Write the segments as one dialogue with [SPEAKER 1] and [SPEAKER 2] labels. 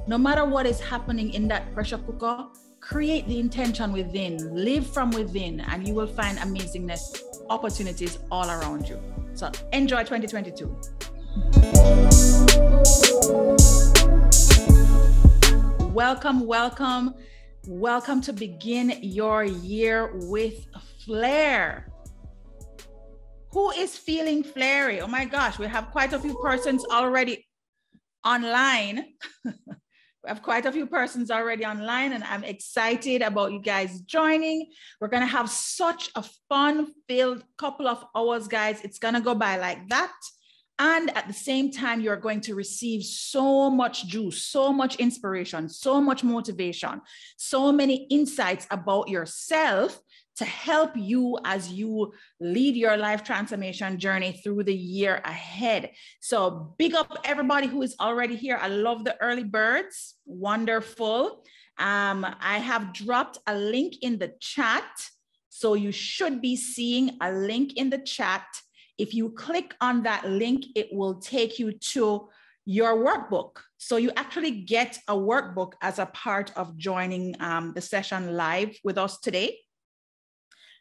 [SPEAKER 1] No matter what is happening in that pressure cooker, create the intention within, live from within, and you will find amazingness, opportunities all around you. So enjoy 2022. Welcome, welcome, welcome to begin your year with Flair. Who is feeling flary? Oh my gosh, we have quite a few persons already online. We have quite a few persons already online, and I'm excited about you guys joining. We're going to have such a fun-filled couple of hours, guys. It's going to go by like that. And at the same time, you're going to receive so much juice, so much inspiration, so much motivation, so many insights about yourself to help you as you lead your life transformation journey through the year ahead. So big up everybody who is already here. I love the early birds. Wonderful. I have dropped a link in the chat. So you should be seeing a link in the chat. If you click on that link, it will take you to your workbook. So you actually get a workbook as a part of joining the session live with us today.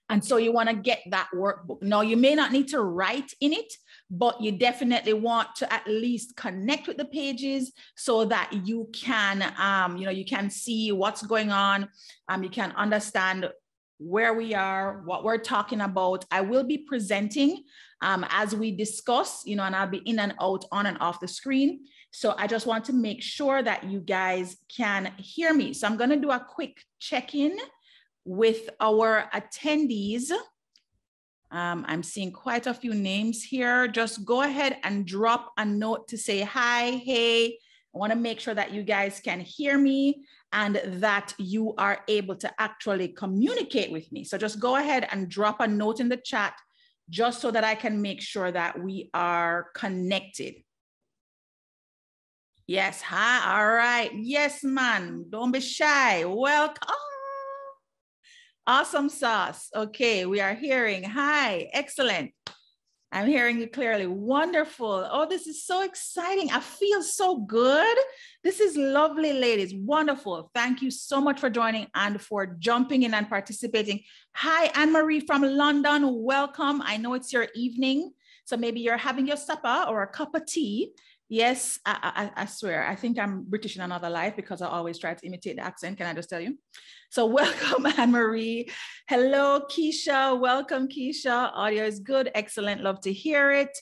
[SPEAKER 1] And so you want to get that workbook. Now, you may not need to write in it, but you definitely want to at least connect with the pages so that you can, you can see what's going on. You can understand where we are, what we're talking about. I will be presenting as we discuss, and I'll be in and out, on and off the screen. So I just want to make sure that you guys can hear me. So I'm going to do a quick check-in with our attendees. I'm seeing quite a few names here. Just go ahead and drop a note to say hi, hey. I want to make sure that you guys can hear me and that you are able to actually communicate with me. So just go ahead and drop a note in the chat just so that I can make sure that we are connected. Yes, hi, all right. Yes, man, don't be shy. Welcome. Awesome sauce. Okay, we are hearing. Hi, excellent. I'm hearing you clearly. Wonderful. Oh, this is so exciting. I feel so good. This is lovely, ladies. Wonderful. Thank you so much for joining and for jumping in and participating. Hi, Anne-Marie from London. Welcome. I know it's your evening, so maybe you're having your supper or a cup of tea. Yes, I swear, I think I'm British in another life because I always try to imitate the accent. Can I just tell you? So welcome, Anne-Marie. Hello, Keisha. Welcome, Keisha. Audio is good. Excellent. Love to hear it.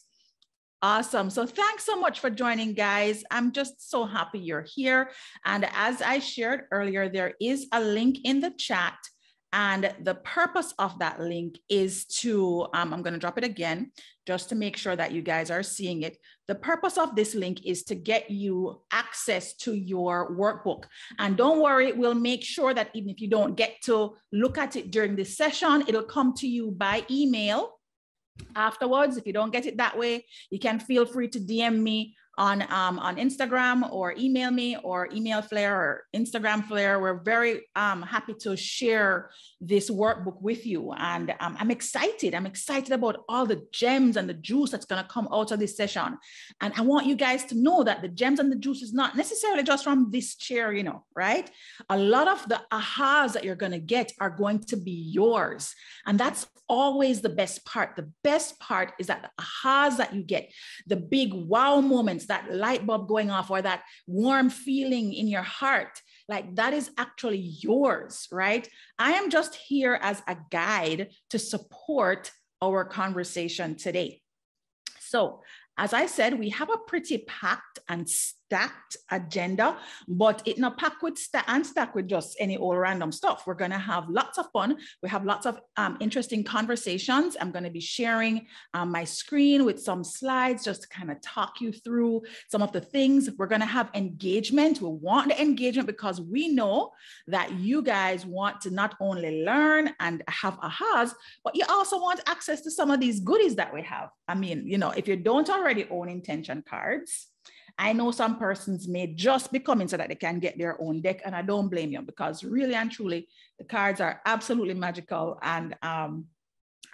[SPEAKER 1] Awesome. So thanks so much for joining, guys. I'm just so happy you're here. And as I shared earlier, there is a link in the chat. And the purpose of that link is to, I'm going to drop it again, just to make sure that you guys are seeing it. The purpose of this link is to get you access to your workbook. And don't worry, we'll make sure that even if you don't get to look at it during this session, it'll come to you by email afterwards. If you don't get it that way, you can feel free to DM me on Instagram, or email me, or email Flair or Instagram Flair. We're very happy to share this workbook with you. And I'm excited. I'm excited about all the gems and the juice that's going to come out of this session. And I want you guys to know that the gems and the juice is not necessarily just from this chair, right? A lot of the ahas that you're going to get are going to be yours. And that's always the best part. The best part is that the ahas that you get, the big wow moments, that light bulb going off, or that warm feeling in your heart, like that is actually yours, right? I am just here as a guide to support our conversation today. So as I said, we have a pretty packed and stacked agenda, but it's not packed with stacked with just any old random stuff. We're going to have lots of fun. We have lots of interesting conversations. I'm going to be sharing my screen with some slides just to kind of talk you through some of the things. We're going to have engagement. We want the engagement because we know that you guys want to not only learn and have ahas, but you also want access to some of these goodies that we have. I mean, if you don't already own intention cards, I know some persons may just be coming so that they can get their own deck, and I don't blame you, because really and truly, the cards are absolutely magical. And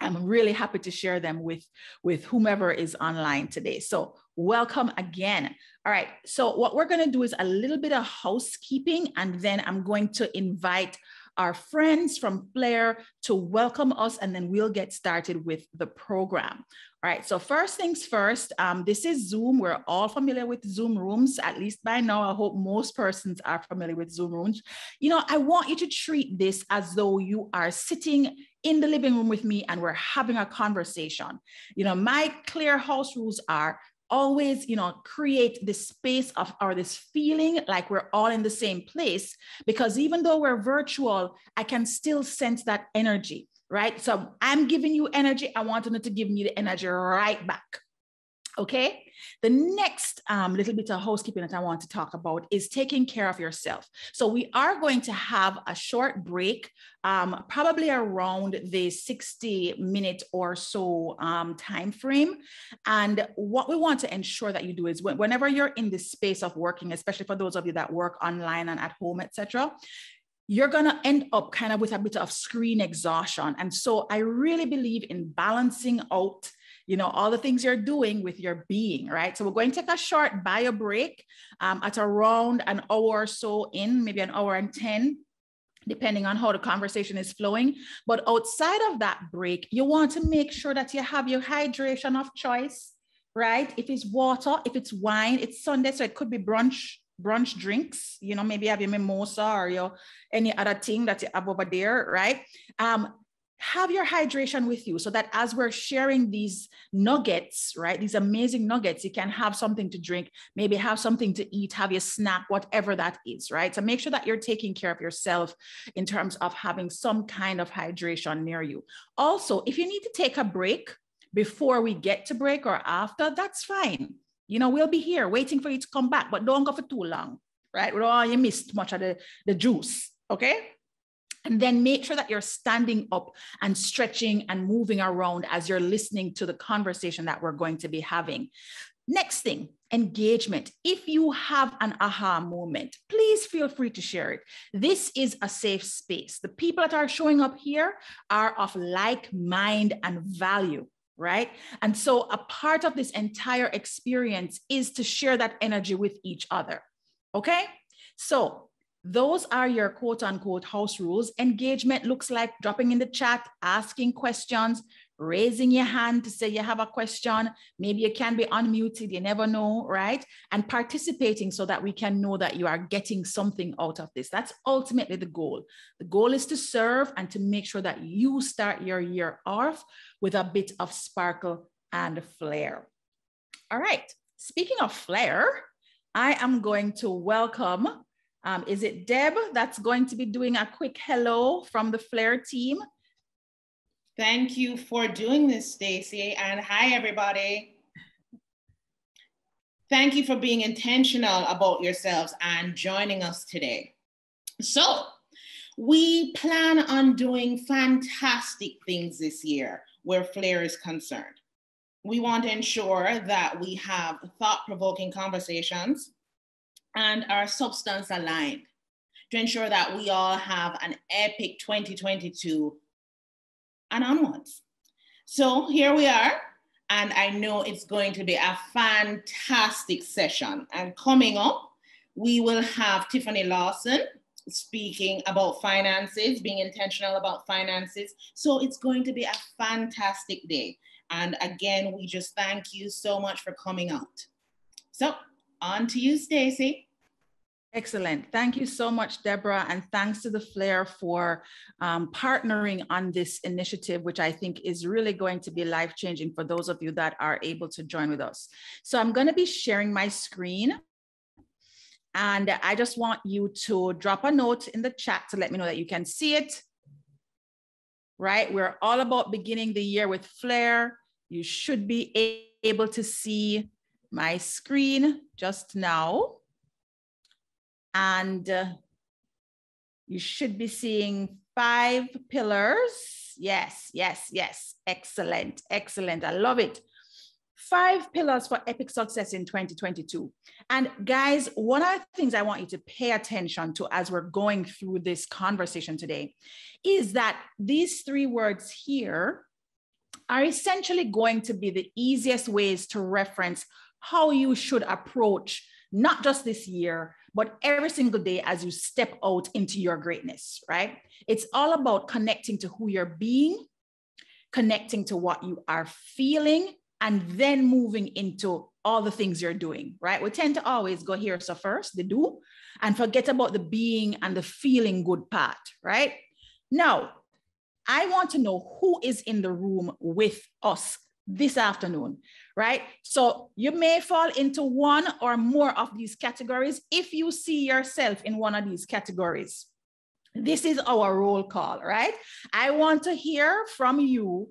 [SPEAKER 1] I'm really happy to share them with whomever is online today. So welcome again. All right. So what we're going to do is a little bit of housekeeping, and then I'm going to invite our friends from Flair to welcome us, and then we'll get started with the program. All right, so first things first, this is Zoom. We're all familiar with Zoom rooms, at least by now. I hope most persons are familiar with Zoom rooms. You know, I want you to treat this as though you are sitting in the living room with me and we're having a conversation. You know, my clear house rules are always, you know, create this space of, or this feeling like we're all in the same place, because even though we're virtual, I can still sense that energy, right? So I'm giving you energy. I want you to give me the energy right back. Okay. The next little bit of housekeeping that I want to talk about is taking care of yourself. So we are going to have a short break, probably around the 60-minute or so time frame. And what we want to ensure that you do is whenever you're in the space of working, especially for those of you that work online and at home, etc., you're going to end up kind of with a bit of screen exhaustion. And so I really believe in balancing out, you know, all the things you're doing with your being, right? So we're going to take a short bio break at around an hour or so in, maybe an hour and 10, depending on how the conversation is flowing. But outside of that break, you want to make sure that you have your hydration of choice, right? If it's water, if it's wine, it's Sunday, so it could be brunch drinks, you know, maybe have your mimosa or your any other thing that you have over there, right? Have your hydration with you so that as we're sharing these nuggets, right, these amazing nuggets, you can have something to drink, maybe have something to eat, have your snack, whatever that is, right? So make sure that you're taking care of yourself in terms of having some kind of hydration near you. Also, if you need to take a break before we get to break or after, that's fine. You know, we'll be here waiting for you to come back, but don't go for too long, right? Oh, you missed much of the juice, okay? And then make sure that you're standing up and stretching and moving around as you're listening to the conversation that we're going to be having. Next thing, engagement. If you have an aha moment, please feel free to share it. This is a safe space. The people that are showing up here are of like mind and value, right? And so a part of this entire experience is to share that energy with each other, okay? So those are your quote unquote house rules. Engagement looks like dropping in the chat, asking questions, raising your hand to say you have a question. Maybe you can be unmuted, you never know, right? And participating so that we can know that you are getting something out of this. That's ultimately the goal. The goal is to serve and to make sure that you start your year off with a bit of sparkle and flair. All right, speaking of flair, I am going to welcome, is it Deb that's going to be doing a quick hello from the Flair team?
[SPEAKER 2] Thank you for doing this, Stacey, and hi, everybody. Thank you for being intentional about yourselves and joining us today. So we plan on doing fantastic things this year where Flair is concerned. We want to ensure that we have thought-provoking conversations and are substance aligned to ensure that we all have an epic 2022 and onwards. So here we are, and I know it's going to be a fantastic session. And coming up, we will have Tiffany Lawson speaking about finances, being intentional about finances. So it's going to be a fantastic day. And again, we just thank you so much for coming out. So on to you, Stacey.
[SPEAKER 1] Excellent. Thank you so much, Deborah. And thanks to the Flair for partnering on this initiative, which I think is really going to be life-changing for those of you that are able to join with us. So I'm going to be sharing my screen. And I just want you to drop a note in the chat to let me know that you can see it. Right? We're all about beginning the year with Flair. You should be able to see my screen just now. And you should be seeing 5 pillars. Yes, yes, yes. Excellent, excellent. I love it. 5 pillars for epic success in 2022. And guys, one of the things I want you to pay attention to as we're going through this conversation today is that these 3 words here are essentially going to be the easiest ways to reference how you should approach not just this year, but every single day as you step out into your greatness, right? It's all about connecting to who you're being, connecting to what you are feeling, and then moving into all the things you're doing, right? We tend to always go here so first, the do, and forget about the being and the feeling good part, right? Now, I want to know who is in the room with us this afternoon, right? So you may fall into one or more of these categories if you see yourself in one of these categories. This is our roll call, right? I want to hear from you,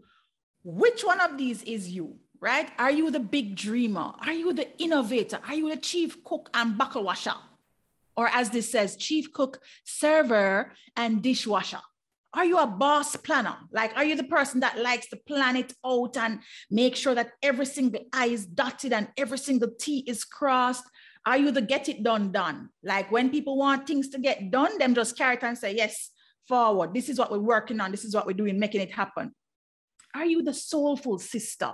[SPEAKER 1] which one of these is you, right? Are you the big dreamer? Are you the innovator? Are you the chief cook and buckle washer? Or as this says, chief cook, server, and dishwasher? Are you a boss planner? Like, are you the person that likes to plan it out and make sure that every single I is dotted and every single T is crossed? Are you the get it done? Like when people want things to get done, them just carry it and say, yes, forward. This is what we're working on. This is what we're doing, making it happen. Are you the soulful sister?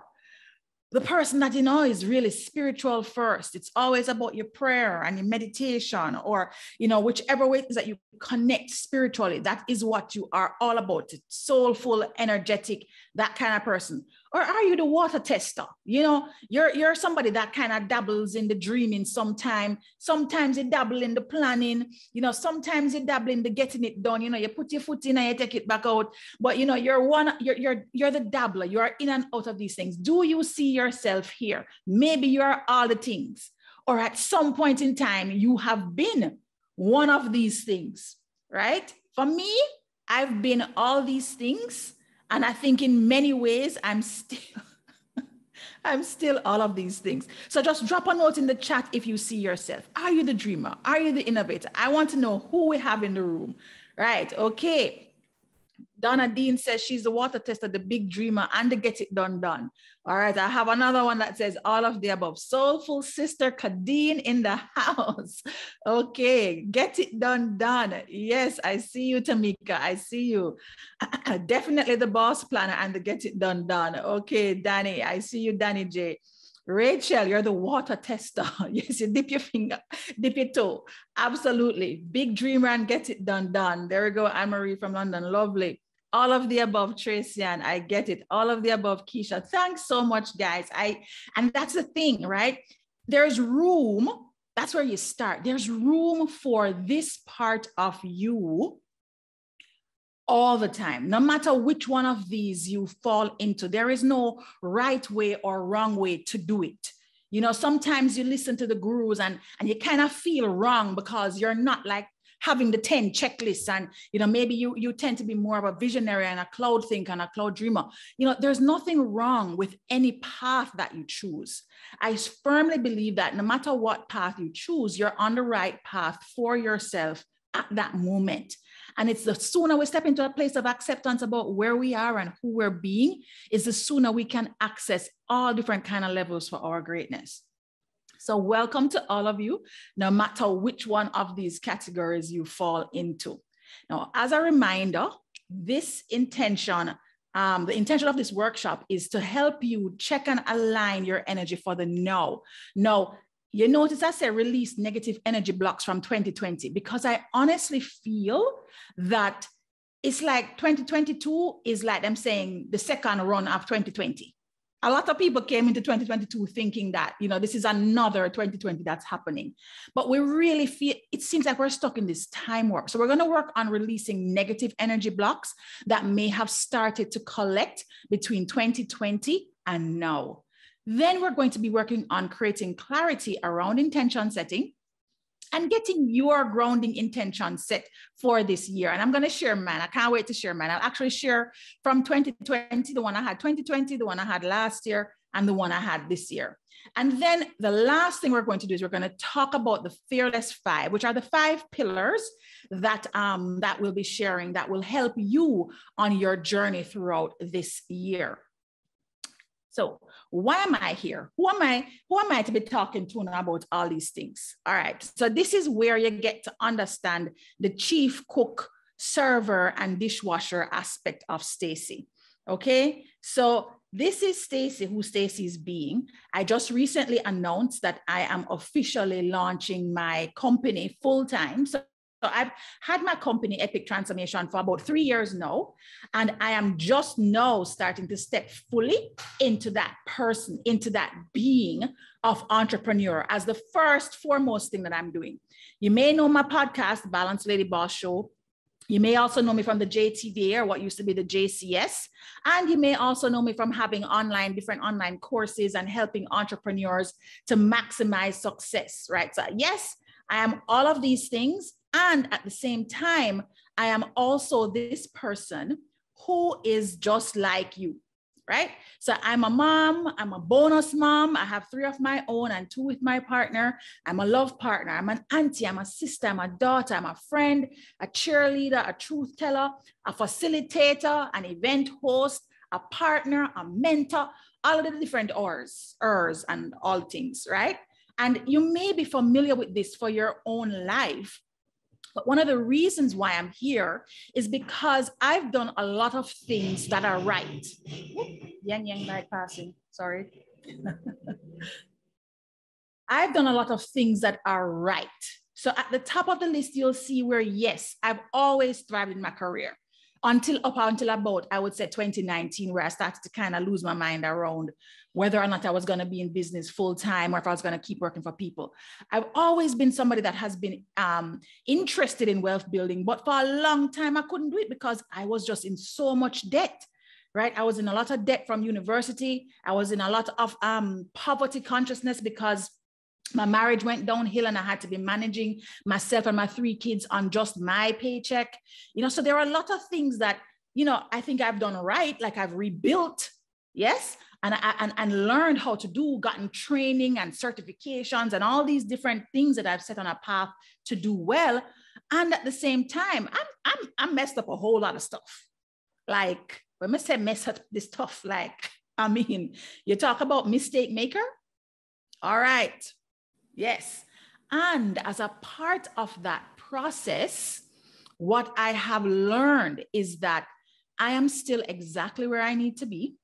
[SPEAKER 1] The person that, you know, is really spiritual first. It's always about your prayer and your meditation, or, you know, whichever way is that you connect spiritually. That is what you are all about. It's soulful, energetic, that kind of person. Or are you the water tester? You know, you're somebody that kind of dabbles in the dreaming sometime. Sometimes you dabble in the planning, you know, sometimes you dabble in the getting it done. You know, you put your foot in and you take it back out. But, you know, you're the dabbler. You are in and out of these things. Do you see yourself here? Maybe you are all the things. Or at some point in time, you have been one of these things, right? For me, I've been all these things. And I think in many ways, I'm still all of these things. So just drop a note in the chat if you see yourself. Are you the dreamer? Are you the innovator? I want to know who we have in the room. Right, okay. Donna Dean says she's the water tester, the big dreamer, and the get it done. All right, I have another one that says all of the above. Soulful sister Kadeen in the house. Okay, get it done. Yes, I see you, Tamika. I see you. Definitely the boss planner and the get it done. Okay, Danny, I see you, Danny J. Rachel, you're the water tester. Yes, you dip your finger, dip your toe. Absolutely. Big dreamer and get it done. There we go, Anne-Marie from London. Lovely. All of the above, Tracy, and I get it. All of the above, Keisha. Thanks so much, guys. And that's the thing, right? There's room. That's where you start. There's room for this part of you all the time, no matter which one of these you fall into. There is no right way or wrong way to do it. You know, sometimes you listen to the gurus and you kind of feel wrong because you're not like having the 10 checklists, and, you know, maybe you tend to be more of a visionary and a cloud thinker and a cloud dreamer. You know, there's nothing wrong with any path that you choose. I firmly believe that no matter what path you choose, you're on the right path for yourself at that moment. And it's the sooner we step into a place of acceptance about where we are and who we're being, is the sooner we can access all different kind of levels for our greatness. So welcome to all of you, no matter which one of these categories you fall into. Now, as a reminder, this intention, the intention of this workshop is to help you check and align your energy for the now. Now, you notice I say release negative energy blocks from 2020, because I honestly feel that it's like 2022 is like them saying the second run of 2020. A lot of people came into 2022 thinking that, you know, this is another 2020 that's happening. But we really feel, it seems like we're stuck in this time warp. So we're going to work on releasing negative energy blocks that may have started to collect between 2020 and now. Then we're going to be working on creating clarity around intention setting and getting your grounding intention set for this year. And I'm going to share mine. I can't wait to share mine. I'll actually share from 2020, the one I had 2020, the one I had last year, and the one I had this year. And then the last thing we're going to do is we're going to talk about the Fearless 5, which are the 5 pillars that, that we'll be sharing that will help you on your journey throughout this year. So why am I here? Who am I to be talking to now about all these things? All right. So this is where you get to understand the chief cook, server, and dishwasher aspect of Stacy. Okay. So this is Stacy, who Stacy is being. I just recently announced that I am officially launching my company full-time. So I've had my company, Epic Transformation, for about 3 years now. And I am just now starting to step fully into that person, into that being of entrepreneur as the first foremost thing that I'm doing. You may know my podcast, Balanced Lady Boss Show. You may also know me from the JTD, or what used to be the JCS. And you may also know me from having different online courses and helping entrepreneurs to maximize success, right? So yes, I am all of these things. And at the same time, I am also this person who is just like you, right? So I'm a mom, I'm a bonus mom. I have 3 of my own and 2 with my partner. I'm a love partner. I'm an auntie, I'm a sister, I'm a daughter, I'm a friend, a cheerleader, a truth teller, a facilitator, an event host, a partner, a mentor, all of the different ers and all things, right? And you may be familiar with this for your own life. But one of the reasons why I'm here is because I've done a lot of things that are right. Yang light passing, sorry. I've done a lot of things that are right. So at the top of the list, you'll see where, yes, I've always thrived in my career until about, I would say 2019, where I started to kind of lose my mind around whether or not I was going to be in business full time or if I was going to keep working for people. I've always been somebody that has been interested in wealth building, but for a long time, I couldn't do it because I was just in so much debt, right? I was in a lot of debt from university. I was in a lot of poverty consciousness because my marriage went downhill and I had to be managing myself and my 3 kids on just my paycheck. So there are a lot of things that, I think I've done right. Like I've rebuilt, yes, and learned how to do, gotten training and certifications and all these different things that I've set on a path to do well. And at the same time, I'm messed up a whole lot of stuff. Like when I say mess up this stuff, you talk about mistake maker. All right. Yes. And as a part of that process, what I have learned is that I am still exactly where I need to be.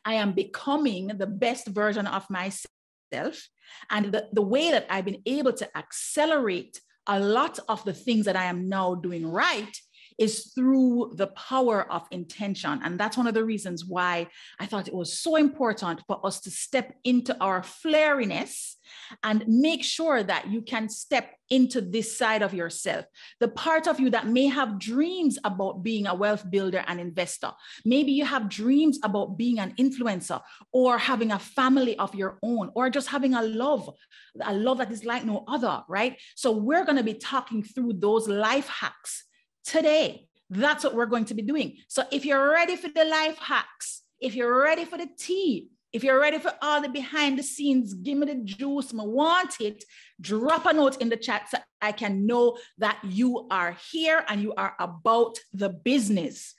[SPEAKER 1] I am becoming the best version of myself. And the way that I've been able to accelerate a lot of the things that I am now doing right is through the power of intention. And that's one of the reasons why I thought it was so important for us to step into our flairiness and make sure that you can step into this side of yourself. The part of you that may have dreams about being a wealth builder and investor. Maybe you have dreams about being an influencer or having a family of your own, or just having a love that is like no other, right? So we're going to be talking through those life hacks today. That's what we're going to be doing. So if you're ready for the life hacks, if you're ready for the tea, if you're ready for all the behind the scenes, give me the juice, I want it, drop a note in the chat so I can know that you are here and you are about the business,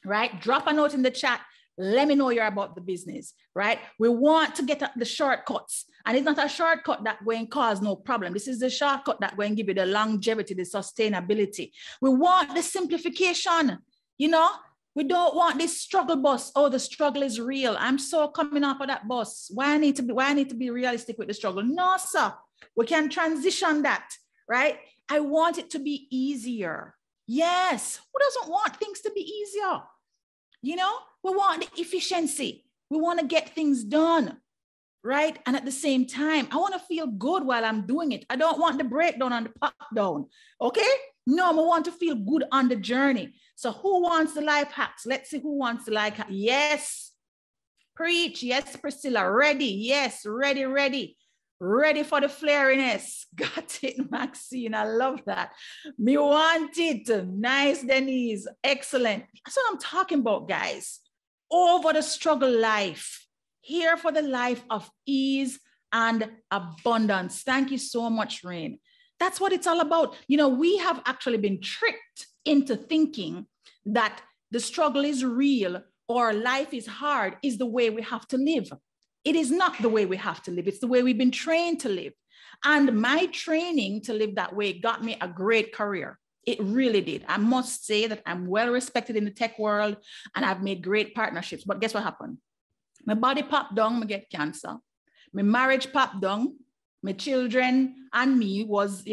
[SPEAKER 1] right? Drop a note in the chat. Let me know you're about the business, right? We want to get the shortcuts. And it's not a shortcut that going to cause no problem. This is the shortcut that going to give you the longevity, the sustainability. We want the simplification, We don't want this struggle bus. Oh, the struggle is real. I'm so coming up of that bus. Why I need to be realistic with the struggle? No, sir. We can transition that, right? I want it to be easier. Yes. Who doesn't want things to be easier? We want the efficiency. We want to get things done, right? And at the same time, I want to feel good while I'm doing it. I don't want the breakdown and the pop down, okay? No, I want to feel good on the journey. So who wants the life hacks? Let's see who wants the life hacks. Yes, preach. Yes, Priscilla, ready. Yes, ready. Ready for the flairiness. Got it, Maxine. I love that. Me want it. Nice, Denise. Excellent. That's what I'm talking about, guys. Over the struggle life. Here for the life of ease and abundance. Thank you so much, Rain. That's what it's all about. We have actually been tricked into thinking that the struggle is real or life is hard is the way we have to live. It is not the way we have to live. It's the way we've been trained to live. And my training to live that way got me a great career. It really did. I must say that I'm well respected in the tech world and I've made great partnerships. But guess what happened? My body popped down, I get cancer. My marriage popped down. My children and me was,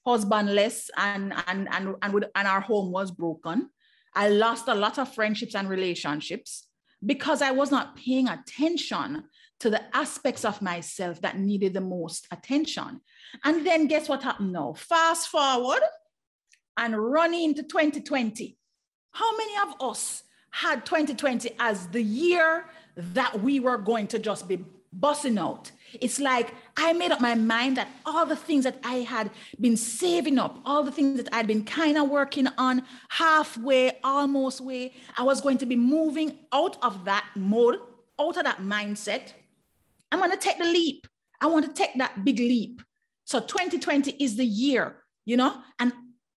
[SPEAKER 1] husbandless, and our home was broken. I lost a lot of friendships and relationships because I was not paying attention to the aspects of myself that needed the most attention. And then guess what happened now? Fast forward and run into 2020. How many of us had 2020 as the year that we were going to just be busting out? It's like I made up my mind that all the things that I had been saving up, all the things that I'd been kind of working on halfway, almost way, I was going to be moving out of that mode, out of that mindset. I'm going to take the leap. I want to take that big leap. So 2020 is the year, and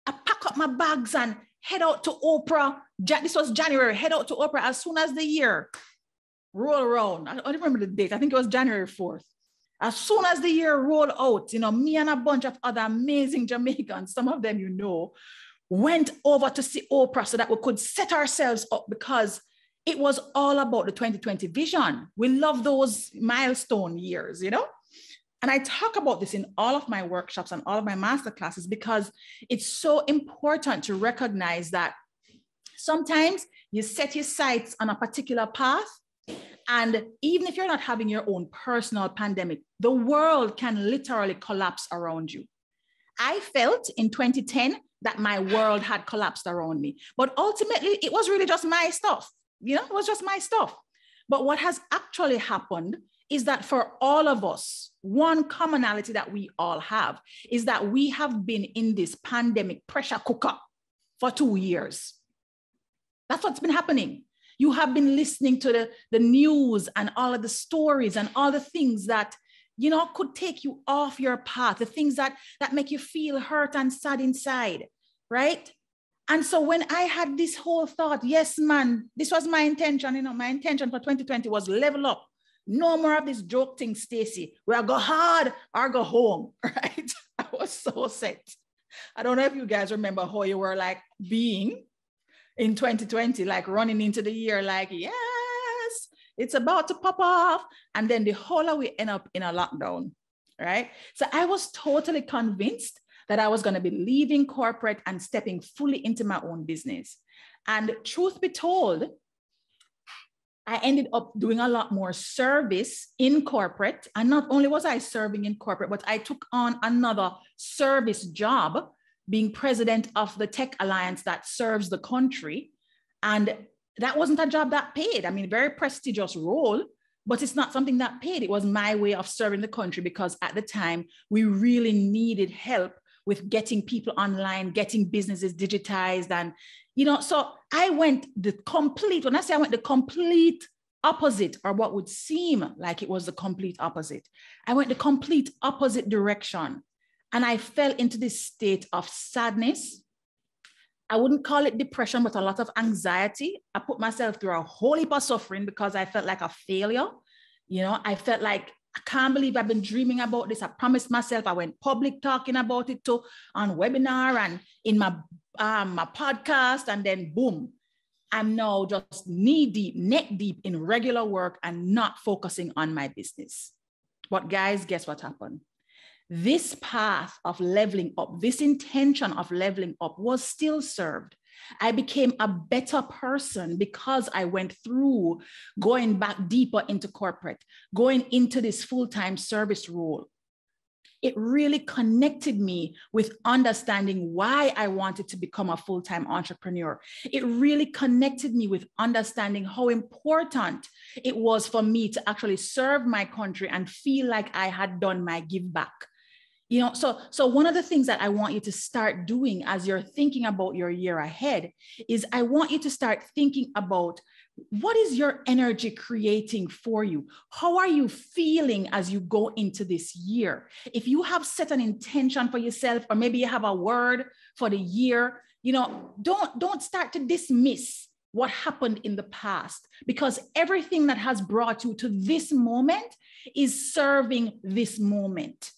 [SPEAKER 1] I pack up my bags and head out to Oprah. This was January, head out to Oprah as soon as the year roll around. I don't remember the date. I think it was January 4th. As soon as the year rolled out, me and a bunch of other amazing Jamaicans, some of them, went over to see Oprah so that we could set ourselves up, because it was all about the 2020 vision. We love those milestone years, And I talk about this in all of my workshops and all of my masterclasses, because it's so important to recognize that sometimes you set your sights on a particular path, and even if you're not having your own personal pandemic, the world can literally collapse around you. I felt in 2010 that my world had collapsed around me, but ultimately it was really just my stuff. It was just my stuff. But what has actually happened is that for all of us, one commonality that we all have is that we have been in this pandemic pressure cooker for 2 years. That's what's been happening. You have been listening to the news and all of the stories and all the things that, could take you off your path, the things that make you feel hurt and sad inside, right? And so when I had this whole thought, yes, man, this was my intention, my intention for 2020 was level up. No more of this joke thing, Stacey, where I go hard or go home, right? I was so set. I don't know if you guys remember how you were like being in 2020, like running into the year, like, yes, it's about to pop off. And then the whole of we end up in a lockdown, right? So I was totally convinced that I was going to be leaving corporate and stepping fully into my own business. And truth be told, I ended up doing a lot more service in corporate. And not only was I serving in corporate, but I took on another service job, being president of the tech alliance that serves the country. And that wasn't a job that paid. I mean, very prestigious role, but it's not something that paid. It was my way of serving the country, because at the time we really needed help with getting people online, getting businesses digitized. And, so I went the complete opposite, or what would seem like it was the complete opposite. I went the complete opposite direction. And I fell into this state of sadness. I wouldn't call it depression, but a lot of anxiety. I put myself through a whole heap of suffering because I felt like a failure. I felt like, I can't believe I've been dreaming about this. I promised myself. I went public talking about it too, on webinar and in my podcast, and then boom, I'm now just knee deep, neck deep in regular work and not focusing on my business. But guys, guess what happened? This path of leveling up, this intention of leveling up was still served. I became a better person because I went through going back deeper into corporate, going into this full-time service role. It really connected me with understanding why I wanted to become a full-time entrepreneur. It really connected me with understanding how important it was for me to actually serve my country and feel like I had done my give back. So one of the things that I want you to start doing as you're thinking about your year ahead is I want you to start thinking about, what is your energy creating for you? How are you feeling as you go into this year? If you have set an intention for yourself, or maybe you have a word for the year, don't start to dismiss what happened in the past, because everything that has brought you to this moment is serving this moment.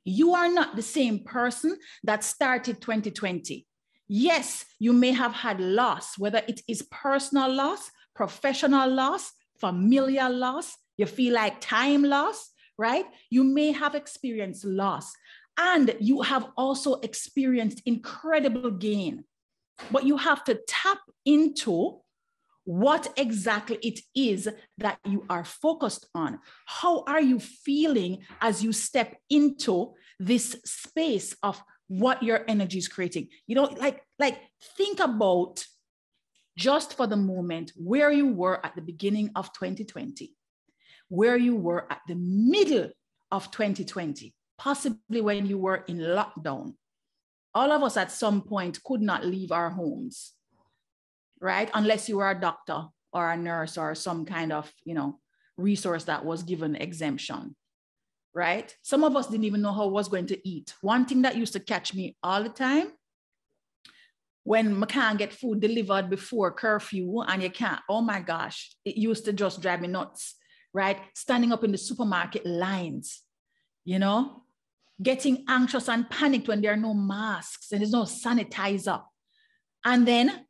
[SPEAKER 1] You are not the same person that started 2020. Yes, you may have had loss, whether it is personal loss, professional loss, familiar loss. You feel like time loss, right? You may have experienced loss, and you have also experienced incredible gain. But you have to tap into what exactly it is that you are focused on. How are you feeling as you step into this space of what your energy is creating? You know, like think about, just for the moment, where you were at the beginning of 2020, where you were at the middle of 2020, possibly when you were in lockdown. All of us at some point could not leave our homes, right? Unless you were a doctor or a nurse or some kind of, resource that was given exemption, right? Some of us didn't even know how I was going to eat. One thing that used to catch me all the time, when I can't get food delivered before curfew and you can't, oh my gosh, it used to just drive me nuts, right? Standing up in the supermarket lines, getting anxious and panicked when there are no masks and there's no sanitizer. And then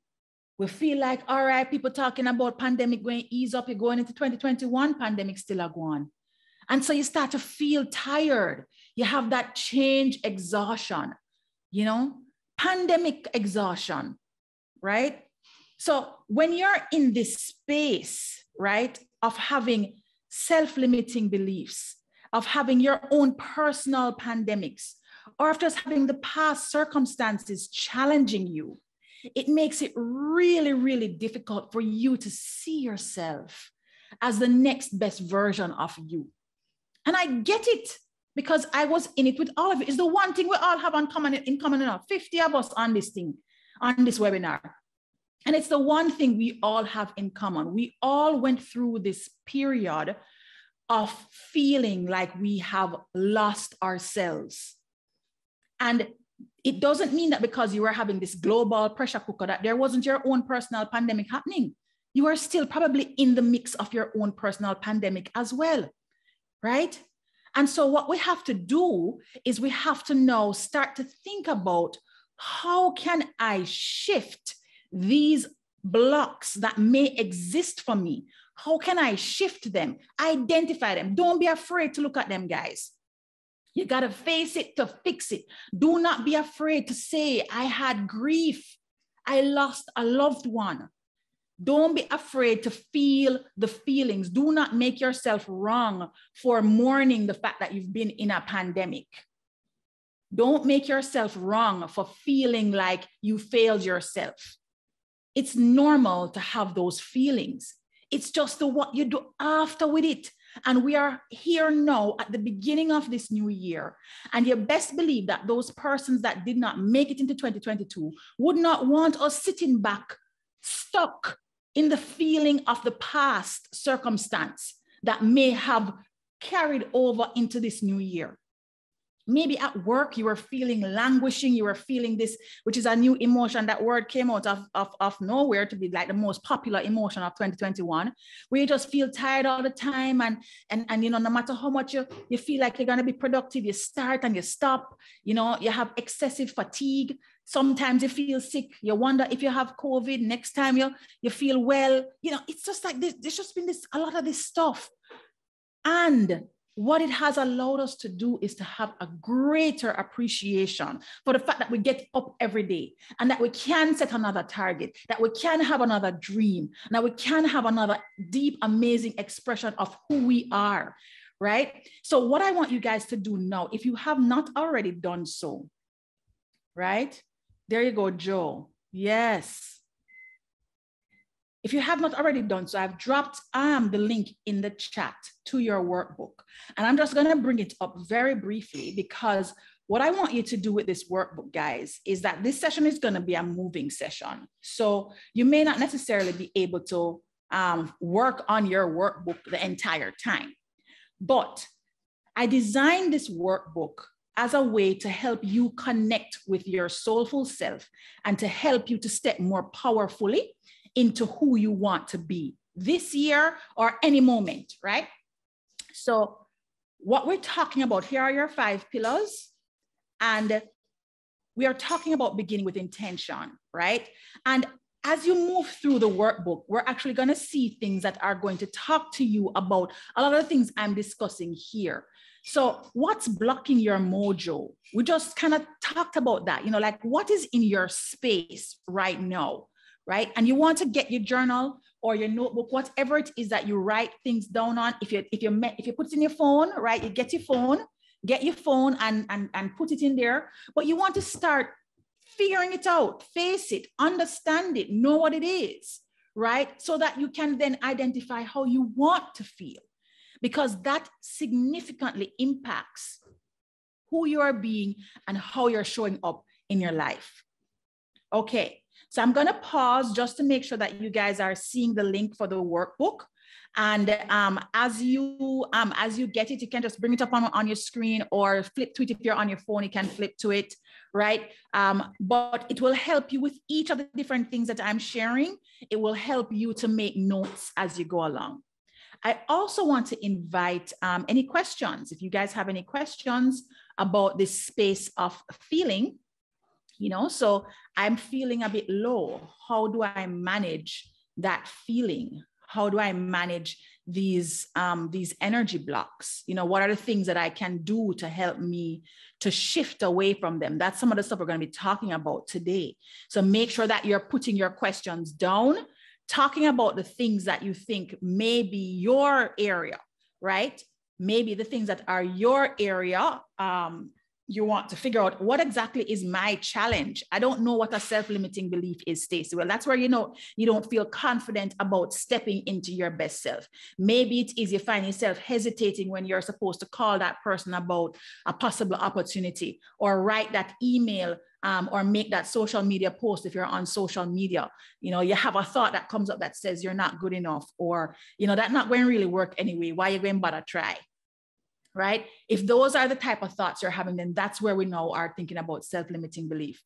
[SPEAKER 1] we feel like, all right, people talking about pandemic going to ease up, you're going into 2021, pandemic still a going. And so you start to feel tired. You have that change exhaustion, pandemic exhaustion, right? So when you're in this space, right, of having self-limiting beliefs, of having your own personal pandemics, or of just having the past circumstances challenging you, it makes it really, really difficult for you to see yourself as the next best version of you. And I get it, because I was in it with all of it. It's the one thing we all have in common enough. 50 of us on this thing, on this webinar. And it's the one thing we all have in common. We all went through this period of feeling like we have lost ourselves. And it doesn't mean that because you were having this global pressure cooker that there wasn't your own personal pandemic happening. You are still probably in the mix of your own personal pandemic as well, right? And so what we have to do is we have to now start to think about, how can I shift these blocks that may exist for me? How can I shift them? Identify them. Don't be afraid to look at them, guys. You got to face it to fix it. Do not be afraid to say, I had grief. I lost a loved one. Don't be afraid to feel the feelings. Do not make yourself wrong for mourning the fact that you've been in a pandemic. Don't make yourself wrong for feeling like you failed yourself. It's normal to have those feelings. It's just what you do after with it. And we are here now at the beginning of this new year. And you best believe that those persons that did not make it into 2022 would not want us sitting back, stuck in the feeling of the past circumstance that may have carried over into this new year. Maybe at work, you were feeling languishing, you were feeling this, which is a new emotion. That word came out of nowhere to be like the most popular emotion of 2021, where you just feel tired all the time. And no matter how much you feel like you're going to be productive, you start and you stop, you have excessive fatigue. Sometimes you feel sick. You wonder if you have COVID. Next time you feel well. It's just like this. There's just been a lot of this stuff. And what it has allowed us to do is to have a greater appreciation for the fact that we get up every day and that we can set another target, that we can have another dream, and that we can have another deep, amazing expression of who we are, right? So what I want you guys to do now, if you have not already done so, right? There you go, Joe. Yes. If you have not already done so, I've dropped the link in the chat to your workbook. And I'm just going to bring it up very briefly, because what I want you to do with this workbook, guys, is that this session is going to be a moving session. So you may not necessarily be able to work on your workbook the entire time. But I designed this workbook as a way to help you connect with your soulful self and to help you to step more powerfully into who you want to be this year or any moment, right? So what we're talking about, here are your 5 pillars. And we are talking about beginning with intention, right? And as you move through the workbook, we're actually going to see things that are going to talk to you about a lot of the things I'm discussing here. So what's blocking your mojo? We just kind of talked about that, like what is in your space right now, right? And you want to get your journal or your notebook, whatever it is that you write things down on. If you put it in your phone, right? You get your phone and put it in there, but you want to start figuring it out, face it, understand it, know what it is, right? So that you can then identify how you want to feel, because that significantly impacts who you are being and how you're showing up in your life. Okay, so I'm going to pause just to make sure that you guys are seeing the link for the workbook. And as you get it, you can just bring it up on your screen or flip to it. If you're on your phone, you can flip to it, right? But it will help you with each of the different things that I'm sharing. It will help you to make notes as you go along. I also want to invite any questions. If you guys have any questions about this space of feeling, so I'm feeling a bit low. How do I manage that feeling? How do I manage these energy blocks? What are the things that I can do to help me to shift away from them? That's some of the stuff we're going to be talking about today. So make sure that you're putting your questions down, talking about the things that you think may be your area, right? Maybe the things that are your area. You want to figure out what exactly is my challenge. I don't know what a self-limiting belief is, Stacey. Well, that's where you don't feel confident about stepping into your best self. Maybe it is you find yourself hesitating when you're supposed to call that person about a possible opportunity, or write that email, or make that social media post if you're on social media. You have a thought that comes up that says you're not good enough, or that's not going to really work anyway. Why are you going to bother try? Right? If those are the type of thoughts you're having, then that's where we now are thinking about self-limiting belief.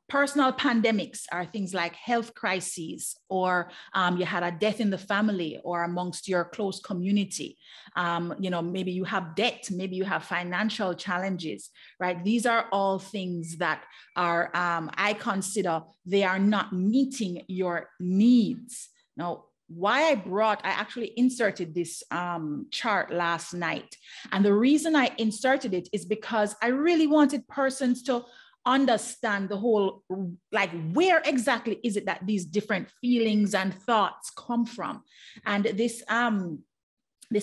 [SPEAKER 1] Personal pandemics are things like health crises, or you had a death in the family or amongst your close community. Maybe you have debt, maybe you have financial challenges, right? These are all things that are, I consider they are not meeting your needs. Now, why I actually inserted this chart last night. And the reason I inserted it is because I really wanted persons to understand the whole, like, where exactly is it that these different feelings and thoughts come from? And this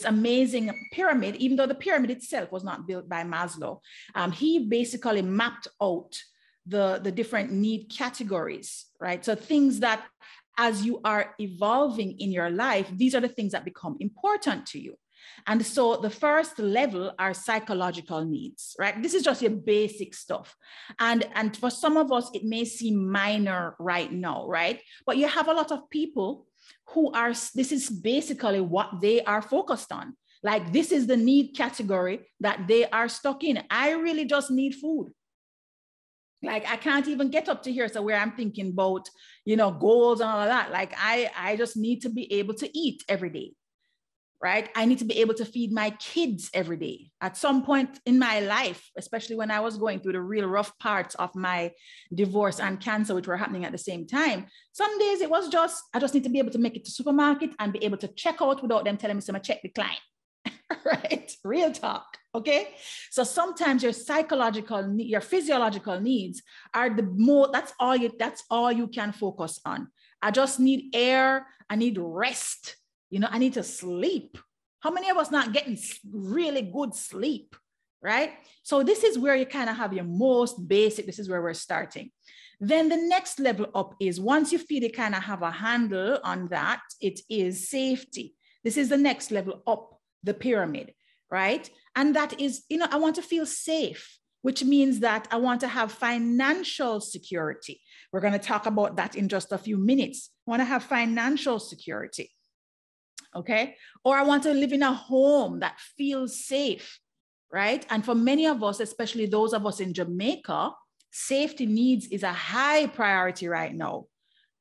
[SPEAKER 1] amazing pyramid, even though the pyramid itself was not built by Maslow, he basically mapped out the different need categories, right? So things that, as you are evolving in your life, these are the things that become important to you. And so the first level are psychological needs, right? This is just your basic stuff. And for some of us, it may seem minor right now, right? But you have a lot of people who are, this is basically what they are focused on. Like, this is the need category that they are stuck in. I really just need food. Like, I can't even get up to here. So where I'm thinking about, goals and all of that. Like, I just need to be able to eat every day, right? I need to be able to feed my kids every day. At some point in my life, especially when I was going through the real rough parts of my divorce and cancer, which were happening at the same time, some days it was just, I just need to be able to make it to supermarket and be able to check out without them telling me my check decline. Right? Real talk. Okay. So sometimes your your physiological needs are that's all you can focus on. I just need air. I need rest. I need to sleep. How many of us not getting really good sleep? Right? So this is where you kind of have your most basic, this is where we're starting. Then the next level up is, once you feel you kind of have a handle on that, it is safety. This is the next level up the pyramid, right? And that is, I want to feel safe, which means that I want to have financial security. We're going to talk about that in just a few minutes. I want to have financial security, okay? Or I want to live in a home that feels safe, right? And for many of us, especially those of us in Jamaica, safety needs is a high priority right now,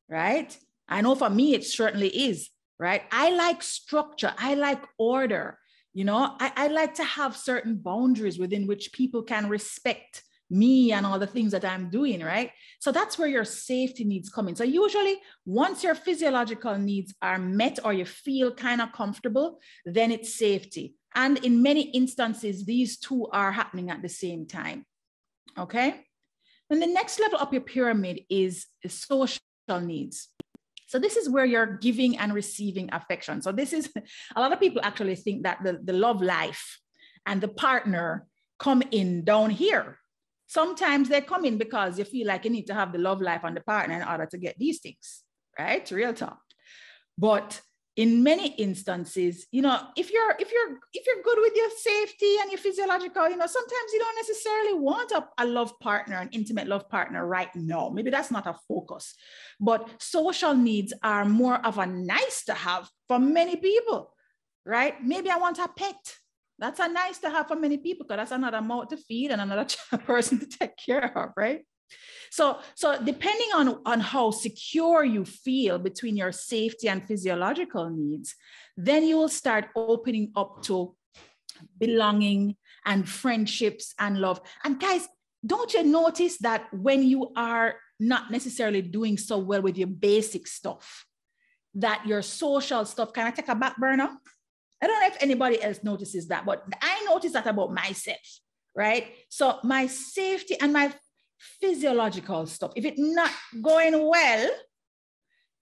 [SPEAKER 1] right? I know for me, it certainly is. Right? I like structure. I like order. I like to have certain boundaries within which people can respect me and all the things that I'm doing, right? So that's where your safety needs come in. So usually once your physiological needs are met or you feel kind of comfortable, then it's safety. And in many instances, these two are happening at the same time, okay? And the next level up your pyramid is social needs. So this is where you're giving and receiving affection. So this is, a lot of people actually think that the love life and the partner come in down here. Sometimes they come in because you feel like you need to have the love life and the partner in order to get these things, right? Real talk. But in many instances, you know, if you're good with your safety and your physiological, you know, sometimes you don't necessarily want a love partner, an intimate love partner right now. Maybe that's not a focus. But social needs are more of a nice to have for many people, right? Maybe I want a pet. That's a nice to have for many people because that's another mouth to feed and another person to take care of, right? So depending on how secure you feel between your safety and physiological needs, then you will start opening up to belonging and friendships and love. And guys, don't you notice that when you are not necessarily doing so well with your basic stuff, that your social stuff kind of take a back burner? I don't know if anybody else notices that, but I notice that about myself, right? So my safety and my physiological stuff, if it's not going well,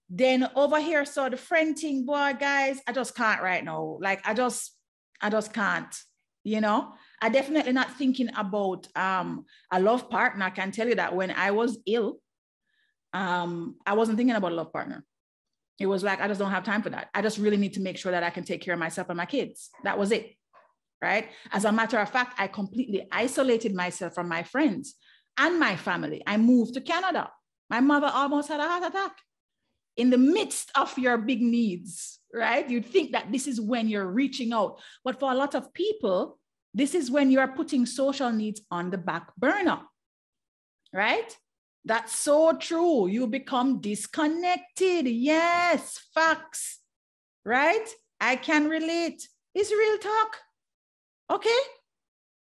[SPEAKER 1] then over here, so the friend thing, boy, guys, I just can't right now. Like I just can't, you know. I definitely not thinking about a love partner. I can tell you that when I was ill, I wasn't thinking about a love partner. It was like, I just don't have time for that. I just really need to make sure that I can take care of myself and my kids. That was it, right? As a matter of fact, I completely isolated myself from my friends and my family. I moved to Canada. My mother almost had a heart attack in the midst of your big needs, right? You'd think that this is when you're reaching out. But for a lot of people, this is when you're putting social needs on the back burner, right? That's so true. You become disconnected. Yes, facts, right? I can relate. It's real talk. Okay?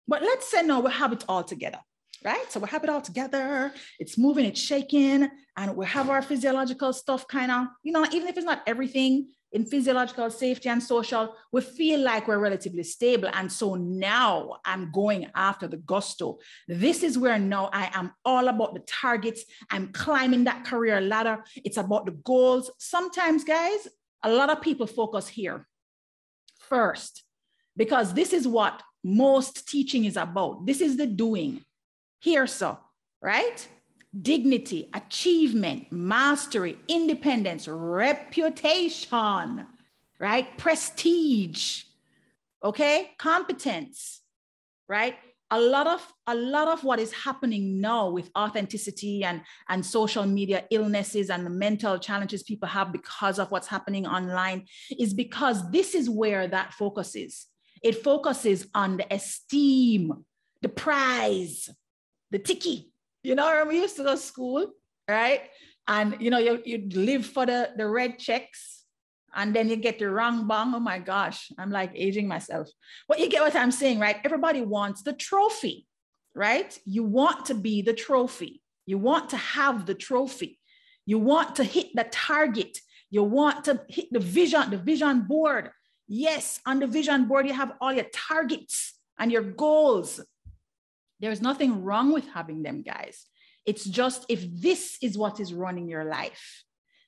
[SPEAKER 1] But let's say now we have it all together, right? So we have it all together. It's moving, it's shaking, and we have our physiological stuff kind of, you know, even if it's not everything in physiological safety and social, we feel like we're relatively stable. And so now I'm going after the gusto. This is where now I am all about the targets. I'm climbing that career ladder. It's about the goals. Sometimes, guys, a lot of people focus here first, because this is what most teaching is about. This is the doing. Here, so, right? Dignity, achievement, mastery, independence, reputation, right? Prestige, okay? Competence, right? A lot of what is happening now with authenticity and social media illnesses and the mental challenges people have because of what's happening online is because this is where that focus is. It focuses on the esteem, the prize, the ticky. You know, when we used to go to school, right? And, you know, you live for the red checks and then you get the wrong bang. Oh my gosh, I'm like aging myself. But you get what I'm saying, right? Everybody wants the trophy, right? You want to be the trophy. You want to have the trophy. You want to hit the target. You want to hit the vision board. Yes, on the vision board, you have all your targets and your goals. There's nothing wrong with having them, guys. It's just if this is what is running your life,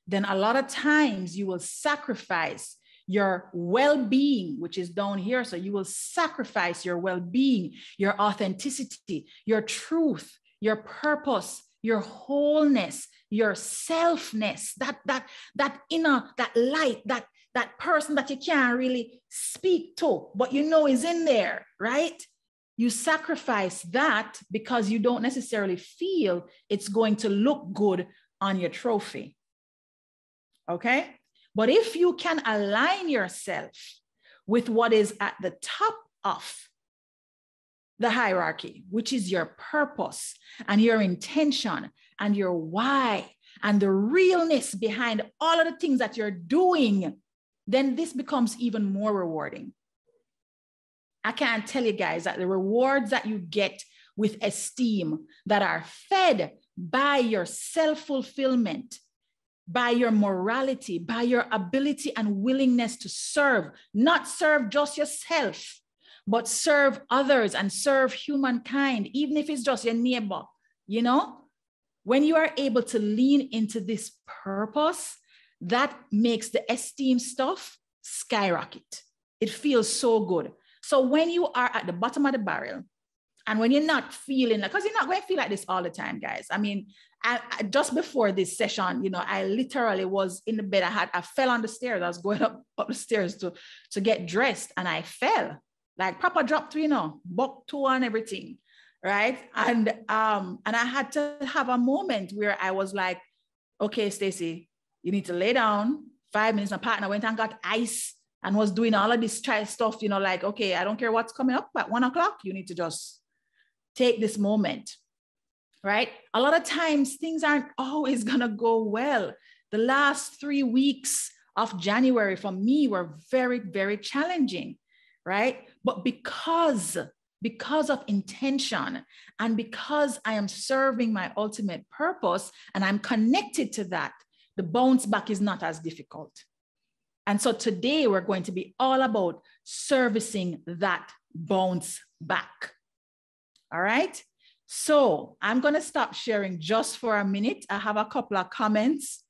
[SPEAKER 1] then a lot of times you will sacrifice your well-being, which is down here. So you will sacrifice your well-being, your authenticity, your truth, your purpose, your wholeness, your selfness, that inner, that light, that person that you can't really speak to, but you know is in there, right? You sacrifice that because you don't necessarily feel it's going to look good on your trophy. Okay? But if you can align yourself with what is at the top of the hierarchy, which is your purpose and your intention and your why and the realness behind all of the things that you're doing, then this becomes even more rewarding. I can't tell you guys that the rewards that you get with esteem, that are fed by your self-fulfillment, by your morality, by your ability and willingness to serve, not serve just yourself, but serve others and serve humankind, even if it's just your neighbor, you know? When you are able to lean into this purpose, that makes the esteem stuff skyrocket. It feels so good. So when you are at the bottom of the barrel, and when you're not feeling like, because you're not going to feel like this all the time, guys. I mean, I just before this session, you know, I literally was in the bed. I fell on the stairs. I was going up the stairs to get dressed, and I fell, like proper drop to, you know, buck toe and everything. Right. And I had to have a moment where I was like, okay, Stacey, you need to lay down. 5 minutes. My partner went and got ice and was doing all of this try stuff, you know, like, okay, I don't care what's coming up at 1 o'clock. You need to just take this moment. Right. A lot of times things aren't always going to go well. The last 3 weeks of January for me were very, very challenging. Right. But because of intention and because I am serving my ultimate purpose and I'm connected to that, the bounce back is not as difficult. And so today we're going to be all about servicing that bounce back. All right. So I'm going to stop sharing just for a minute. I have a couple of comments.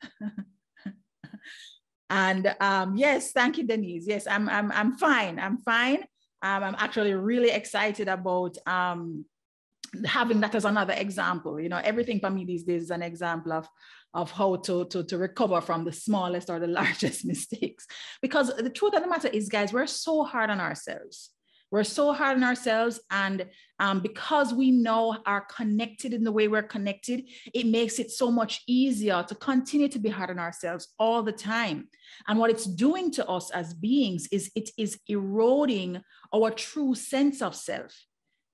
[SPEAKER 1] And yes, thank you, Denise. Yes, I'm fine. I'm fine. I'm actually really excited about having that as another example. You know, everything for me these days is an example of how to recover from the smallest or the largest mistakes. Because the truth of the matter is, guys, we're so hard on ourselves. We're so hard on ourselves. And because we now are connected in the way we're connected, it makes it so much easier to continue to be hard on ourselves all the time. And what it's doing to us as beings is it is eroding our true sense of self.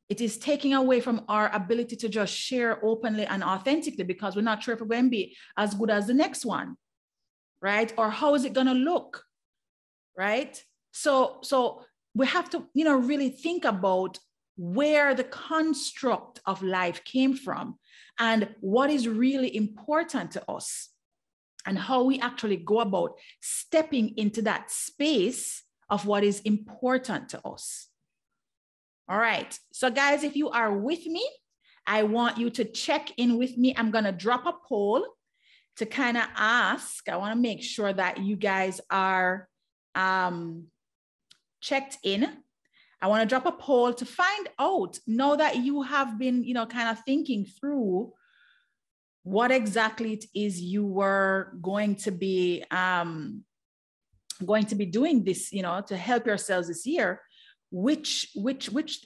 [SPEAKER 1] It is taking away from our ability to just share openly and authentically, because we're not sure if we're going to be as good as the next one, right? Or how is it going to look, right? So we have to, you know, really think about where the construct of life came from and what is really important to us and how we actually go about stepping into that space of what is important to us. All right. So guys, if you are with me, I want you to check in with me. I'm going to drop a poll to kind of ask. I want to make sure that you guys are checked in. I want to drop a poll to find out, know that you have been, you know, kind of thinking through what exactly it is you were going to be doing this, you know, to help yourselves this year. Which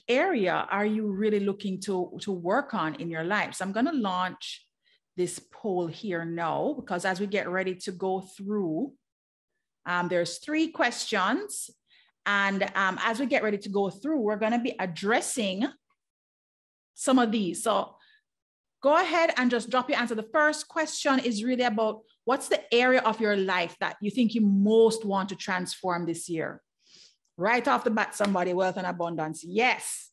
[SPEAKER 1] area are you really looking to work on in your life? So I'm going to launch this poll here now, because as we get ready to go through, there's 3 questions. And as we get ready to go through, we're going to be addressing some of these. So go ahead and just drop your answer. The first question is really about what's the area of your life that you think you most want to transform this year? Right off the bat, somebody, wealth and abundance. Yes,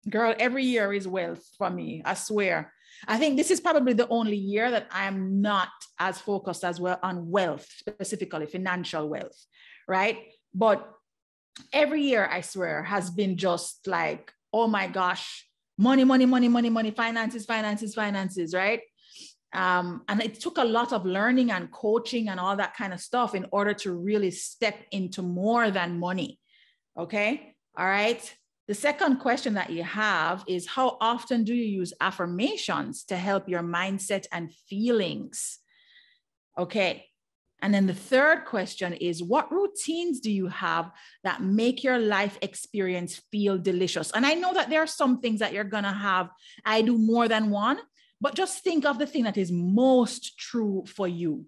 [SPEAKER 1] girl, every year is wealth for me. I swear. I think this is probably the only year that I'm not as focused as well on wealth, specifically financial wealth, right? But every year, I swear, has been just like, oh my gosh, money, finances, right? And it took a lot of learning and coaching and all that kind of stuff in order to really step into more than money. Okay. All right. The second question that you have is, how often do you use affirmations to help your mindset and feelings? Okay. And then the third question is, what routines do you have that make your life experience feel delicious? And I know that there are some things that you're going to have. I do more than one, but just think of the thing that is most true for you.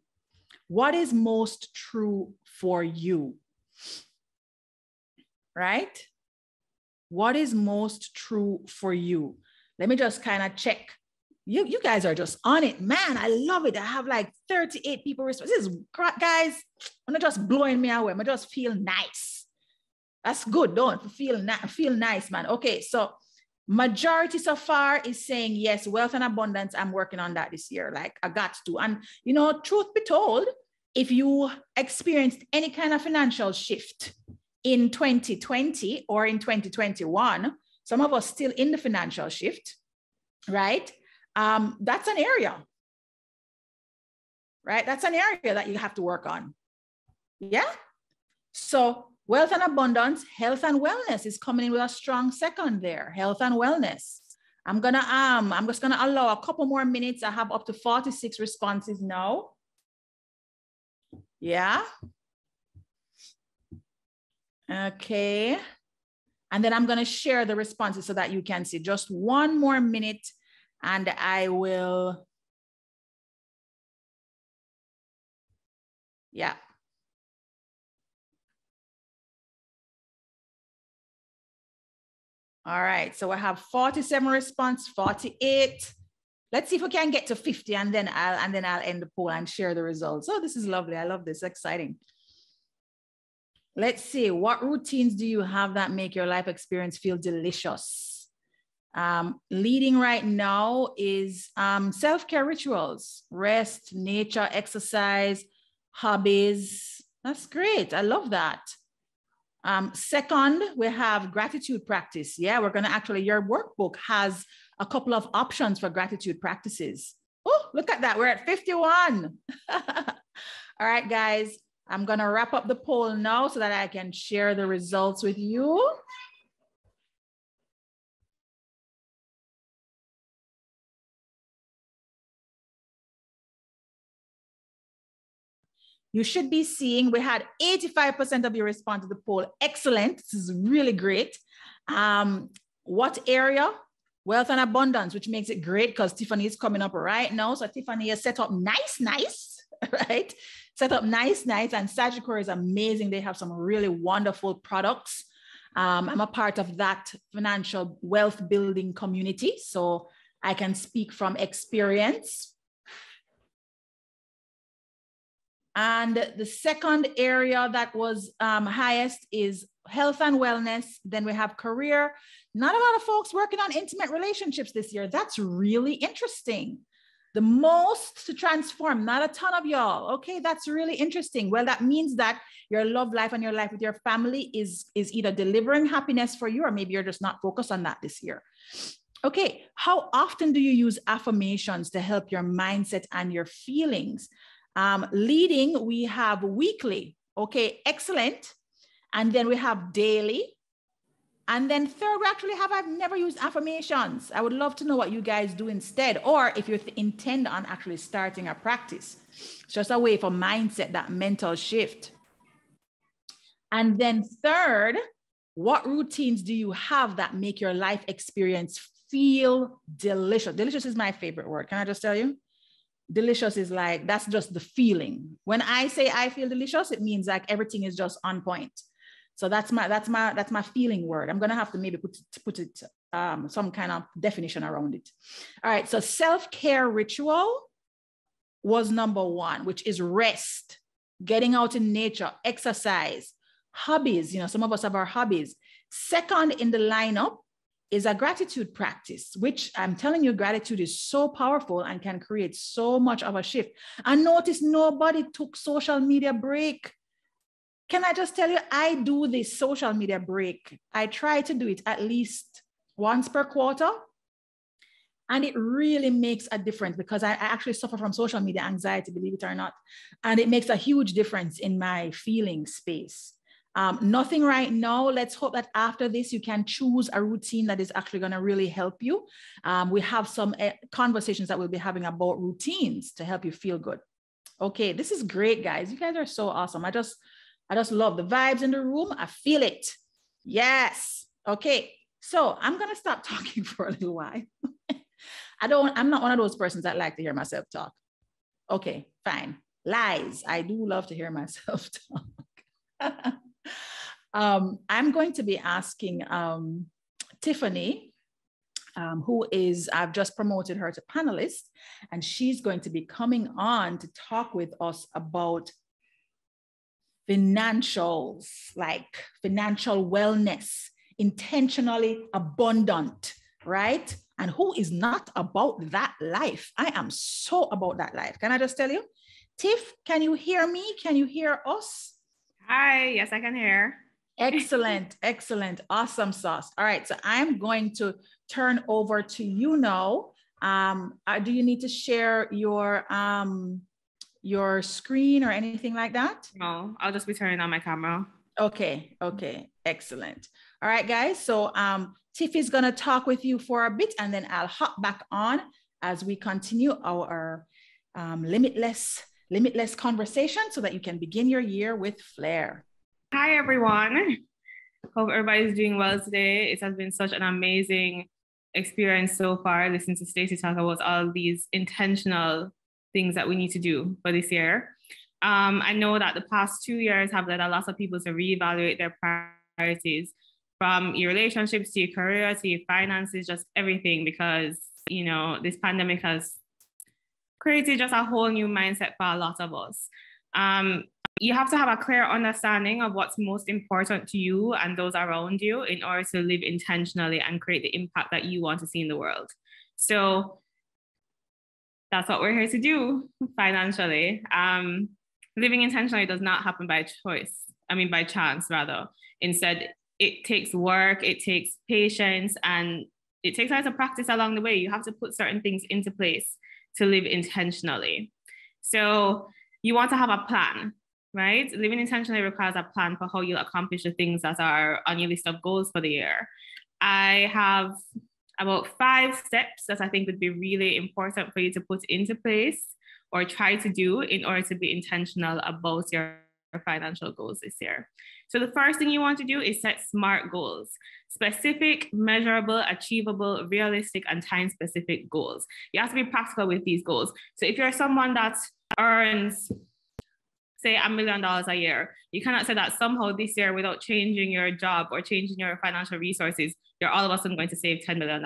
[SPEAKER 1] What is most true for you? Right? What is most true for you? Let me just kind of check. You guys are just on it, man. I love it. I have like 38 people respond. This is, guys, I'm not just blowing me away. I just feel nice. That's good, don't feel nice, man. Okay, so Majority so far is saying, yes, wealth and abundance, I'm working on that this year. Like I got to. And, you know, truth be told, if you experienced any kind of financial shift in 2020 or in 2021, some of us still in the financial shift, right? That's an area, right? That's an area that you have to work on. Yeah. So wealth and abundance, health and wellness is coming in with a strong second there. Health and wellness. I'm just gonna allow a couple more minutes. I have up to 46 responses now. Yeah. Okay. And then I'm gonna share the responses so that you can see. Just one more minute and I will. Yeah. All right, so I have 47 response, 48. Let's see if we can get to 50 and then I'll end the poll and share the results. Oh, this is lovely. I love this. Exciting. Let's see, what routines do you have that make your life experience feel delicious? Leading right now is self-care rituals, rest, nature, exercise, hobbies. That's great. I love that. Second, we have gratitude practice. Yeah, we're going to actually, your workbook has a couple of options for gratitude practices. Oh, look at that. We're at 51. All right, guys, I'm going to wrap up the poll now so that I can share the results with you. You should be seeing, we had 85% of you respond to the poll. Excellent. This is really great. What area? Wealth and abundance, which makes it great because Tiffany is coming up right now. So Tiffany is set up nice, right? Set up nice. And Sagicor is amazing. They have some really wonderful products. I'm a part of that financial wealth building community, so I can speak from experience. And the second area that was highest is health and wellness. Then we have career. Not a lot of folks working on intimate relationships this year. That's really interesting. The most to transform, not a ton of y'all. Okay, that's really interesting. Well, that means that your love life and your life with your family is either delivering happiness for you or maybe you're just not focused on that this year. Okay, how often do you use affirmations to help your mindset and your feelings? Leading, we have weekly. Okay, excellent. And then we have daily. And then third, we actually have, I've never used affirmations. I would love to know what you guys do instead, or if you intend on actually starting a practice. It's just a way for mindset, that mental shift. And then third, what routines do you have that make your life experience feel delicious? Delicious is my favorite word. Can I just tell you? Delicious is like, that's just the feeling. When I say I feel delicious, it means like everything is just on point. So that's my feeling word. I'm gonna have to maybe put it some kind of definition around it. All right, so self-care ritual was number one, which is rest, getting out in nature, exercise, hobbies. You know, some of us have our hobbies. Second in the lineup is a gratitude practice, which I'm telling you, gratitude is so powerful and can create so much of a shift. And notice nobody took social media break. Can I just tell you, I do this social media break. I try to do it at least once per quarter. And it really makes a difference because I actually suffer from social media anxiety, believe it or not. And it makes a huge difference in my feeling space. Nothing right now. Let's hope that after this, you can choose a routine that is actually going to really help you. We have some conversations that we'll be having about routines to help you feel good. Okay, this is great, guys. You guys are so awesome. I just love the vibes in the room. I feel it. Yes. Okay, so I'm going to stop talking for a little while. I'm not one of those persons that like to hear myself talk. Okay, fine. Lies. I do love to hear myself talk. I'm going to be asking Tiffany, who is, I've just promoted her to panelist, and she's going to be coming on to talk with us about financials, like financial wellness, intentionally abundant. right? And who is not about that life? I am so about that life. Can I just tell you? Tiff, can you hear me? Can you hear us?
[SPEAKER 3] Hi, yes, I can hear.
[SPEAKER 1] Excellent, excellent, awesome sauce. All right, so I'm going to turn over to you now. Do you need to share your screen or anything like that?
[SPEAKER 3] No, I'll just be turning on my camera.
[SPEAKER 1] Okay, excellent. All right, guys, so Tiff is gonna talk with you for a bit and then I'll hop back on as we continue our limitless conversation so that you can begin your year with Flair.
[SPEAKER 3] Hi, everyone. Hope everybody's doing well today. It has been such an amazing experience so far, listening to Stacey talk about all these intentional things that we need to do for this year. I know that the past 2 years have led a lot of people to reevaluate their priorities, from your relationships to your career to your finances, just everything, because, you know, this pandemic has created just a whole new mindset for a lot of us. You have to have a clear understanding of what's most important to you and those around you in order to live intentionally and create the impact that you want to see in the world. So that's what we're here to do financially. Living intentionally does not happen by chance, rather. Instead, it takes work, it takes patience, and it takes lots of practice along the way. You have to put certain things into place to live intentionally. So you want to have a plan, right? Living intentionally requires a plan for how you'll accomplish the things that are on your list of goals for the year. I have about 5 steps that I think would be really important for you to put into place or try to do in order to be intentional about your financial goals this year. So the first thing you want to do is set SMART goals: specific, measurable, achievable, realistic, and time-specific goals. You have to be practical with these goals. So if you're someone that earns, say, $1 million a year, you cannot say that somehow this year, without changing your job or changing your financial resources, you're all of a sudden going to save $10 million.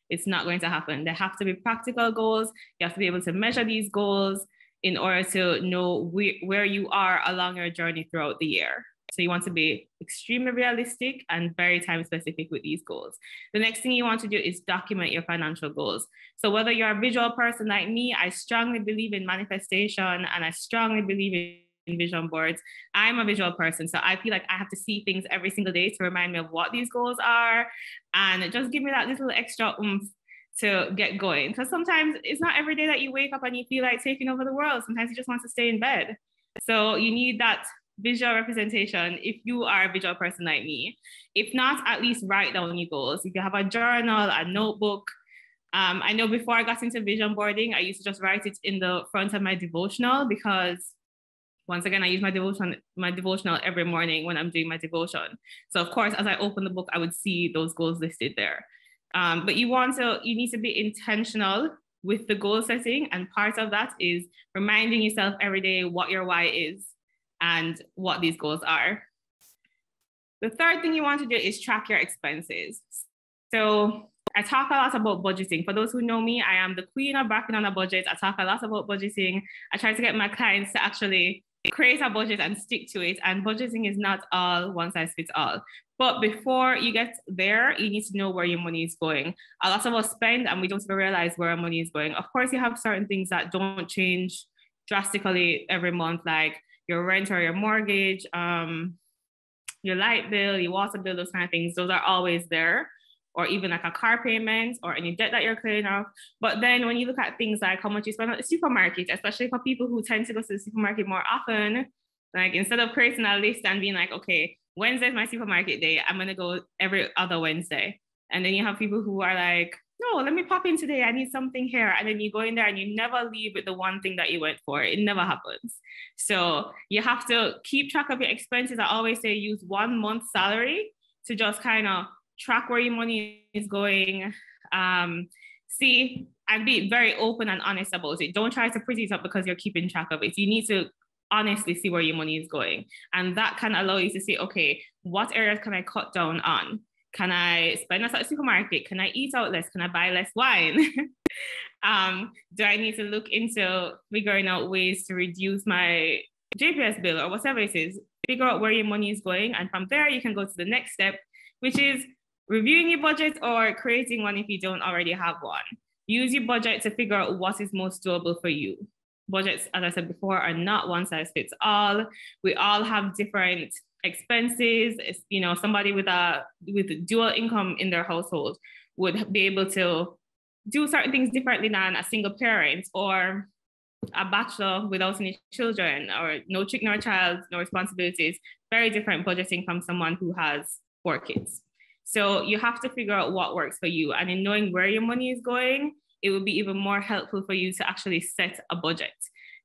[SPEAKER 3] It's not going to happen. They have to be practical goals. You have to be able to measure these goals in order to know where you are along your journey throughout the year. So you want to be extremely realistic and very time specific with these goals. The next thing you want to do is document your financial goals. So whether you're a visual person like me, I strongly believe in manifestation and I strongly believe in vision boards. I'm a visual person, so I feel like I have to see things every single day to remind me of what these goals are and just give me that little extra oomph to get going. Because sometimes it's not every day that you wake up and you feel like taking over the world. Sometimes you just want to stay in bed. So you need that visual representation if you are a visual person like me. If not, at least write down your goals. If you have a journal, a notebook. I know before I got into vision boarding, I used to just write it in the front of my devotional because, once again, I use my devotional every morning when I'm doing my devotion. So of course, as I open the book, I would see those goals listed there. But you need to be intentional with the goal setting. And part of that is reminding yourself every day what your why is and what these goals are. The third thing you want to do is track your expenses. So I talk a lot about budgeting. For those who know me, I am the queen of backing on a budget. I talk a lot about budgeting. I try to get my clients to actually create a budget and stick to it. And budgeting is not all one size fits all. But before you get there, you need to know where your money is going. A lot of us spend and we don't even realize where our money is going. Of course, you have certain things that don't change drastically every month, like your rent or your mortgage, your light bill, your water bill, those kind of things. Those are always there. Or even like a car payment or any debt that you're clearing off. But then when you look at things like how much you spend at the supermarket, especially for people who tend to go to the supermarket more often, like instead of creating a list and being like, okay, Wednesday's my supermarket day, I'm gonna go every other Wednesday. And then you have people who are like, no, let me pop in today, I need something here. And then you go in there and you never leave with the one thing that you went for. It never happens. So you have to keep track of your expenses. I always say use 1 month's salary to just kind of track where your money is going, see, and be very open and honest about it. Don't try to pretty it up because you're keeping track of it. You need to honestly see where your money is going. And that can allow you to say, okay, what areas can I cut down on? Can I spend less at the supermarket? Can I eat out less? Can I buy less wine? Do I need to look into figuring out ways to reduce my JPS bill or whatever it is? Figure out where your money is going. And from there, you can go to the next step, which is reviewing your budget or creating one if you don't already have one. Use your budget to figure out what is most doable for you. Budgets, as I said before, are not one size fits all. We all have different expenses. You know, somebody with dual income in their household would be able to do certain things differently than a single parent or a bachelor without any children, or no child, no responsibilities. Very different budgeting from someone who has 4 kids. So you have to figure out what works for you. And in knowing where your money is going, it will be even more helpful for you to actually set a budget.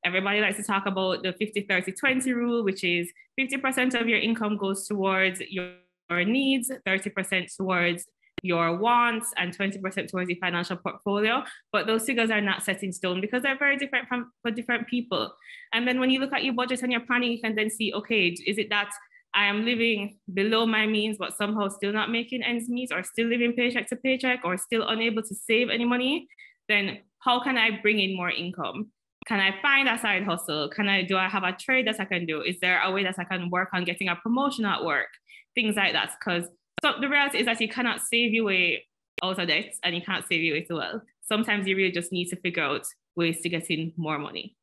[SPEAKER 3] Everybody likes to talk about the 50-30-20 rule, which is 50% of your income goes towards your needs, 30% towards your wants, and 20% towards your financial portfolio. But those figures are not set in stone because they're very different for different people. And then when you look at your budget and your planning, you can then see, okay, is it that I am living below my means, but somehow still not making ends meet, or still living paycheck to paycheck, or still unable to save any money? Then how can I bring in more income? Can I find a side hustle? Do I have a trade that I can do? Is there a way that I can work on getting a promotion at work? Things like that. Because the reality is that you cannot save your way out of debt, and you can't save your way to wealth. Sometimes you really just need to figure out ways to get in more money.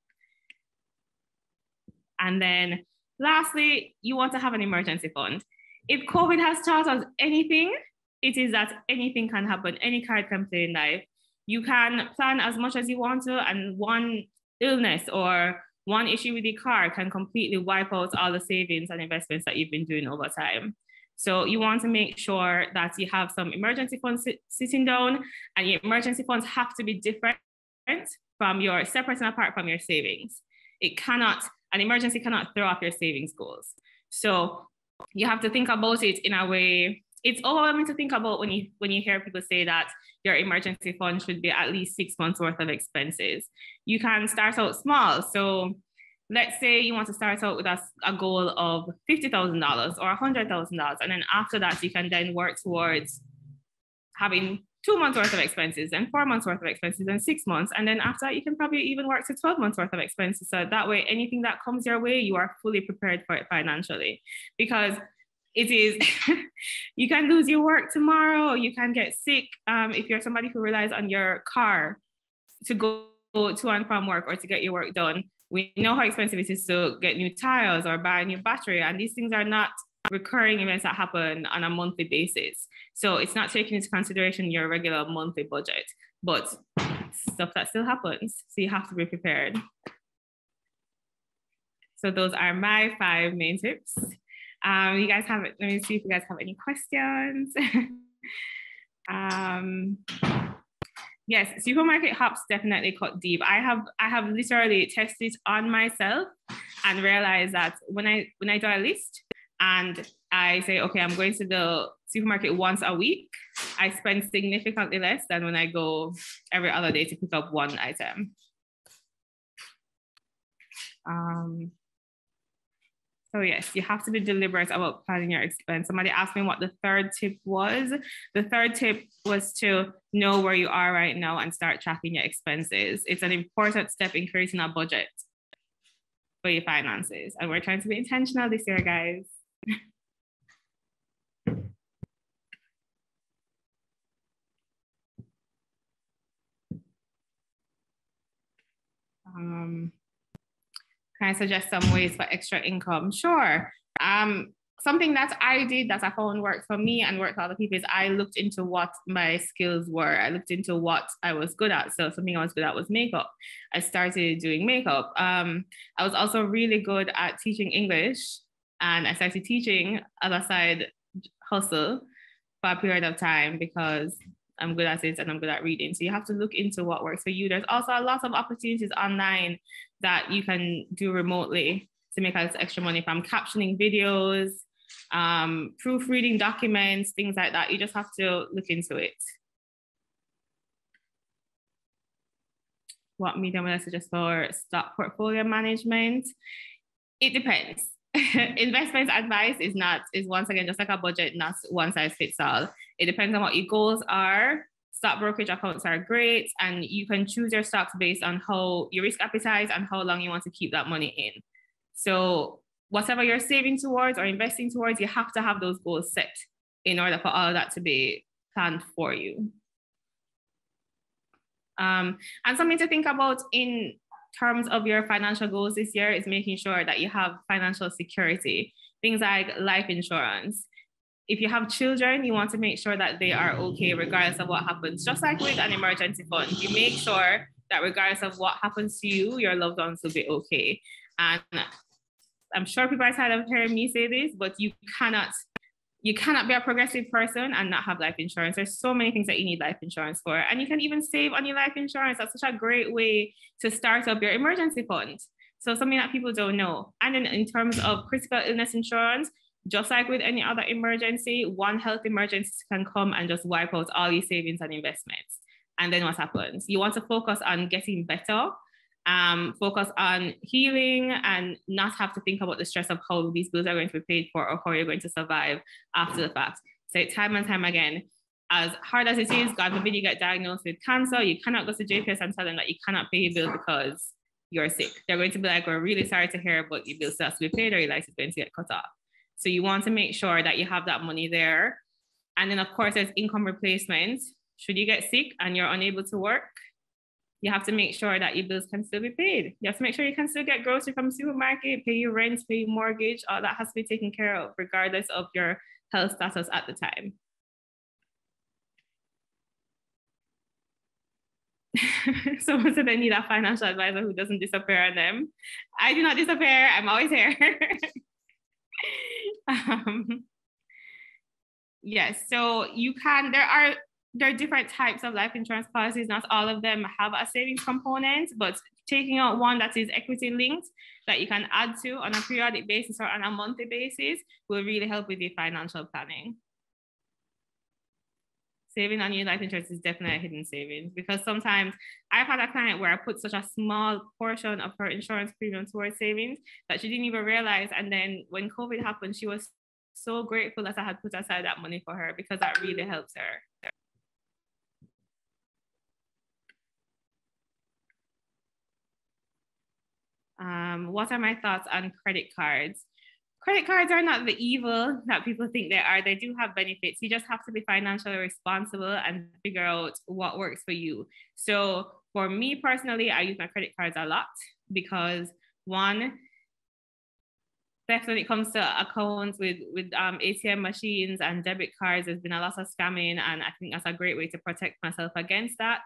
[SPEAKER 3] And then lastly, you want to have an emergency fund. If COVID has taught us anything, it is that anything can happen. Any card can play in life. You can plan as much as you want to, and one illness or one issue with your car can completely wipe out all the savings and investments that you've been doing over time. So you want to make sure that you have some emergency funds sitting down, and your emergency funds have to be different from your separate and apart from your savings. An emergency cannot throw off your savings goals. So you have to think about it in a way. It's overwhelming to think about when you hear people say that your emergency fund should be at least 6 months worth of expenses. You can start out small. So let's say you want to start out with a goal of $50,000 or $100,000. And then after that, you can then work towards having 2 months worth of expenses, and 4 months worth of expenses, and 6 months. And then after that, you can probably even work to 12 months worth of expenses. So that way, anything that comes your way, you are fully prepared for it financially. Because it is, you can lose your work tomorrow, you can get sick. If you're somebody who relies on your car to go to and from work or to get your work done, we know how expensive it is to get new tires or buy a new battery. And these things are not recurring events that happen on a monthly basis. So it's not taking into consideration your regular monthly budget, but stuff that still happens. So you have to be prepared. So those are my 5 main tips. You guys have, let me see if you guys have any questions. Yes, supermarket hops definitely cut deep. I have literally tested on myself and realized that when I do a list and I say, okay, I'm going to the supermarket once a week, I spend significantly less than when I go every other day to pick up one item. So yes, you have to be deliberate about planning your expense. Somebody asked me what the 3rd tip was. The 3rd tip was to know where you are right now and start tracking your expenses. It's an important step in creating a budget for your finances. And we're trying to be intentional this year, guys. Can I suggest some ways for extra income? Sure. Something that I did that I found worked for me and worked for other people is I looked into what my skills were. I looked into what I was good at. So something I was good at was makeup. I started doing makeup. I was also really good at teaching English, and I started teaching as a side hustle for a period of time because I'm good at it and I'm good at reading. So you have to look into what works for you. There's also a lot of opportunities online that you can do remotely to make us extra money, from captioning videos, proofreading documents, things like that. You just have to look into it. What medium would I suggest for stock portfolio management? It depends. Investment advice is once again just like a budget, not one size fits all. It depends on what your goals are. Stock brokerage accounts are great, and you can choose your stocks based on how your risk appetite and how long you want to keep that money in. So whatever you're saving towards or investing towards, you have to have those goals set. in order for all of that to be planned for you. And something to think about in terms of your financial goals this year is making sure that you have financial security, things like life insurance. If you have children, you want to make sure that they are okay regardless of what happens. Just like with an emergency fund, you make sure that regardless of what happens to you, your loved ones will be okay. And I'm sure people are tired of hearing me say this, but you cannot be a progressive person and not have life insurance. There's so many things that you need life insurance for. And you can even save on your life insurance. That's such a great way to start up your emergency fund. So something that people don't know. And then in terms of critical illness insurance, just like with any other emergency, one health emergency can come and just wipe out all your savings and investments. And then what happens? You want to focus on getting better, focus on healing, and not have to think about the stress of how these bills are going to be paid for or how you're going to survive after the fact. So time and time again, as hard as it is, God forbid you get diagnosed with cancer, you cannot go to JPS and tell them that you cannot pay your bill because you're sick. They're going to be like, we're really sorry to hear, but your bill still has to be paid or your license is going to get cut off. So you want to make sure that you have that money there. And then of course, there's income replacement. Should you get sick and you're unable to work, you have to make sure that your bills can still be paid. You have to make sure you can still get groceries from the supermarket, pay your rent, pay your mortgage. All that has to be taken care of, regardless of your health status at the time. Someone said they need a financial advisor who doesn't disappear on them. I do not disappear. I'm always here. Yes, so you can, there are different types of life insurance policies. Not all of them have a savings component, but taking out one that is equity linked that you can add to on a periodic basis or on a monthly basis will really help with your financial planning. Saving on your life insurance is definitely a hidden savings, because sometimes I've had a client where I put such a small portion of her insurance premium towards savings that she didn't even realize. And then when COVID happened, she was so grateful that I had put aside that money for her, because that really helps her. What are my thoughts on credit cards? Credit cards are not the evil that people think they are. They do have benefits. You just have to be financially responsible and figure out what works for you. So for me personally, I use my credit cards a lot because one, theft when it comes to accounts with ATM machines and debit cards, there's been a lot of scamming, and I think that's a great way to protect myself against that.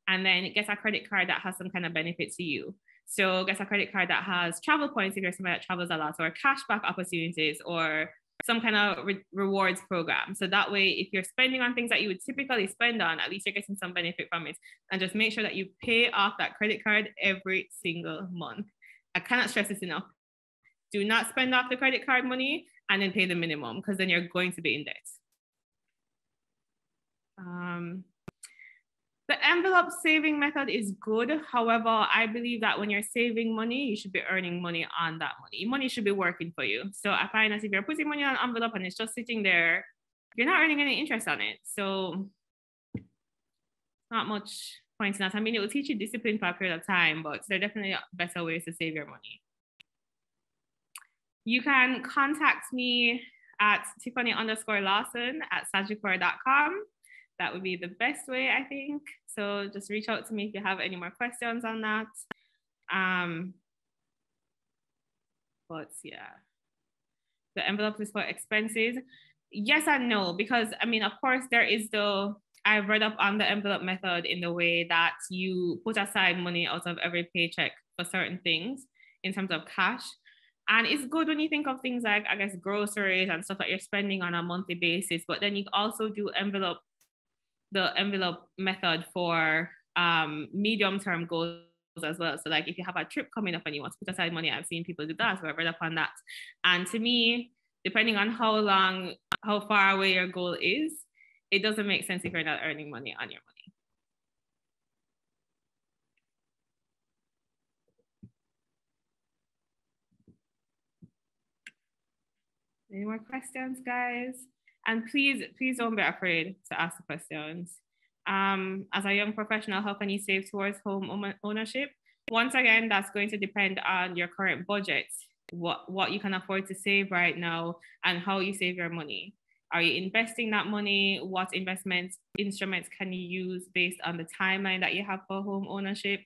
[SPEAKER 3] And then get a credit card that has some kind of benefit to you. So get a credit card that has travel points if you're somebody that travels a lot, or cashback opportunities, or some kind of rewards program. So that way, if you're spending on things that you would typically spend on, at least you're getting some benefit from it. And just make sure that you pay off that credit card every single month. I cannot stress this enough. Do not spend off the credit card money and then pay the minimum, because then you're going to be in debt. The envelope saving method is good. However, I believe that when you're saving money, you should be earning money on that money. Money should be working for you. So I find that if you're putting money on an envelope and it's just sitting there, you're not earning any interest on it. So not much point in that. I mean, it will teach you discipline for a period of time, but there are definitely better ways to save your money. You can contact me at Tiffany_Lawson@sagicor.com. That would be the best way, I think. So just reach out to me if you have any more questions on that. But yeah, the envelope is for expenses. Yes and no, because I mean, of course, there is I've read up on the envelope method in the way that you put aside money out of every paycheck for certain things in terms of cash. And it's good when you think of things like, I guess, groceries and stuff that you're spending on a monthly basis, but then you also do the envelope method for medium-term goals as well. So like if you have a trip coming up and you want to put aside money, I've seen people do that, so I've read up on that. And to me, depending on how far away your goal is, it doesn't make sense if you're not earning money on your money. Any more questions, guys? And please don't be afraid to ask the questions. As a young professional, how can you save towards home ownership? Once again, that's going to depend on your current budget, what you can afford to save right now, and how you save your money. Are you investing that money? What investment instruments can you use based on the timeline that you have for home ownership?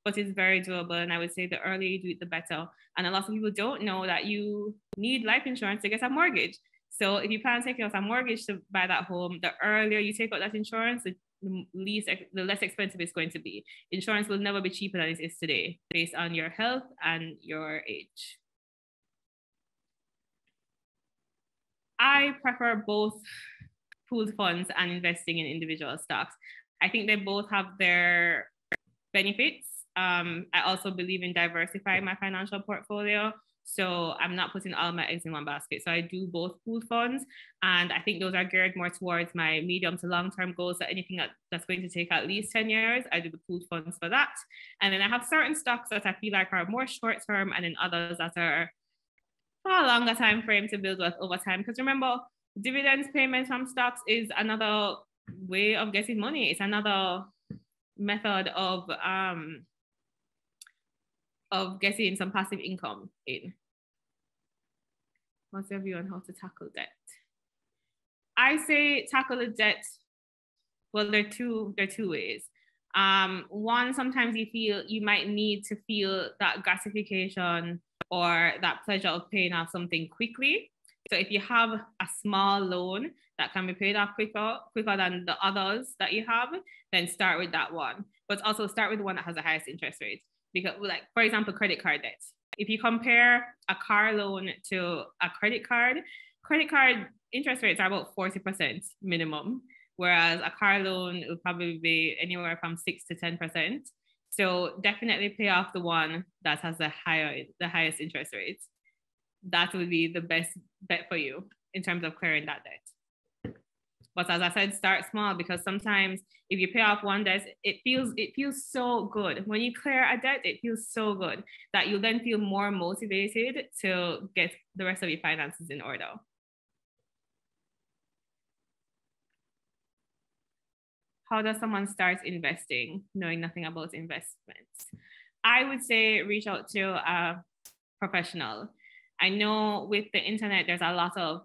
[SPEAKER 3] But it's very doable. And I would say the earlier you do it, the better. And a lot of people don't know that you need life insurance to get a mortgage. So if you plan on taking out a mortgage to buy that home, the earlier you take out that insurance, the less expensive it's going to be. Insurance will never be cheaper than it is today based on your health and your age. I prefer both pooled funds and investing in individual stocks. I think they both have their benefits. I also believe in diversifying my financial portfolio. So I'm not putting all my eggs in one basket. So I do both pooled funds. And I think those are geared more towards my medium to long-term goals. So anything that's going to take at least 10 years, I do the pooled funds for that. And then I have certain stocks that I feel like are more short-term, and then others that are a longer time frame to build wealth over time. Because remember, dividends payments from stocks is another way of getting money. It's another method of getting some passive income in. What's your view on how to tackle debt? I say tackle the debt. Well, there are two ways. One, sometimes you might need to feel that gratification or that pleasure of paying off something quickly. So if you have a small loan that can be paid off quicker than the others that you have, then start with that one. But also start with the one that has the highest interest rate. Because, like, for example, credit card debt. If you compare a car loan to a credit card interest rates are about 40% minimum, whereas a car loan will probably be anywhere from 6 to 10%. So definitely pay off the one that has the highest interest rates. That would be the best bet for you in terms of clearing that debt. But as I said, start small, because sometimes if you pay off one debt, it feels so good. When you clear a debt, it feels so good that you then feel more motivated to get the rest of your finances in order. How does someone start investing knowing nothing about investments? I would say reach out to a professional. I know with the internet, there's a lot of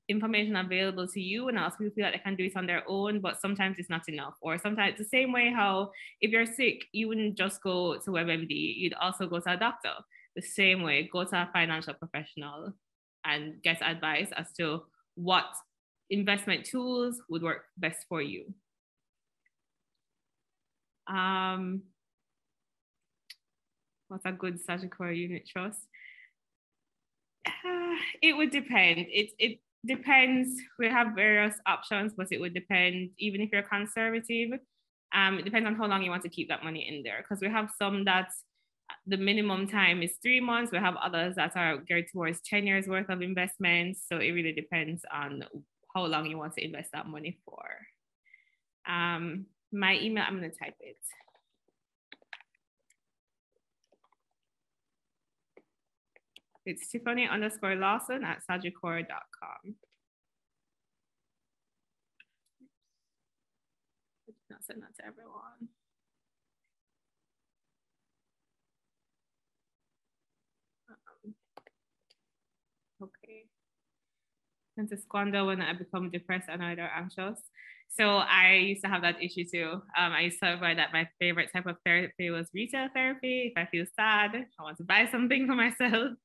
[SPEAKER 3] information available to you, and also people feel like they can do it on their own, but sometimes it's not enough. Or sometimes the same way how if you're sick, you wouldn't just go to WebMD, you'd also go to a doctor. The same way, go to a financial professional and get advice as to what investment tools would work best for you. What's a good statutory unit trust? It would depend. It depends. We have various options, but it would depend. Even if you're conservative, it depends on how long you want to keep that money in there. Because we have some that the minimum time is 3 months. We have others that are geared towards 10 years worth of investments. So it really depends on how long you want to invest that money for. My email, I'm going to type it. It's Tiffany_Lawson@sagicor.com. I did not send that to everyone. Okay. And to squander when I become depressed, annoyed, or anxious. So I used to have that issue too. I used to avoid that. My favorite type of therapy was retail therapy. If I feel sad, I want to buy something for myself.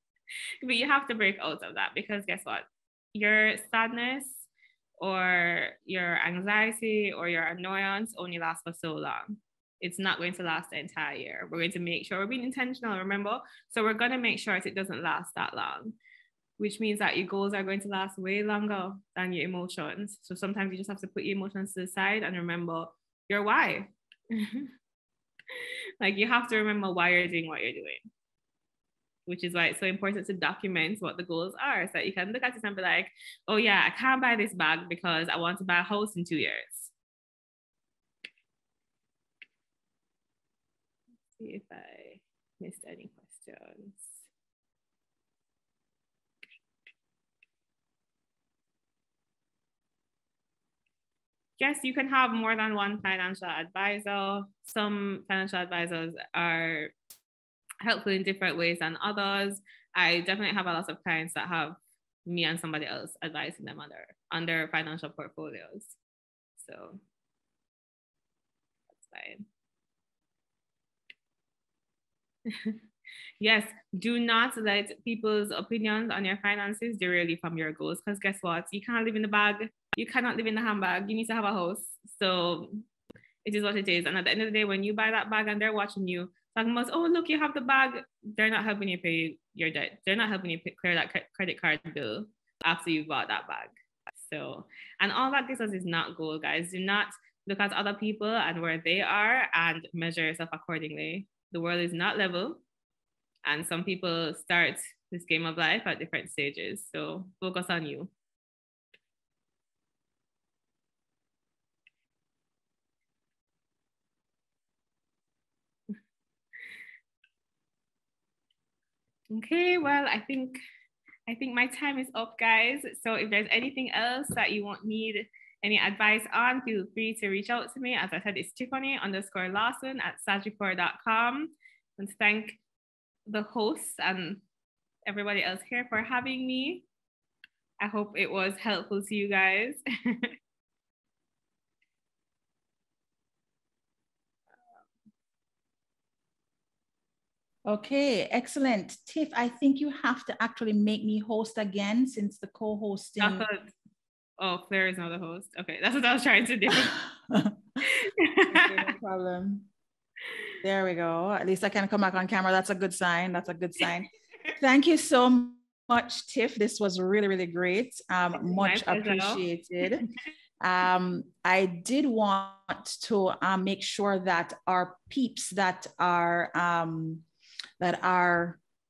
[SPEAKER 3] But you have to break out of that, because guess what? Your sadness or your anxiety or your annoyance only lasts for so long. It's not going to last the entire year. We're going to make sure we're being intentional, remember? So we're going to make sure it doesn't last that long, which means that your goals are going to last way longer than your emotions. So sometimes you just have to put your emotions to the side and remember your why. Like, you have to remember why you're doing what you're doing, which is why it's so important to document what the goals are, so that you can look at it and be like, oh yeah, I can't buy this bag because I want to buy a house in 2 years. Let's see if I missed any questions. Yes, you can have more than one financial advisor. Some financial advisors are helpful in different ways than others. I definitely have a lot of clients that have me and somebody else advising them on their financial portfolios. So that's fine. Yes, do not let people's opinions on your finances derail you from your goals, because guess what? You can't live in the bag. You cannot live in the handbag. You need to have a house. So it is what it is. And at the end of the day, when you buy that bag and they're watching you, talking about, oh, look, you have the bag, they're not helping you pay your debt. They're not helping you clear that credit card bill after you bought that bag. So, and all that gives us is not goal, guys. Do not look at other people and where they are and measure yourself accordingly. The world is not level. And some people start this game of life at different stages. So focus on you. Okay, well, I think my time is up, guys. So if there's anything else that you need any advice on, feel free to reach out to me. As I said, it's Tiffany_Lawson@sagicor.com. And thank the hosts and everybody else here for having me. I hope it was helpful to you guys.
[SPEAKER 1] Okay, excellent. Tiff, I think you have to actually make me host again, since the co-hosting.
[SPEAKER 3] Oh, Flair is not the host. Okay, that's what I was trying to do.
[SPEAKER 1] Okay, no problem. There we go. At least I can come back on camera. That's a good sign. That's a good sign. Thank you so much, Tiff. This was really, really great. Much appreciated. I did want to make sure that our peeps that are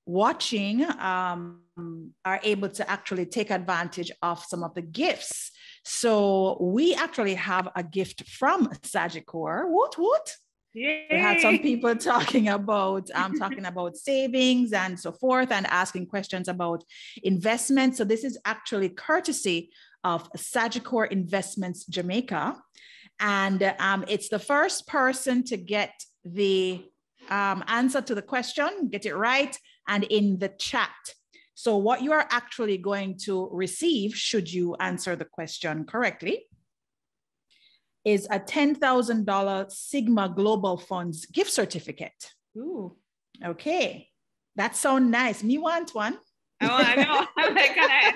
[SPEAKER 1] watching are able to actually take advantage of some of the gifts. So we actually have a gift from Sagicor. What?
[SPEAKER 3] Yay.
[SPEAKER 1] We had some people talking about savings and so forth, and asking questions about investments. So this is actually courtesy of Sagicor Investments Jamaica, and it's the first person to get the answer to the question, get it right, and in the chat. So what you are actually going to receive, should you answer the question correctly, is a $10,000 Sigma Global Funds gift certificate.
[SPEAKER 3] Ooh.
[SPEAKER 1] Okay, that sounds nice. Me want one.
[SPEAKER 3] Oh, I know. I'm like, can I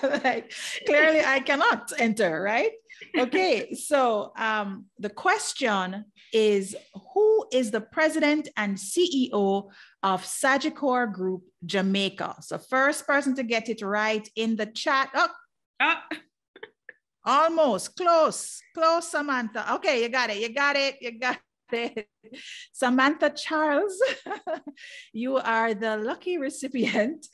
[SPEAKER 3] enter?
[SPEAKER 1] Like, clearly I cannot enter, right? Okay, so the question is, who is the president and CEO of Sagicor Group Jamaica? So first person to get it right in the chat. Almost close, Samantha. Okay, you got it. Samantha Charles, you are the lucky recipient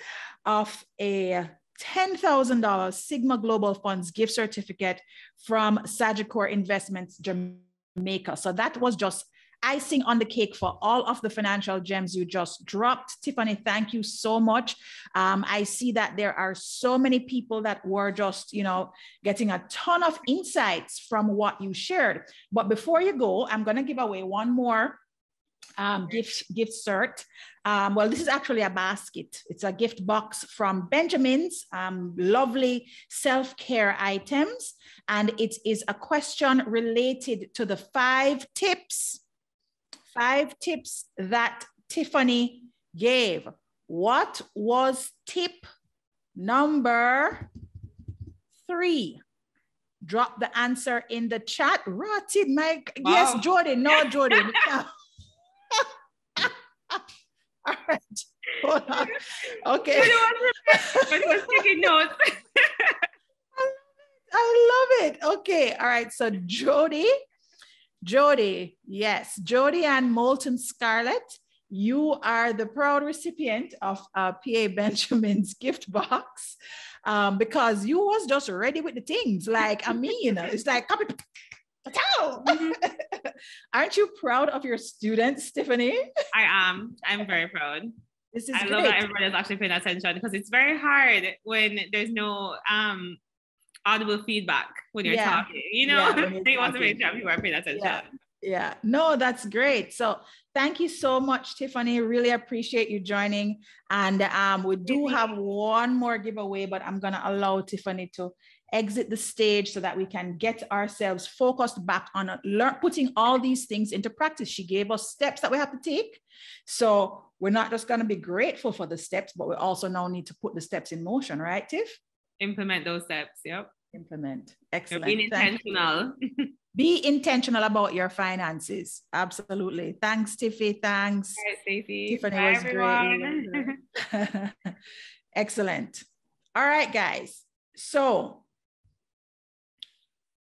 [SPEAKER 1] of a $10,000 Sigma Global Funds gift certificate from Sagicor Investments Jamaica. So that was just icing on the cake for all of the financial gems you just dropped. Tiffany, thank you so much. I see that there are so many people that were just, getting a ton of insights from what you shared. But before you go, I'm going to give away one more gift cert. Well, this is actually a basket. It's a gift box from Benjamin's, lovely self-care items. And it is a question related to the 5 tips that Tiffany gave. What was tip number 3? Drop the answer in the chat. Rotted, Mike. Wow. Yes, Jordan. No, Jordan. All right. Hold on. Okay.
[SPEAKER 3] But he was taking notes.
[SPEAKER 1] I love it. Okay. All right. So Jody, yes, Jody and Molten Scarlet, you are the proud recipient of PA Benjamin's gift box, because you was just ready with the things. Like, it's like, copy. Aren't you proud of your students, Tiffany?
[SPEAKER 3] I am. I'm very proud.
[SPEAKER 1] This is
[SPEAKER 3] I
[SPEAKER 1] great.
[SPEAKER 3] love that everybody is actually paying attention, because it's very hard when there's no audible feedback when you're talking, they want to make sure people are paying attention.
[SPEAKER 1] Yeah, no, that's great. So thank you so much, Tiffany. Really appreciate you joining. And we do have one more giveaway, but I'm going to allow Tiffany to exit the stage so that we can get ourselves focused back on putting all these things into practice. She gave us steps that we have to take. So we're not just going to be grateful for the steps, but we also now need to put the steps in motion, right, Tiff?
[SPEAKER 3] Implement those steps. Yep.
[SPEAKER 1] Implement. Excellent.
[SPEAKER 3] Being intentional.
[SPEAKER 1] Be intentional about your finances. Absolutely. Thanks, Tiffy. Thanks.
[SPEAKER 3] All right, Stacey.
[SPEAKER 1] Tiffany
[SPEAKER 3] Bye,
[SPEAKER 1] was
[SPEAKER 3] everyone.
[SPEAKER 1] great. Excellent. All right, guys. So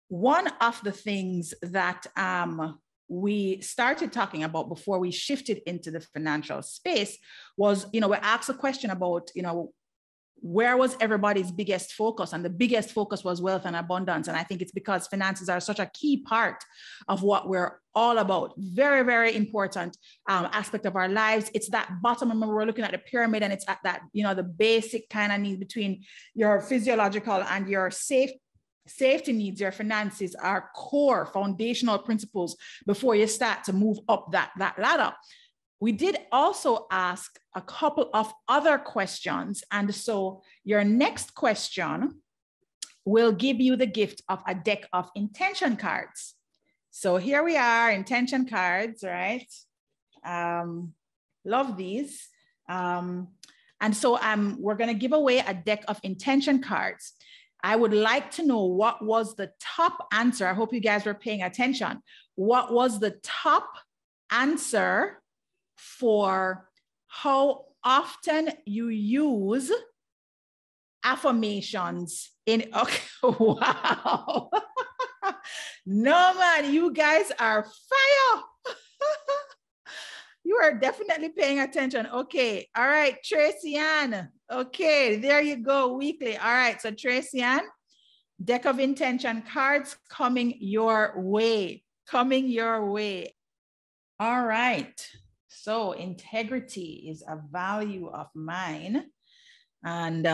[SPEAKER 1] one of the things that we started talking about before we shifted into the financial space was, we asked a question about, where was everybody's biggest focus? And the biggest focus was wealth and abundance. And I think it's because finances are such a key part of what we're all about. Very, very important aspect of our lives. It's that bottom. Remember, we're looking at the pyramid, and it's at that, the basic kind of need between your physiological and your safety needs. Your finances are core foundational principles before you start to move up that ladder. We did also ask a couple of other questions. And so your next question will give you the gift of a deck of intention cards. So here we are, intention cards, right? Love these. And so we're going to give away a deck of intention cards. I would like to know what was the top answer. I hope you guys were paying attention. What was the top answer for how often you use affirmations in, okay, wow. No, man, you guys are fire. You are definitely paying attention. Okay. All right, Tracy Ann. Okay, there you go, weekly. All right, so Tracy Ann, deck of intention cards coming your way. Coming your way. All right. So integrity is a value of mine. And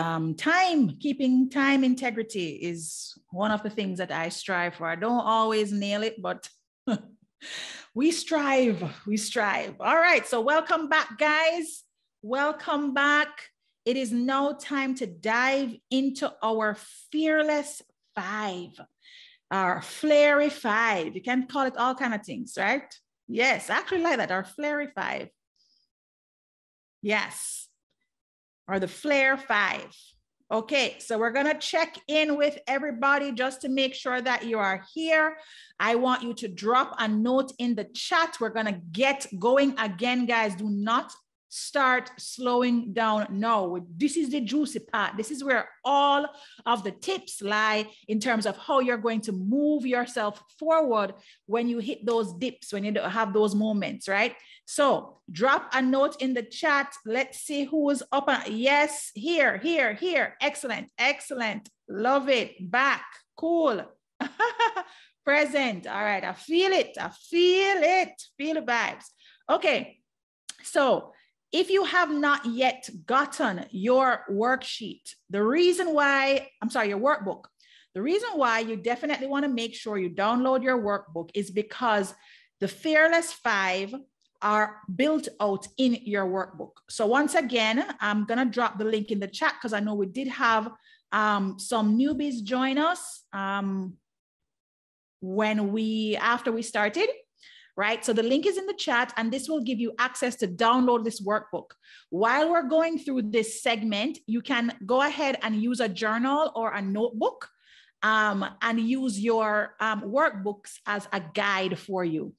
[SPEAKER 1] keeping time integrity is one of the things that I strive for. I don't always nail it, but we strive. All right, so welcome back, guys. Welcome back. It is now time to dive into our Fearless 5, our Flairy 5. You can call it all kinds of things, right? Yes, I actually like that, our Flairy 5. Yes, or the Flair 5. Okay, so we're gonna check in with everybody just to make sure that you are here. I want you to drop a note in the chat. We're gonna get going again, guys. Do not start slowing down. No, this is the juicy part. This is where all of the tips lie in terms of how you're going to move yourself forward when you hit those dips, when you have those moments, right? So drop a note in the chat. Let's see who is up. Yes, here. Excellent. Love it. Back. Cool. Present. All right. I feel it. Feel the vibes. Okay. So if you have not yet gotten your worksheet, your workbook, the reason why you definitely want to make sure you download your workbook is because the Fearless 5 are built out in your workbook. So once again, I'm going to drop the link in the chat because I know we did have some newbies join us after we started. Right? So the link is in the chat, and this will give you access to download this workbook. While we're going through this segment, you can go ahead and use a journal or a notebook and use your workbooks as a guide for you.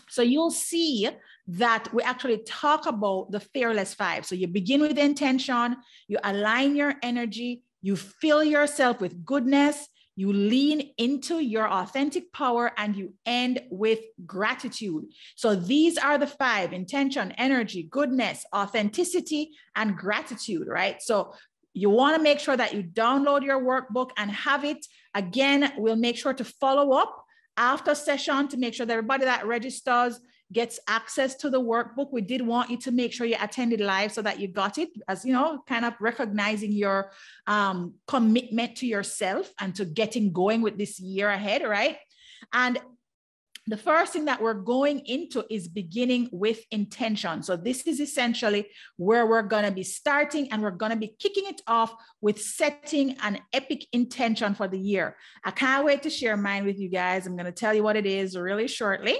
[SPEAKER 1] So you'll see that we actually talk about the Fearless 5. So you begin with intention, you align your energy, you fill yourself with goodness, you lean into your authentic power, and you end with gratitude. So these are the 5: intention, energy, goodness, authenticity, and gratitude, right? So you want to make sure that you download your workbook and have it. Again, we'll make sure to follow up after session to make sure that everybody that registers gets access to the workbook. We did want you to make sure you attended live so that you got it, as you know, kind of recognizing your commitment to yourself and to getting going with this year ahead, right? And the first thing that we're going into is beginning with intention. So this is essentially where we're going to be starting, and we're going to be kicking it off with setting an epic intention for the year. I can't wait to share mine with you guys. I'm going to tell you what it is really shortly.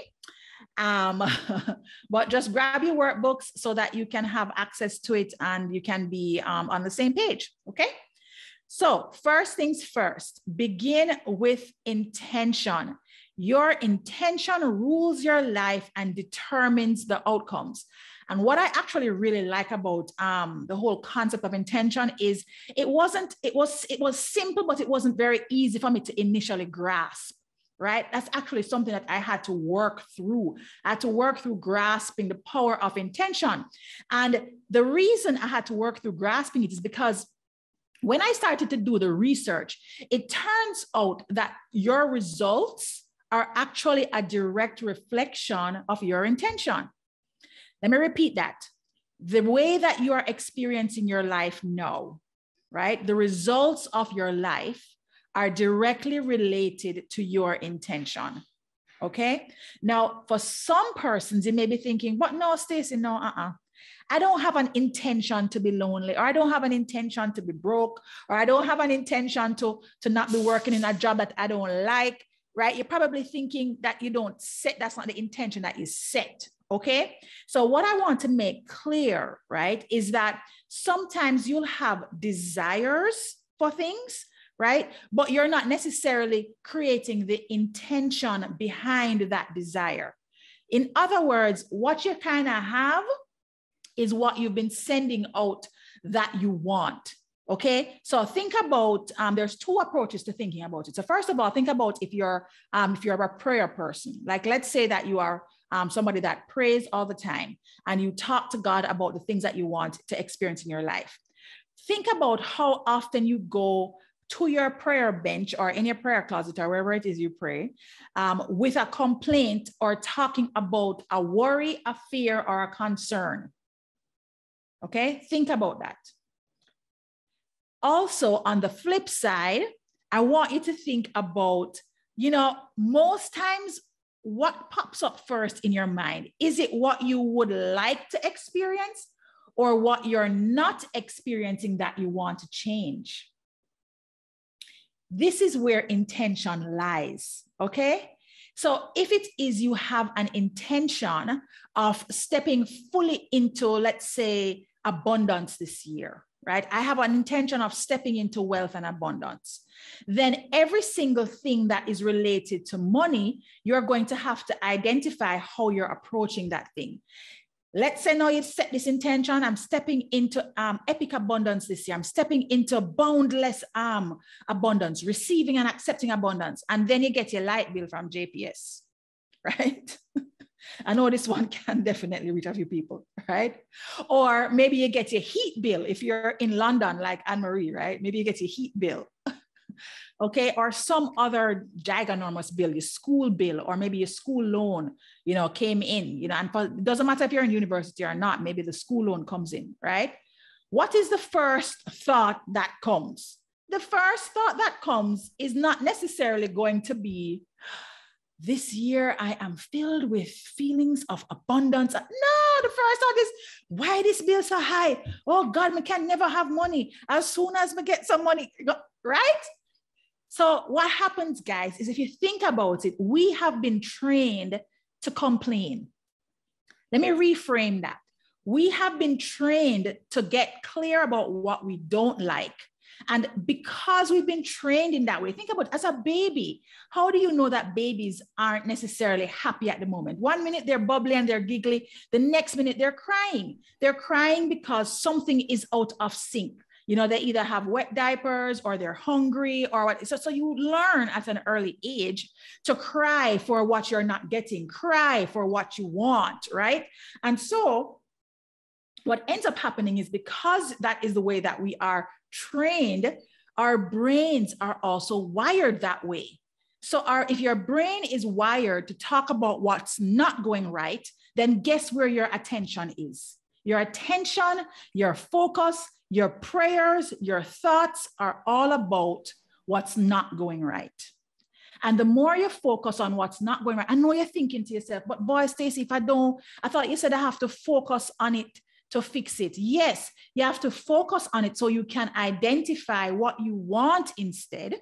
[SPEAKER 1] But just grab your workbooks so that you can have access to it and you can be on the same page. Okay. So first things first, begin with intention. Your intention rules your life and determines the outcomes. And what I actually really like about the whole concept of intention is it was simple, but it wasn't very easy for me to initially grasp, right? That's actually something that I had to work through. I had to work through grasping the power of intention. And the reason I had to work through grasping it is because when I started to do the research, it turns out that your results are actually a direct reflection of your intention. Let me repeat that. The way that you are experiencing your life now, right? The results of your life are directly related to your intention. Okay. Now, for some persons, they may be thinking, but no, Stacey, no, I don't have an intention to be lonely, or I don't have an intention to be broke, or I don't have an intention to not be working in a job that I don't like. Right? You're probably thinking that you don't set, that's not the intention that you set. Okay. So what I want to make clear, right, is that sometimes you'll have desires for things, right? But you're not necessarily creating the intention behind that desire. In other words, what you kind of have is what you've been sending out that you want. Okay, so think about, there's two approaches to thinking about it. So first of all, think about if you're a prayer person, like let's say that you are somebody that prays all the time and you talk to God about the things that you want to experience in your life. Think about how often you go to your prayer bench or in your prayer closet or wherever it is you pray with a complaint or talking about a worry, a fear, or a concern. Okay, think about that. Also, on the flip side, I want you to think about, most times what pops up first in your mind? Is it what you would like to experience or what you're not experiencing that you want to change? This is where intention lies, okay? So if it is you have an intention of stepping fully into, let's say, abundance this year, right? I have an intention of stepping into wealth and abundance. Then every single thing that is related to money, you're going to have to identify how you're approaching that thing. Let's say now you've set this intention, I'm stepping into epic abundance this year. I'm stepping into boundless abundance, receiving and accepting abundance. And then you get your light bill from JPS, right? I know this one can definitely reach a few people, right? Or maybe you get your heat bill if you're in London, like Anne-Marie, right? Maybe you get your heat bill, okay? Or some other giganormous bill, your school bill, or maybe your school loan, came in, and it doesn't matter if you're in university or not, maybe the school loan comes in, right? What is the first thought that comes? The first thought that comes is not necessarily going to be, this year, I am filled with feelings of abundance. No, the first thought is, why this bill so high? Oh God, we can never have money. As soon as we get some money, right? So what happens, guys, is if you think about it, we have been trained to complain. Let me reframe that. We have been trained to get clear about what we don't like. And because we've been trained in that way, think about it, as a baby, how do you know that babies aren't necessarily happy at the moment? 1 minute they're bubbly and they're giggly. The next minute they're crying. They're crying because something is out of sync. They either have wet diapers or they're hungry or what. So you learn at an early age to cry for what you're not getting, cry for what you want, right? And so what ends up happening is because that is the way that we are trained, our brains are also wired that way. So if your brain is wired to talk about what's not going right, then guess where your attention is? Your attention, your focus, your prayers, your thoughts are all about what's not going right. And the more you focus on what's not going right, I know you're thinking to yourself, but boy, Stacey, I thought you said I have to focus on it to fix it. Yes, you have to focus on it so you can identify what you want instead,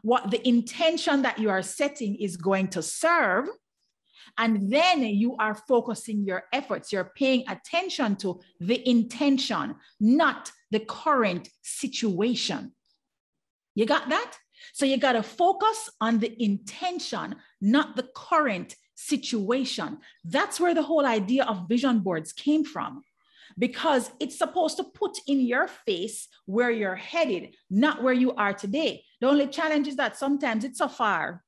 [SPEAKER 1] what the intention that you are setting is going to serve. And then you are focusing your efforts. You're paying attention to the intention, not the current situation. You got that? So you got to focus on the intention, not the current situation. That's where the whole idea of vision boards came from, because it's supposed to put in your face where you're headed, not where you are today. The only challenge is that sometimes it's so far.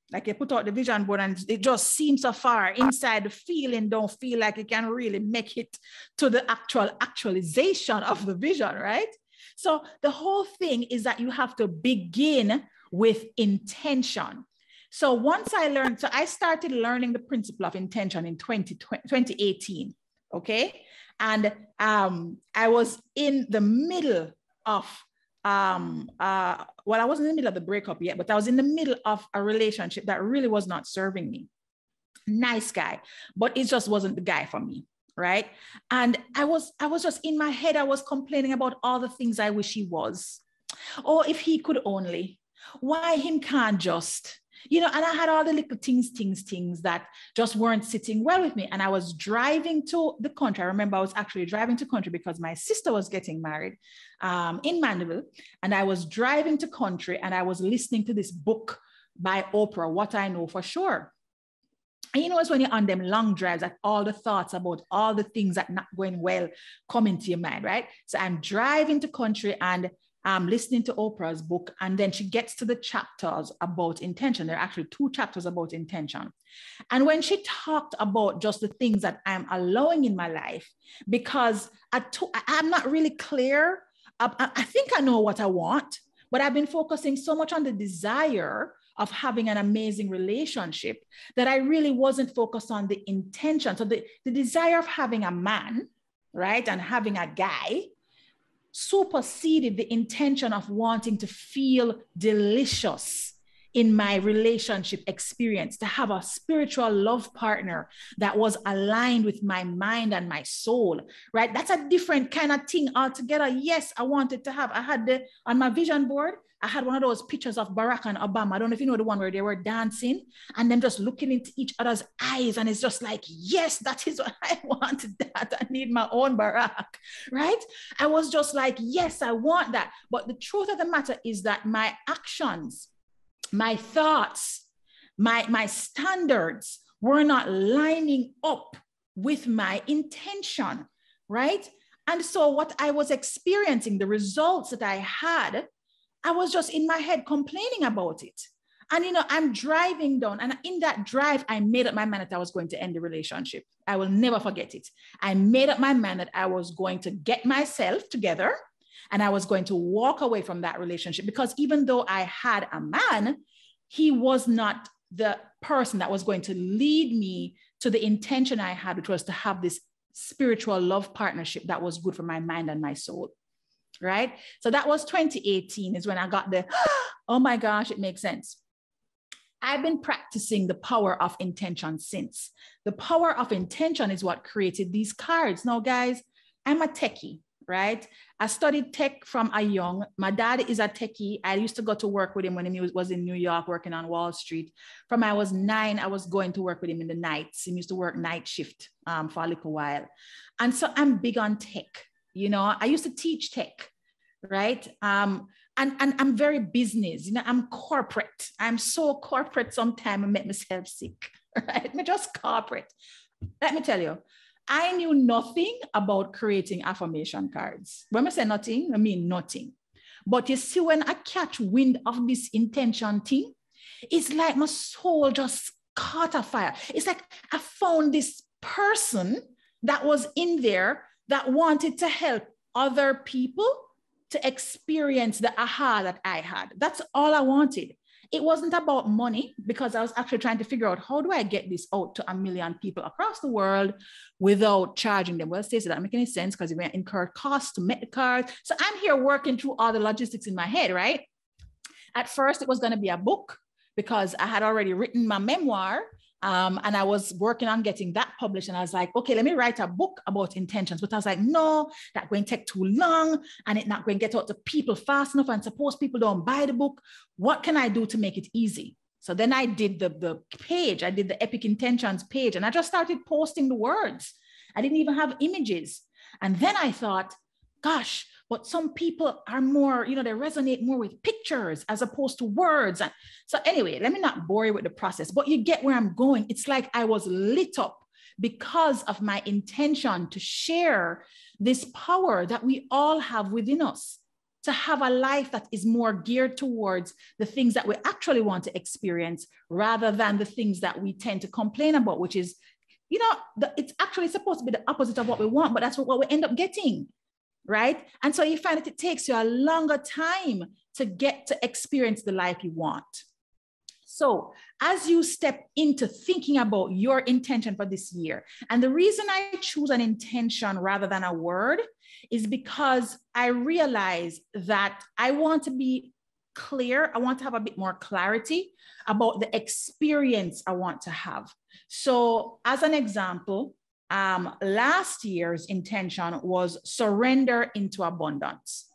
[SPEAKER 1] Like you put out the vision board and it just seems so far inside, the feeling don't feel like it can really make it to the actual actualization of the vision, right? So the whole thing is that you have to begin with intention. So once I started learning the principle of intention in 2018, okay? And I was in the middle of, I wasn't in the middle of the breakup yet, but I was in the middle of a relationship that really was not serving me. Nice guy, but it just wasn't the guy for me, right? And I was just in my head, I was complaining about all the things I wish he was. Oh, if he could only, why him can't just, and I had all the little things that just weren't sitting well with me. And I was driving to the country. I remember I was actually driving to country because my sister was getting married in Mandeville. And I was driving to country and I was listening to this book by Oprah, What I Know for Sure. And it's when you're on them long drives that all the thoughts about all the things that not going well come into your mind, right? So I'm driving to country and I'm listening to Oprah's book, and then she gets to the chapters about intention. There are actually 2 chapters about intention. And when she talked about just the things that I'm allowing in my life, because I'm not really clear, I think I know what I want, but I've been focusing so much on the desire of having an amazing relationship that I really wasn't focused on the intention. So the desire of having a man, right, and having a guy superseded the intention of wanting to feel delicious in my relationship experience, to have a spiritual love partner that was aligned with my mind and my soul, right? That's a different kind of thing altogether. Yes, I wanted to have, on my vision board, I had one of those pictures of Barack and Obama. I don't know if you know the one where they were dancing and then just looking into each other's eyes. And it's just like, yes, that is what I wanted. That I need my own Barack, right? I was just like, yes, I want that. But the truth of the matter is that my actions, my thoughts, my standards were not lining up with my intention, right? And so what I was experiencing, the results that I had, I was just in my head complaining about it. And, I'm driving down, and in that drive, I made up my mind that I was going to end the relationship. I will never forget it. I made up my mind that I was going to get myself together and I was going to walk away from that relationship, because even though I had a man, he was not the person that was going to lead me to the intention I had, which was to have this spiritual love partnership that was good for my mind and my soul. Right? So that was 2018 is when I got oh my gosh, it makes sense. I've been practicing the power of intention since. The power of intention is what created these cards. Now, guys, I'm a techie, right? I studied tech from a young. My dad is a techie. I used to go to work with him when he was in New York working on Wall Street. From I was 9, I was going to work with him in the nights. He used to work night shift for a little while. And so I'm big on tech. I used to teach tech, right? And I'm very business, I'm corporate. I'm so corporate sometimes I make myself sick, right? I'm just corporate. Let me tell you, I knew nothing about creating affirmation cards. When I say nothing, I mean nothing. But you see, when I catch wind of this intention thing, it's like my soul just caught a fire. It's like I found this person that was in there that wanted to help other people to experience the aha that I had. That's all I wanted. It wasn't about money, because I was actually trying to figure out, how do I get this out to 1 million people across the world without charging them? Well, Stacey, that doesn't make any sense, because you may incur costs to make the cards. So I'm here working through all the logistics in my head, right? At first, it was going to be a book. because I had already written my memoir. And I was working on getting that published. And I was like, okay, let me write a book about intentions. But I was like, no, that's going to take too long. And it's not going to get out to people fast enough. And suppose people don't buy the book. What can I do to make it easy? So then I did the page. I did the Epic Intentions page. And I just started posting the words. I didn't even have images. And then I thought, gosh, but some people are more, they resonate more with pictures as opposed to words. And so anyway, let me not bore you with the process, but you get where I'm going. It's like I was lit up because of my intention to share this power that we all have within us, to have a life that is more geared towards the things that we actually want to experience rather than the things that we tend to complain about, which is, it's actually supposed to be the opposite of what we want, but that's what we end up getting. Right? And so you find that it takes you a longer time to get to experience the life you want. So as you step into thinking about your intention for this year, and the reason I choose an intention rather than a word is because I realize that I want to be clear. I want to have a bit more clarity about the experience I want to have. So as an example, last year's intention was surrender into abundance.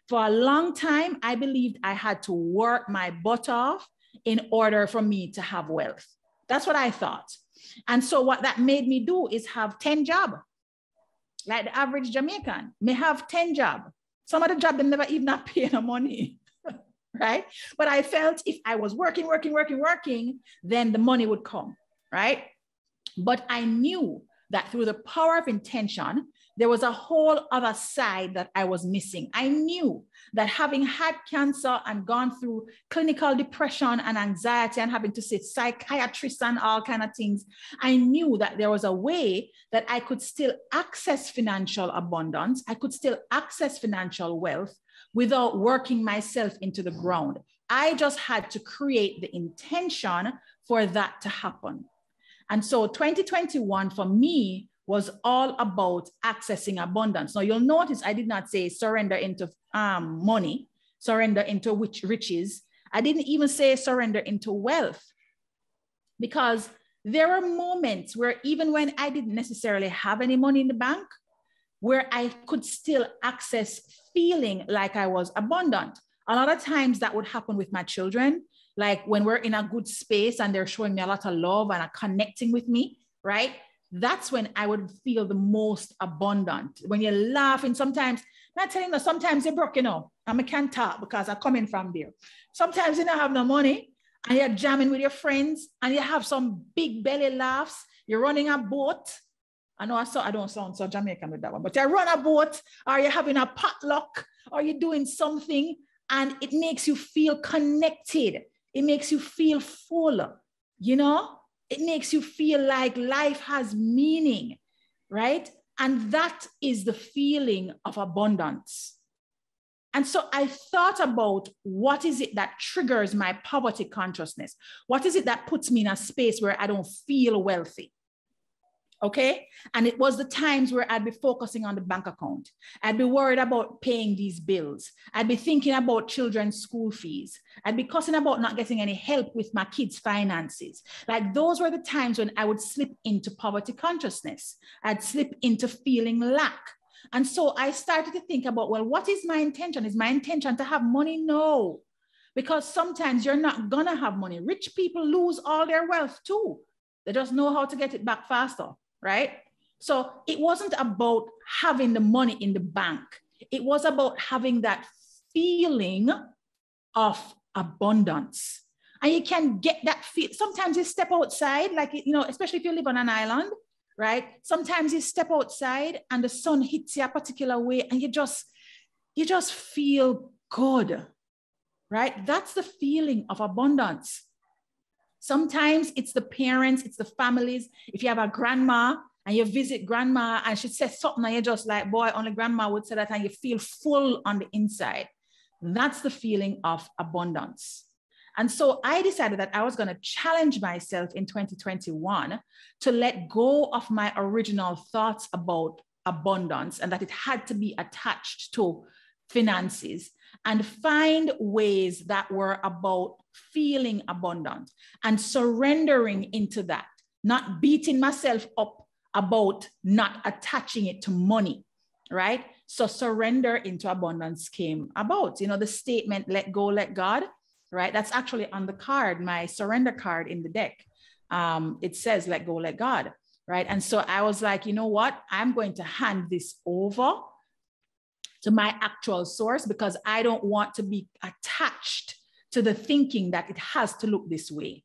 [SPEAKER 1] For a long time, I believed I had to work my butt off in order for me to have wealth. That's what I thought. And so what that made me do is have 10 jobs. Like the average Jamaican may have 10 jobs. Some of the jobs, they never even not pay no money, right? But I felt if I was working, then the money would come, right? But I knew that through the power of intention, there was a whole other side that I was missing. I knew that having had cancer and gone through clinical depression and anxiety and having to see psychiatrists and all kinds of things, I knew that there was a way that I could still access financial abundance. I could still access financial wealth without working myself into the ground. I just had to create the intention for that to happen. And so 2021 for me was all about accessing abundance. Now you'll notice I did not say surrender into money, surrender into riches. I didn't even say surrender into wealth, because there are moments where even when I didn't necessarily have any money in the bank, where I could still access feeling like I was abundant. A lot of times that would happen with my children. Like when we're in a good space and they're showing me a lot of love and are connecting with me, right? That's when I would feel the most abundant. When you're laughing, sometimes, I'm not telling you, sometimes you're broke, and I can't talk because I'm coming from there. Sometimes you don't have no money and you're jamming with your friends and you have some big belly laughs. You're running a boat. I know I don't sound so Jamaican with that one, but you run a boat or you're having a potluck or you're doing something and it makes you feel connected. It makes you feel full, It makes you feel like life has meaning, right? And that is the feeling of abundance. And so I thought about what is it that triggers my poverty consciousness? What is it that puts me in a space where I don't feel wealthy? Okay. And it was the times where I'd be focusing on the bank account. I'd be worried about paying these bills. I'd be thinking about children's school fees. I'd be cussing about not getting any help with my kids' finances. Like those were the times when I would slip into poverty consciousness. I'd slip into feeling lack. And so I started to think about, well, what is my intention? Is my intention to have money? No, because sometimes you're not gonna have money. Rich people lose all their wealth too. They just know how to get it back faster. Right? So it wasn't about having the money in the bank. It was about having that feeling of abundance. And you can get that feel. Sometimes you step outside, like, especially if you live on an island, right? Sometimes you step outside and the sun hits you a particular way and you just feel good, right? That's the feeling of abundance. Sometimes it's the parents, it's the families. If you have a grandma and you visit grandma and she says something and you're just like, boy, only grandma would say that, and you feel full on the inside. That's the feeling of abundance. And so I decided that I was going to challenge myself in 2021 to let go of my original thoughts about abundance and that it had to be attached to finances and find ways that were about feeling abundant and surrendering into that, not beating myself up about not attaching it to money, right? So surrender into abundance came about. You know, the statement, let go, let God, right? That's actually on the card, my surrender card in the deck. It says, let go, let God, right? And so I was like, you know what? I'm going to hand this over to my actual source because I don't want to be attached to the thinking that it has to look this way.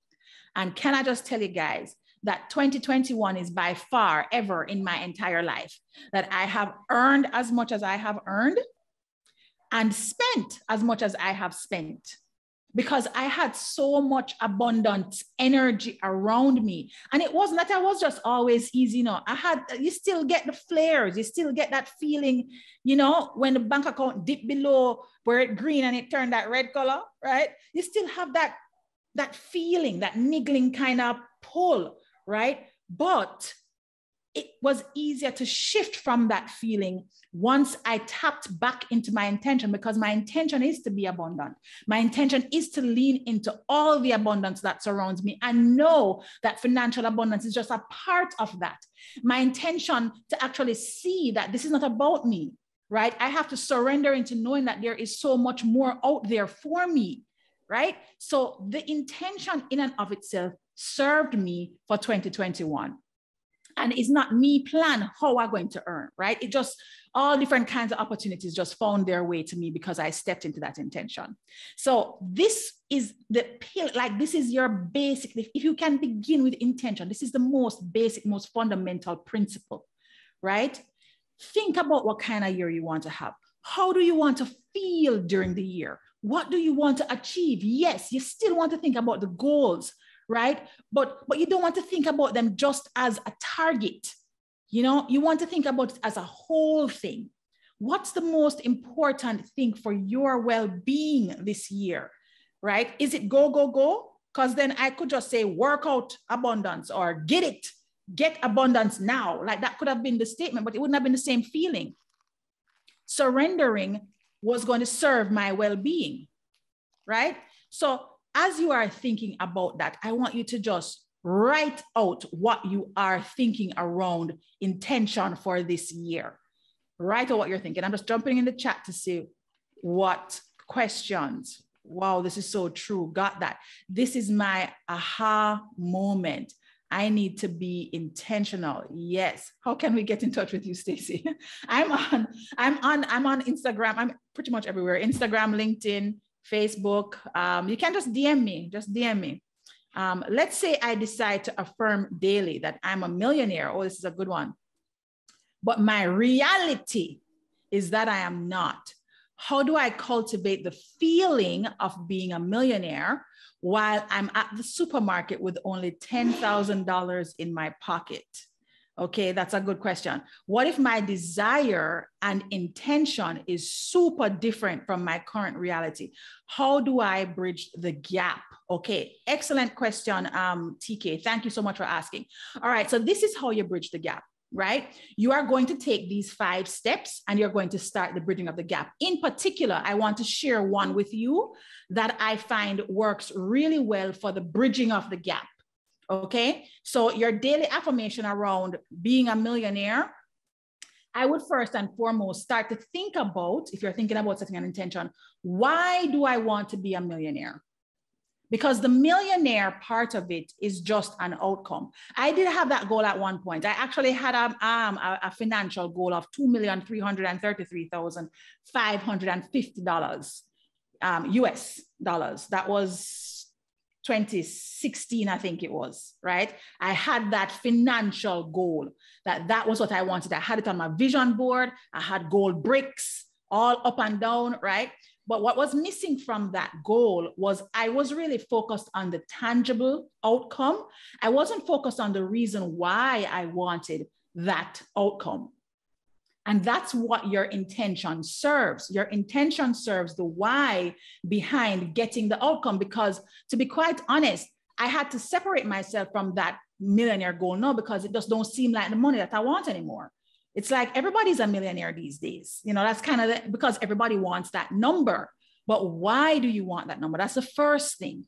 [SPEAKER 1] And can I just tell you guys that 2021 is by far ever in my entire life that I have earned as much as I have earned and spent as much as I have spent, because I had so much abundant energy around me. And it wasn't that I was just always easy. No, you still get the flares. You still get that feeling, you know, when the bank account dipped below where it green and it turned that red color, right? You still have that feeling, that niggling kind of pull, right? But it was easier to shift from that feeling once I tapped back into my intention, because my intention is to be abundant. My intention is to lean into all the abundance that surrounds me and know that financial abundance is just a part of that. My intention to actually see that this is not about me, right? I have to surrender into knowing that there is so much more out there for me, right? So the intention in and of itself served me for 2021. And it's not me plan how I'm going to earn, right? It just, all different kinds of opportunities just found their way to me because I stepped into that intention. So this is the pill, like this is your basic, if you can begin with intention, this is the most basic, most fundamental principle, right? Think about what kind of year you want to have. How do you want to feel during the year? What do you want to achieve? Yes, you still want to think about the goals, right? But you don't want to think about them just as a target. You know, you want to think about it as a whole thing. What's the most important thing for your well-being this year, right? Is it go, go, go? Because then I could just say work out abundance or get abundance now. Like that could have been the statement, but it wouldn't have been the same feeling. Surrendering was going to serve my well-being, right? So as you are thinking about that, I want you to just write out what you are thinking around intention for this year. Write out what you're thinking. I'm just jumping in the chat to see what questions. Wow, this is so true. Got that. This is my aha moment. I need to be intentional. Yes. How can we get in touch with you, Stacey? I'm on Instagram. I'm pretty much everywhere. Instagram, LinkedIn, Facebook. You can just DM me. Just DM me. Let's say I decide to affirm daily that I'm a millionaire. Oh, this is a good one. But my reality is that I am not. How do I cultivate the feeling of being a millionaire while I'm at the supermarket with only $10,000 in my pocket? Okay, that's a good question. What if my desire and intention is super different from my current reality? How do I bridge the gap? Okay, excellent question, TK. Thank you so much for asking. All right, so this is how you bridge the gap, right? You are going to take these 5 steps and you're going to start the bridging of the gap. In particular, I want to share one with you that I find works really well for the bridging of the gap. Okay, so your daily affirmation around being a millionaire, I would first and foremost start to think about, if you're thinking about setting an intention, why do I want to be a millionaire? Because the millionaire part of it is just an outcome. I did have that goal at one point. I actually had a financial goal of $2,333,550 US dollars. That was 2016, I think it was, right? I had that financial goal, that was what I wanted. I had it on my vision board. I had gold bricks all up and down, right? But what was missing from that goal was I was really focused on the tangible outcome. I wasn't focused on the reason why I wanted that outcome. And that's what your intention serves. Your intention serves the why behind getting the outcome, because to be quite honest, I had to separate myself from that millionaire goal now because it just don't seem like the money that I want anymore, It's like everybody's a millionaire these days. You know, that's kind of because everybody wants that number. But why do you want that number? That's the first thing.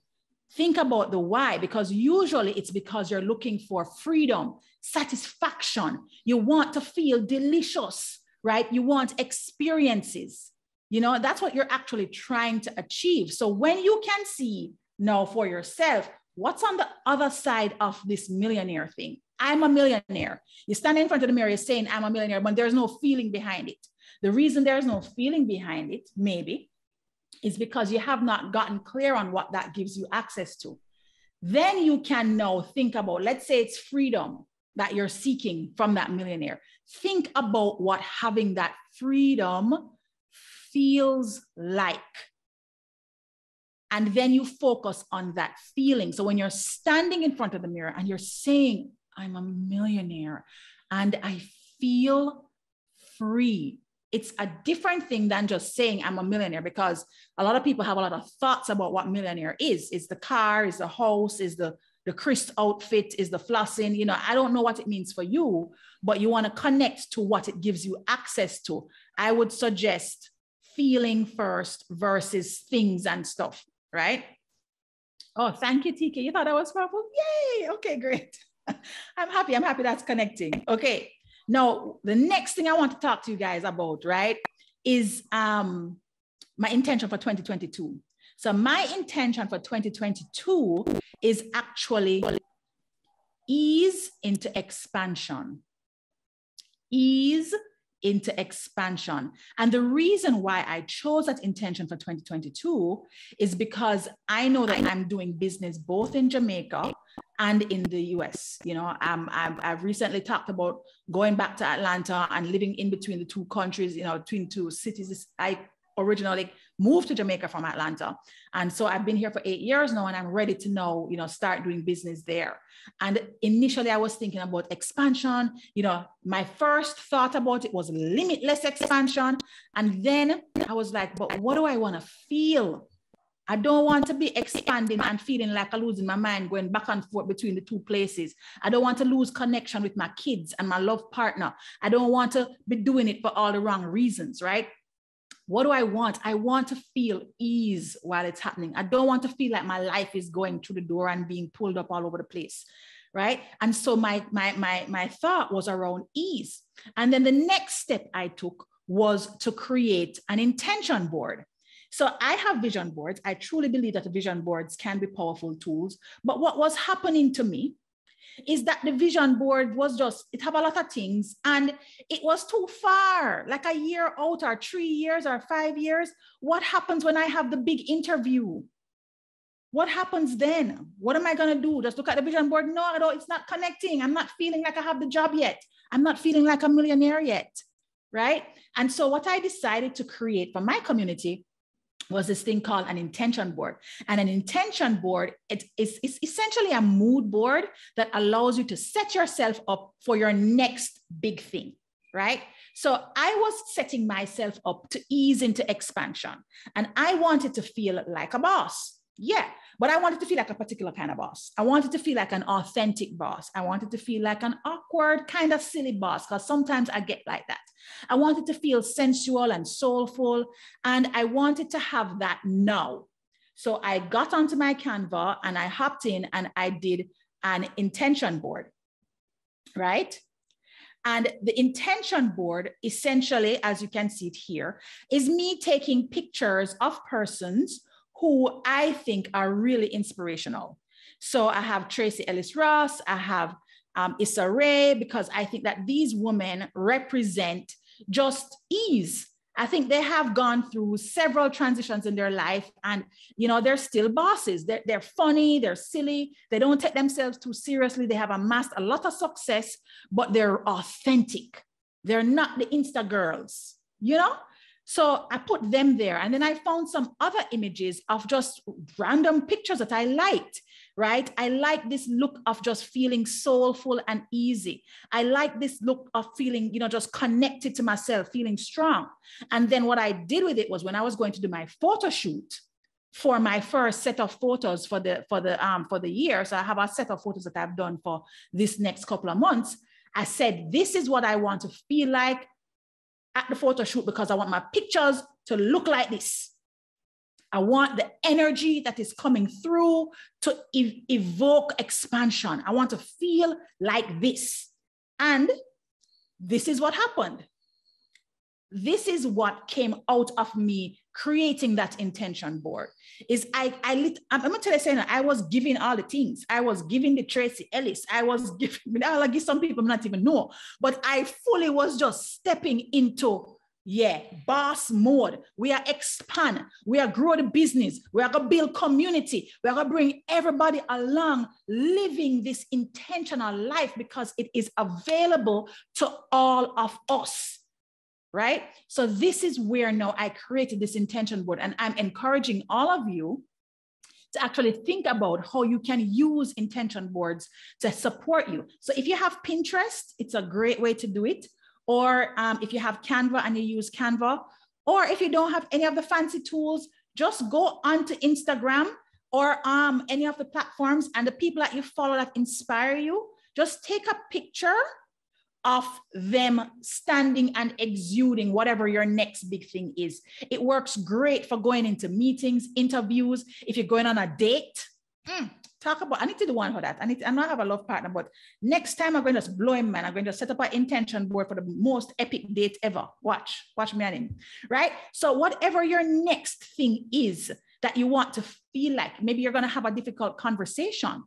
[SPEAKER 1] Think about the why, because usually it's because you're looking for freedom, satisfaction. You want to feel delicious, right? You want experiences. You know, that's what you're actually trying to achieve. So when you can see now for yourself, what's on the other side of this millionaire thing? I'm a millionaire. You stand in front of the mirror, you're saying I'm a millionaire, but there's no feeling behind it. The reason there's no feeling behind it, maybe, is because you have not gotten clear on what that gives you access to. Then you can now think about, let's say it's freedom that you're seeking from that millionaire. Think about what having that freedom feels like. And then you focus on that feeling. So when you're standing in front of the mirror and you're saying, I'm a millionaire and I feel free. It's a different thing than just saying I'm a millionaire, because a lot of people have a lot of thoughts about what millionaire is. Is the car, is the house, is the crisp outfit, is the flossing. You know, I don't know what it means for you, but you want to connect to what it gives you access to. I would suggest feeling first versus things and stuff, right? Oh, thank you, TK. You thought that was powerful? Yay. Okay, great. I'm happy that's connecting. Okay. Now, the next thing I want to talk to you guys about, right, is my intention for 2022. So my intention for 2022 is actually ease into expansion. Ease into expansion. And the reason why I chose that intention for 2022 is because I know that I'm doing business both in Jamaica and in the US. You know, I've recently talked about going back to Atlanta and living in between the two countries, you know, between two cities. I originally moved to Jamaica from Atlanta. And so I've been here for 8 years now, and I'm ready to now, you know, start doing business there. And initially I was thinking about expansion. You know, my first thought about it was limitless expansion. And then I was like, but what do I want to feel? I don't want to be expanding and feeling like I'm losing my mind, going back and forth between the two places. I don't want to lose connection with my kids and my love partner. I don't want to be doing it for all the wrong reasons, right? What do I want? I want to feel ease while it's happening. I don't want to feel like my life is going through the door and being pulled up all over the place, right? And so my thought was around ease. And then the next step I took was to create an intention board. So I have vision boards. I truly believe that the vision boards can be powerful tools. But what was happening to me is that the vision board was just, it have a lot of things and it was too far, like a year out or 3 years or 5 years. What happens when I have the big interview? What happens then? What am I going to do? Just look at the vision board? No, I don't, it's not connecting. I'm not feeling like I have the job yet. I'm not feeling like a millionaire yet, right? And so what I decided to create for my community was this thing called an intention board. And an intention board, it's essentially a mood board that allows you to set yourself up for your next big thing, right? So I was setting myself up to ease into expansion. And I wanted to feel like a boss. Yeah, but I wanted to feel like a particular kind of boss. I wanted to feel like an authentic boss. I wanted to feel like an awkward, kind of silly boss, because sometimes I get like that. I wanted to feel sensual and soulful, and I wanted to have that now. So I got onto my Canva and I hopped in and I did an intention board, right? And the intention board, essentially, as you can see it here, is me taking pictures of persons who I think are really inspirational. So I have Tracy Ellis Ross, I have Issa Rae, because I think that these women represent just ease. I think they have gone through several transitions in their life, and you know, they're still bosses. They're funny, they're silly, they don't take themselves too seriously. They have amassed a lot of success, but they're authentic. They're not the Insta girls, you know? So I put them there. And then I found some other images of just random pictures that I liked, right? I like this look of just feeling soulful and easy. I like this look of feeling, you know, just connected to myself, feeling strong. And then what I did with it was, when I was going to do my photo shoot for my first set of photos for the year. So I have a set of photos that I've done for this next couple of months. I said, this is what I want to feel like at the photo shoot because I want my pictures to look like this. I want the energy that is coming through to evoke expansion. I want to feel like this. And this is what happened. This is what came out of me creating that intention board. I'm going to tell you something, I was giving all the things. I was giving the Tracy Ellis. I was giving, I'll give some people not even know, but I fully was just stepping into boss mode. We are expand. We are grow the business. We are going to build community. We are going to bring everybody along living this intentional life because it is available to all of us. Right? So this is where now I created this intention board, and I'm encouraging all of you to actually think about how you can use intention boards to support you. So if you have Pinterest, it's a great way to do it. Or if you have Canva and you use Canva, or if you don't have any of the fancy tools, just go onto Instagram or any of the platforms, and the people that you follow that inspire you, just take a picture of them standing and exuding whatever your next big thing is. It works great for going into meetings, interviews. If you're going on a date, I need to do one for that. I not have a love partner, but next time I'm going to just blow him, man. I'm going to set up an intention board for the most epic date ever. Watch me and him, right? So whatever your next thing is that you want to feel like, maybe you're going to have a difficult conversation,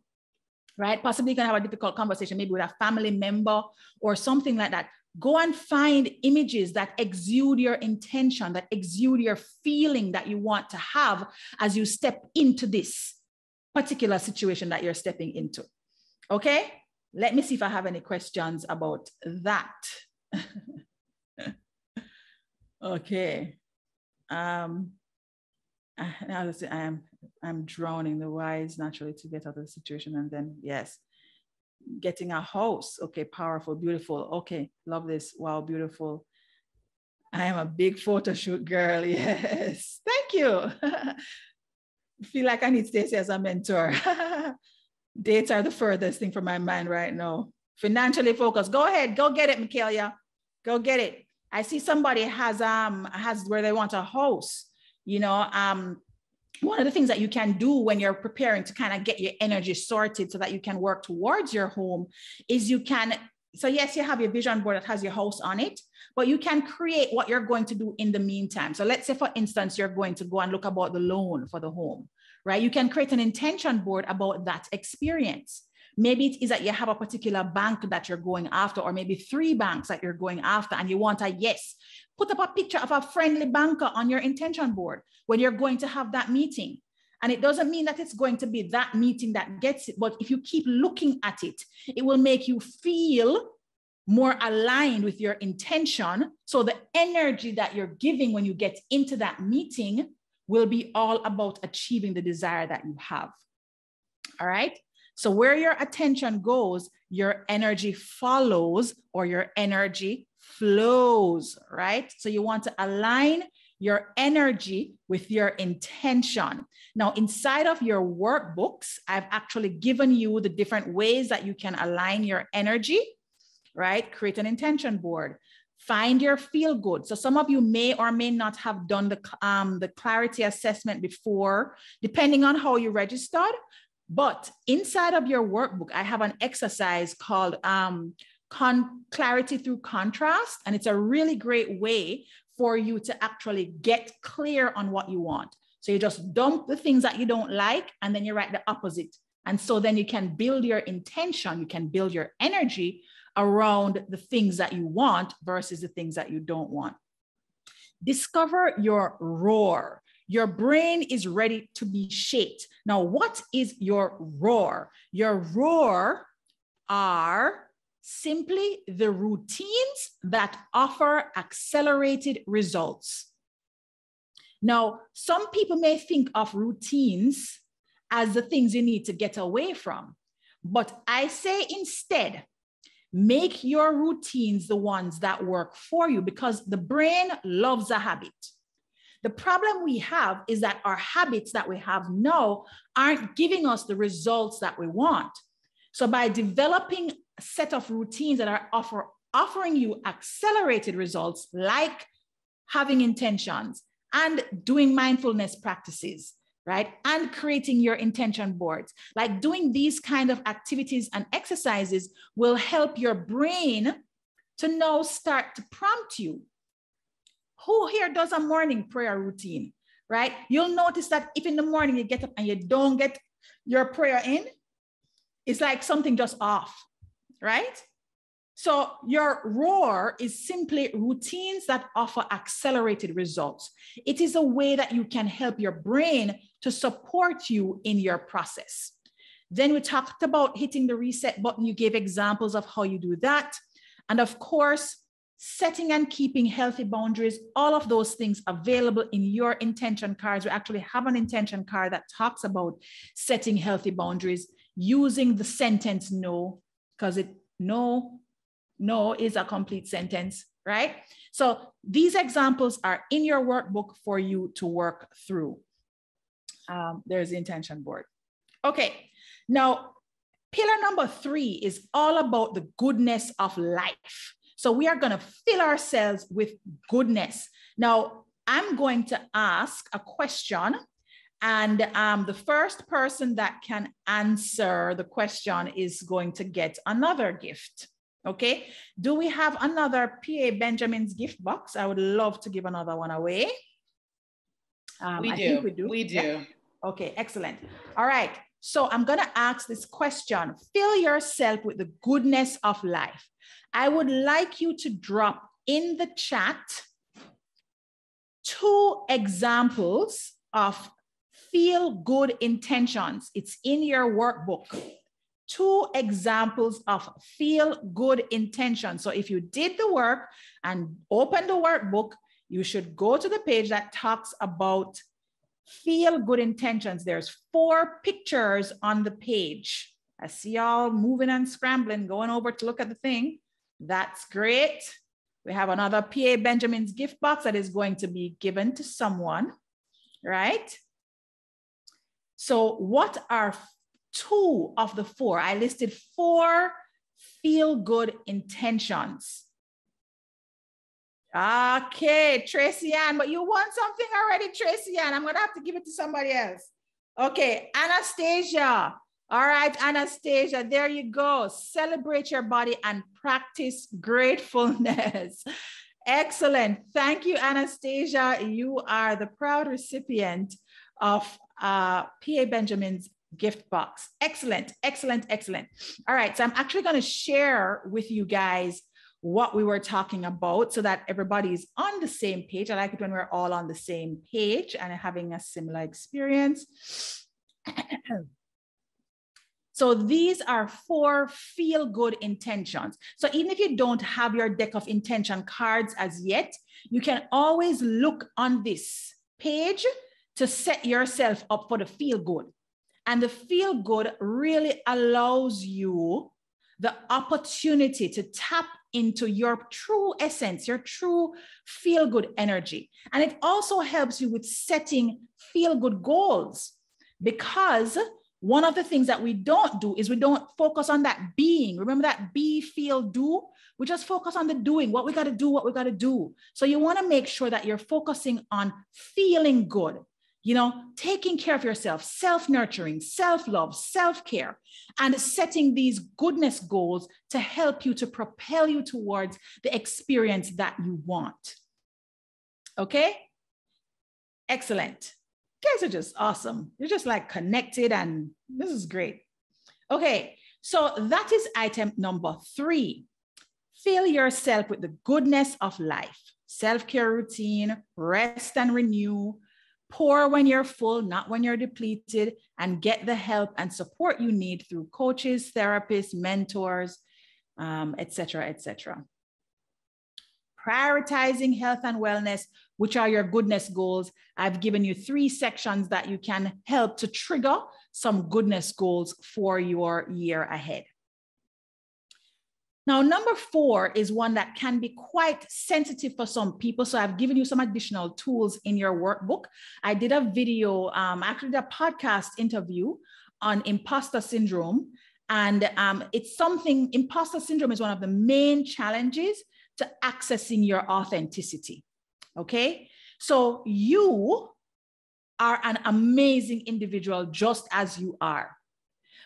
[SPEAKER 1] right? Possibly you're going to have a difficult conversation, maybe with a family member or something like that. Go and find images that exude your intention, that exude your feeling that you want to have as you step into this particular situation that you're stepping into. Okay? Let me see if I have any questions about that. Okay. I'm drowning the wise naturally to get out of the situation. And then, yes, getting a house. Okay, powerful, beautiful. Okay, love this. Wow, beautiful. I am a big photo shoot girl. Yes, thank you. Feel like I need Stacey as a mentor. Dates are the furthest thing from my mind right now. Financially focused. Go ahead, go get it, Michaela. Go get it. I see somebody has where they want a house. You know, one of the things that you can do when you're preparing to kind of get your energy sorted so that you can work towards your home is you can, so yes, you have your vision board that has your house on it, but you can create what you're going to do in the meantime. So let's say, for instance, you're going to go and look about the loan for the home, right? You can create an intention board about that experience. Maybe it is that you have a particular bank that you're going after, or maybe 3 banks that you're going after, and you want a yes. Put up a picture of a friendly banker on your intention board when you're going to have that meeting. And it doesn't mean that it's going to be that meeting that gets it, but if you keep looking at it, it will make you feel more aligned with your intention. So the energy that you're giving when you get into that meeting will be all about achieving the desire that you have. All right. So where your attention goes, your energy follows, or your energy flows, right? So you want to align your energy with your intention. Now, inside of your workbooks, I've actually given you the different ways that you can align your energy, right? Create an intention board. Find your feel good. So some of you may or may not have done the clarity assessment before, depending on how you registered. But inside of your workbook, I have an exercise called clarity through contrast. And it's a really great way for you to actually get clear on what you want. So you just dump the things that you don't like, and then you write the opposite. And so then you can build your intention, you can build your energy around the things that you want versus the things that you don't want. Discover your roar. Your brain is ready to be shaped. Now, what is your roar? Your roar are simply the routines that offer accelerated results. Now, some people may think of routines as the things you need to get away from, but I say instead, make your routines the ones that work for you, because the brain loves a habit. The problem we have is that our habits that we have now aren't giving us the results that we want. So by developing set of routines that are offering you accelerated results, like having intentions and doing mindfulness practices, right? And creating your intention boards. Like doing these kind of activities and exercises will help your brain to now start to prompt you. Who here does a morning prayer routine, right? You'll notice that if in the morning you get up and you don't get your prayer in, it's like something just off, right? So your roar is simply routines that offer accelerated results. It is a way that you can help your brain to support you in your process. Then we talked about hitting the reset button. You gave examples of how you do that. And of course, setting and keeping healthy boundaries, all of those things available in your intention cards. We actually have an intention card that talks about setting healthy boundaries using the sentence no, because no is a complete sentence, right? So these examples are in your workbook for you to work through. There's the intention board. Okay, now pillar number 3 is all about the goodness of life. So we are going to fill ourselves with goodness. Now, I'm going to ask a question, and the first person that can answer the question is going to get another gift. Okay, do we have another PA Benjamin's gift box? I would love to give another one away.
[SPEAKER 2] I think we do. We do.
[SPEAKER 1] Yeah. Okay, excellent. All right, so I'm going to ask this question. Fill yourself with the goodness of life. I would like you to drop in the chat 2 examples of feel good intentions. It's in your workbook. 2 examples of feel good intentions. So if you did the work and opened the workbook, you should go to the page that talks about feel good intentions. There's 4 pictures on the page. I see y'all moving and scrambling, going over to look at the thing. That's great. We have another PA Benjamin's gift box that is going to be given to someone, right? So what are 2 of the 4? I listed 4 feel-good intentions. Okay, Tracy Ann, but you want something already, Tracy Ann. I'm going to have to give it to somebody else. Okay, Anastasia. All right, Anastasia, there you go. Celebrate your body and practice gratefulness. Excellent. Thank you, Anastasia. You are the proud recipient of PA Benjamin's gift box. Excellent, excellent, excellent. All right, so I'm actually going to share with you guys what we were talking about so that everybody's on the same page. I like it when we're all on the same page and having a similar experience. So these are 4 feel-good intentions. So even if you don't have your deck of intention cards as yet, you can always look on this page to set yourself up for the feel-good. And the feel-good really allows you the opportunity to tap into your true essence, your true feel-good energy. And it also helps you with setting feel-good goals, because one of the things that we don't do is we don't focus on that being. Remember that be, feel, do? We just focus on the doing, what we got to do, what we got to do. So you want to make sure that you're focusing on feeling good, you know, taking care of yourself, self-nurturing, self-love, self-care, and setting these goodness goals to help you to propel you towards the experience that you want. Okay? Excellent. You guys are just awesome. You're just like connected, and this is great. Okay, so that is item number 3. Fill yourself with the goodness of life. Self-care routine, rest and renew, pour when you're full, not when you're depleted, and get the help and support you need through coaches, therapists, mentors, etc., etc. Prioritizing health and wellness, which are your goodness goals. I've given you 3 sections that you can help to trigger some goodness goals for your year ahead. Now, number 4 is one that can be quite sensitive for some people. So I've given you some additional tools in your workbook. I did a video, actually a podcast interview on imposter syndrome. And it's something, imposter syndrome is one of the main challenges to accessing your authenticity. Okay. So you are an amazing individual just as you are.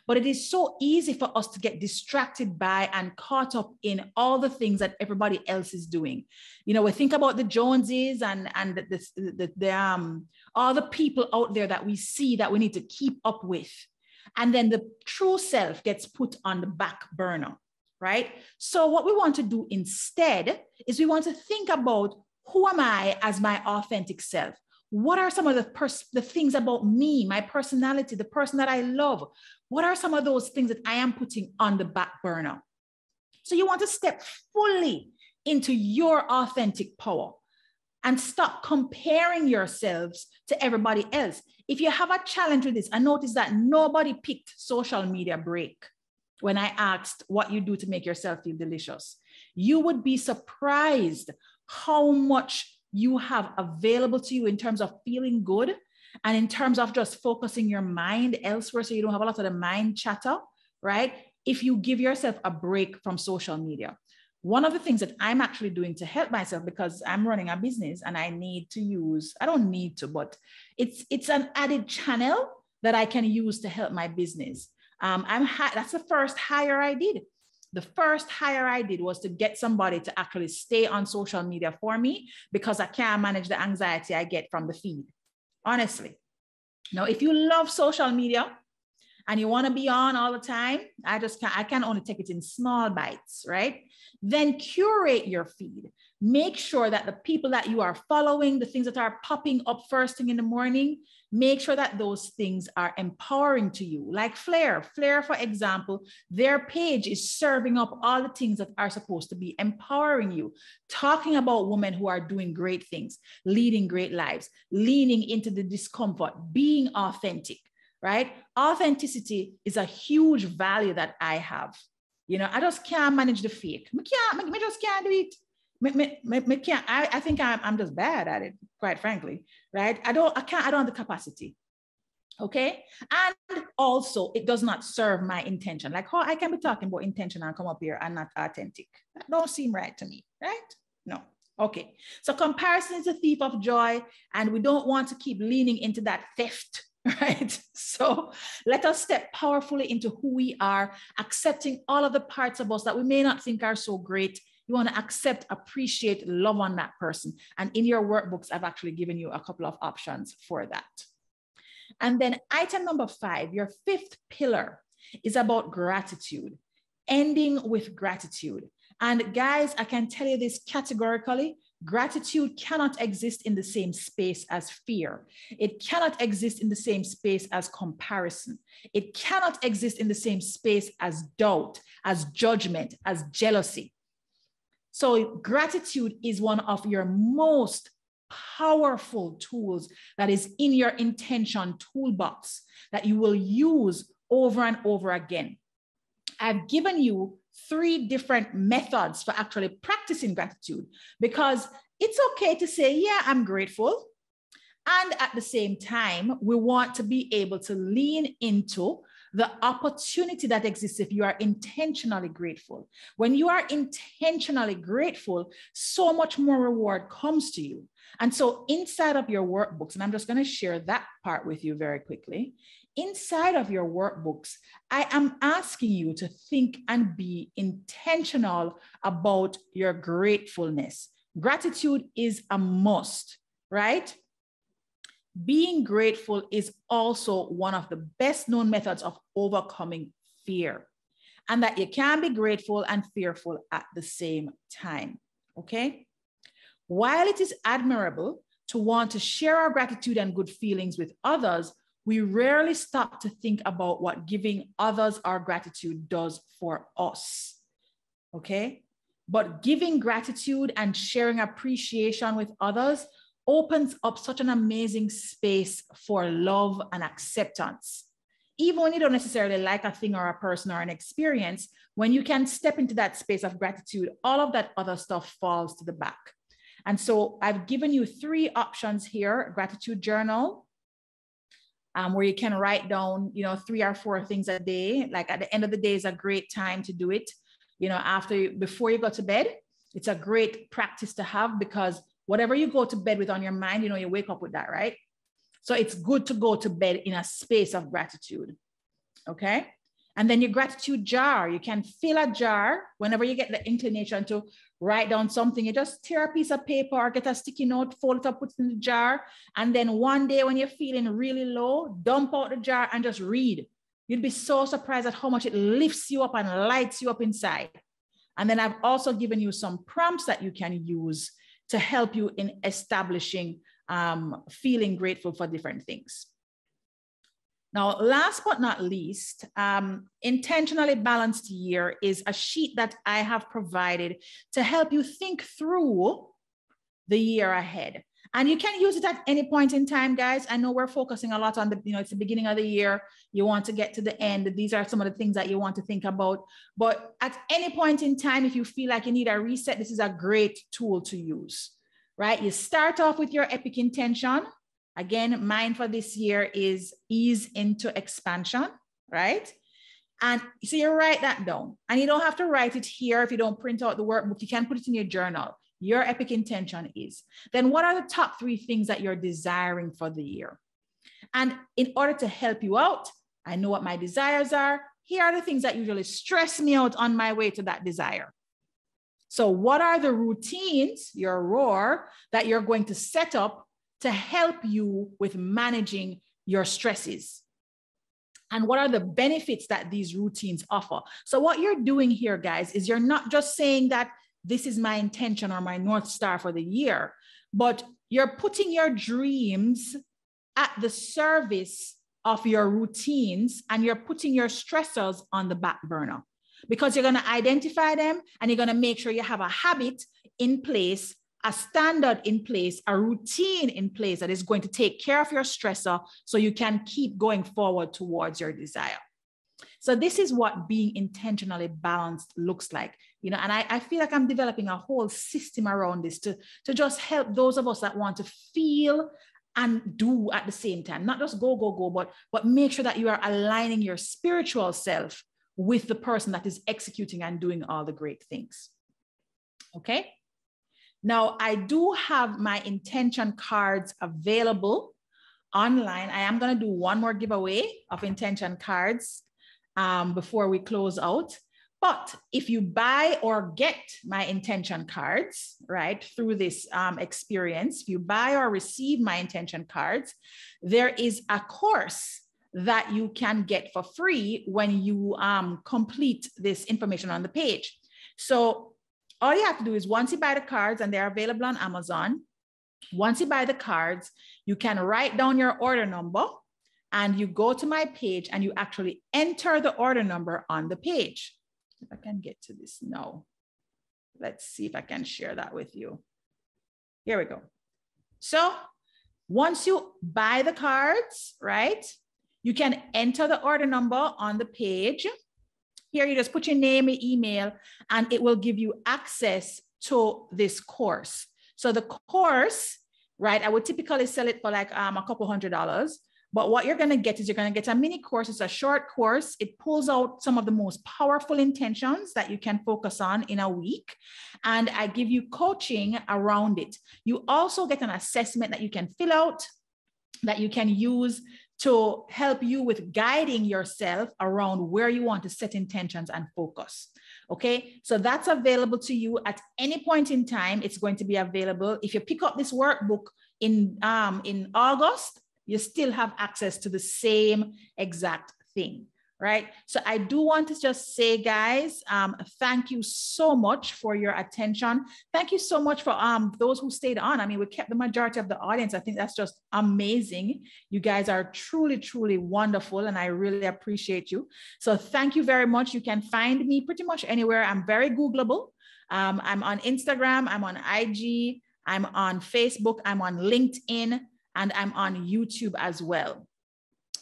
[SPEAKER 1] But it is so easy for us to get distracted by and caught up in all the things that everybody else is doing. You know, we think about the Joneses and all the people out there that we see that we need to keep up with. And then the true self gets put on the back burner, right? So what we want to do instead is we want to think about, who am I as my authentic self? What are some of the things about me, my personality, the person that I love? What are some of those things that I am putting on the back burner? So you want to step fully into your authentic power and stop comparing yourselves to everybody else. If you have a challenge with this, I noticed that nobody picked social media break when I asked what you do to make yourself feel delicious. You would be surprised how much you have available to you in terms of feeling good and in terms of just focusing your mind elsewhere so you don't have a lot of the mind chatter, right? If you give yourself a break from social media. One of the things that I'm actually doing to help myself, because I'm running a business and I need to use, I don't need to, but it's an added channel that I can use to help my business. That's the first hire I did. The first hire I did was to get somebody to actually stay on social media for me because I can't manage the anxiety I get from the feed, honestly. Now, if you love social media and you want to be on all the time, I can only take it in small bites, right? Then curate your feed. Make sure that the people that you are following, the things that are popping up first thing in the morning, make sure that those things are empowering to you. Like Flair, for example, their page is serving up all the things that are supposed to be empowering you, talking about women who are doing great things, leading great lives, leaning into the discomfort, being authentic, right? Authenticity is a huge value that I have. You know, I just can't manage the fake. I just can't do it. I think I'm just bad at it, quite frankly, right? I don't have the capacity. Okay. And also it does not serve my intention. Like how I can be talking about intention and come up here and not authentic. That don't seem right to me, right? No. Okay. So comparison is a thief of joy, and we don't want to keep leaning into that theft, right? So let us step powerfully into who we are, accepting all of the parts of us that we may not think are so great. You want to accept, appreciate, love on that person. And in your workbooks, I've actually given you a couple of options for that. And then item number 5, your 5th pillar is about gratitude, ending with gratitude. And guys, I can tell you this categorically, gratitude cannot exist in the same space as fear. It cannot exist in the same space as comparison. It cannot exist in the same space as doubt, as judgment, as jealousy. So gratitude is one of your most powerful tools that is in your intention toolbox that you will use over and over again. I've given you 3 different methods for actually practicing gratitude, because it's okay to say, yeah, I'm grateful. And at the same time, we want to be able to lean into the opportunity that exists if you are intentionally grateful. When you are intentionally grateful, so much more reward comes to you. And so inside of your workbooks, and I'm just going to share that part with you very quickly. Inside of your workbooks, I am asking you to think and be intentional about your gratefulness. Gratitude is a must, right? Being grateful is also one of the best known methods of overcoming fear, and that you can be grateful and fearful at the same time, okay? While it is admirable to want to share our gratitude and good feelings with others, we rarely stop to think about what giving others our gratitude does for us, okay? But giving gratitude and sharing appreciation with others opens up such an amazing space for love and acceptance. Even when you don't necessarily like a thing or a person or an experience, when you can step into that space of gratitude, all of that other stuff falls to the back. And so I've given you 3 options here: gratitude journal, where you can write down, 3 or 4 things a day. Like at the end of the day is a great time to do it. Before you go to bed, it's a great practice to have, because whatever you go to bed with on your mind, you wake up with that, right? So it's good to go to bed in a space of gratitude. Okay. And then your gratitude jar, you can fill a jar whenever you get the inclination to write down something. You just tear a piece of paper or get a sticky note, fold it up, put it in the jar. And then one day when you're feeling really low, dump out the jar and just read. You'd be so surprised at how much it lifts you up and lights you up inside. And then I've also given you some prompts that you can use to help you in establishing feeling grateful for different things. Now, last but not least, intentionally balanced year is a sheet that I have provided to help you think through the year ahead. And you can use it at any point in time, guys. I know we're focusing a lot on it's the beginning of the year. You want to get to the end. These are some of the things that you want to think about. But at any point in time, if you feel like you need a reset, this is a great tool to use, right? You start off with your epic intention. Again, mine for this year is ease into expansion, right? And so you write that down, and you don't have to write it here. If you don't print out the workbook, you can put it in your journal. Your epic intention is. Then what are the top 3 things that you're desiring for the year? And in order to help you out, I know what my desires are. Here are the things that usually stress me out on my way to that desire. So what are the routines, your roar, that you're going to set up to help you with managing your stresses? And what are the benefits that these routines offer? So what you're doing here, guys, is you're not just saying that this is my intention or my North Star for the year, but you're putting your dreams at the service of your routines, and you're putting your stressors on the back burner, because you're going to identify them, and you're going to make sure you have a habit in place, a standard in place, a routine in place that is going to take care of your stressor so you can keep going forward towards your desire. So this is what being intentionally balanced looks like, and I feel like I'm developing a whole system around this to just help those of us that want to feel and do at the same time, not just go, but make sure that you are aligning your spiritual self with the person that is executing and doing all the great things. Okay. Now, I do have my intention cards available online. I am going to do one more giveaway of intention cards before we close out. But if you buy or get my intention cards, right, through this experience, if you buy or receive my intention cards, there is a course that you can get for free when you complete this information on the page. So all you have to do is, once you buy the cards, and they're available on Amazon, once you buy the cards, you can write down your order number, and you go to my page and you actually enter the order number on the page. If I can get to this now, let's see if I can share that with you. Here we go. So once you buy the cards, right, you can enter the order number on the page. Here, you just put your name, your email, and it will give you access to this course. So the course, right, I would typically sell it for like a couple $100. But what you're going to get is you're going to get a mini course. It's a short course. It pulls out some of the most powerful intentions that you can focus on in a week. And I give you coaching around it. You also get an assessment that you can fill out, that you can use to help you with guiding yourself around where you want to set intentions and focus. Okay, so that's available to you at any point in time. It's going to be available. If you pick up this workbook in August, you still have access to the same exact thing, right? So I do want to just say, guys, thank you so much for your attention. Thank you so much for those who stayed on. I mean, we kept the majority of the audience. I think that's just amazing. You guys are truly, truly wonderful, and I really appreciate you. So thank you very much. You can find me pretty much anywhere. I'm very Googleable. I'm on Instagram. I'm on IG. I'm on Facebook. I'm on LinkedIn. And I'm on YouTube as well.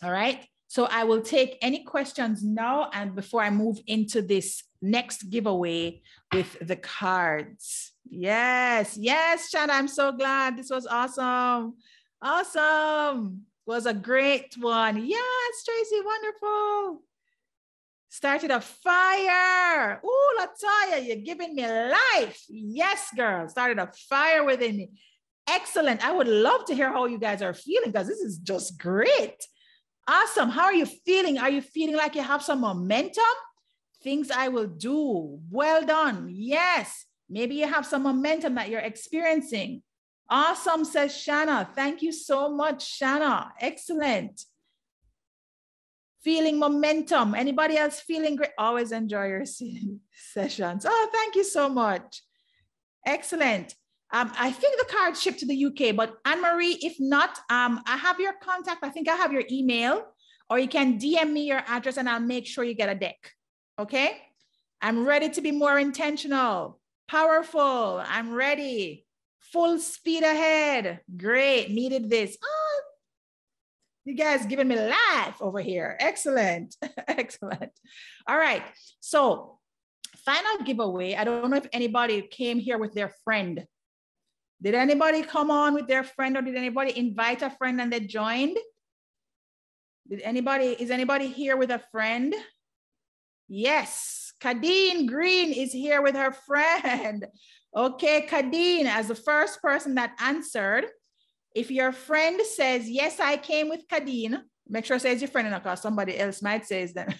[SPEAKER 1] All right. So I will take any questions now, and before I move into this next giveaway with the cards. Yes, Shanna, I'm so glad. This was awesome. Awesome. Was a great one. Yes, Tracy, wonderful. Started a fire. Ooh, Latoya, you're giving me life. Yes, girl. Started a fire within me. Excellent. I would love to hear how you guys are feeling because this is just great. Awesome. How are you feeling? Are you feeling like you have some momentum? Things I will do. Well done. Yes. Maybe you have some momentum that you're experiencing. Awesome, says Shanna. Thank you so much, Shanna. Excellent. Feeling momentum. Anybody else feeling great? Always enjoy your sessions. Oh, thank you so much. Excellent. I think the card shipped to the UK, but Anne-Marie, if not, I have your contact. I think I have your email, or you can DM me your address and I'll make sure you get a deck. Okay. I'm ready to be more intentional. Powerful. I'm ready. Full speed ahead. Great. Needed this. Oh, you guys giving me life over here. Excellent. Excellent. All right. So final giveaway. I don't know if anybody came here with their friend. Did anybody come on with their friend, or did anybody invite a friend and they joined? Is anybody here with a friend? Yes. Kadeen Green is here with her friend. Okay, Kadeen, as the first person that answered, if your friend says, yes, I came with Kadeen, make sure it says your friend, because somebody else might say them.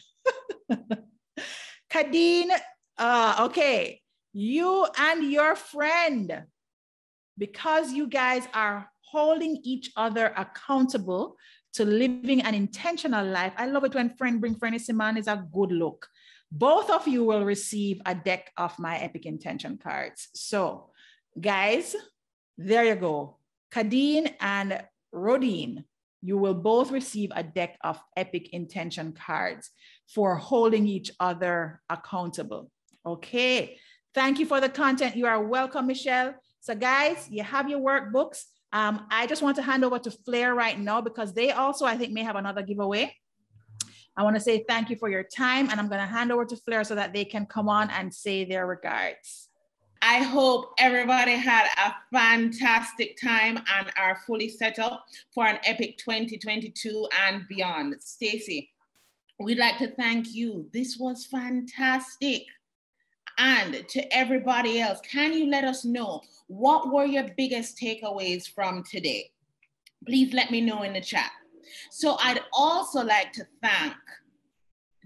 [SPEAKER 1] Kadeen, okay, you and your friend, because you guys are holding each other accountable to living an intentional life. I love it when friend bring friend. Man, is a good look. Both of you will receive a deck of my Epic Intention cards. So guys, there you go. Kadeen and Rodine, you will both receive a deck of Epic Intention cards for holding each other accountable. Okay. Thank you for the content. You are welcome, Michelle. So guys, you have your workbooks. I just want to hand over to Flair right now because they also, I think, may have another giveaway. I want to say thank you for your time, and I'm going to hand over to Flair so that they can come on and say their regards.
[SPEAKER 2] I hope everybody had a fantastic time and are fully set up for an epic 2022 and beyond. Stacey, we'd like to thank you. This was fantastic. And to everybody else, can you let us know what were your biggest takeaways from today? Please let me know in the chat. So I'd also like to thank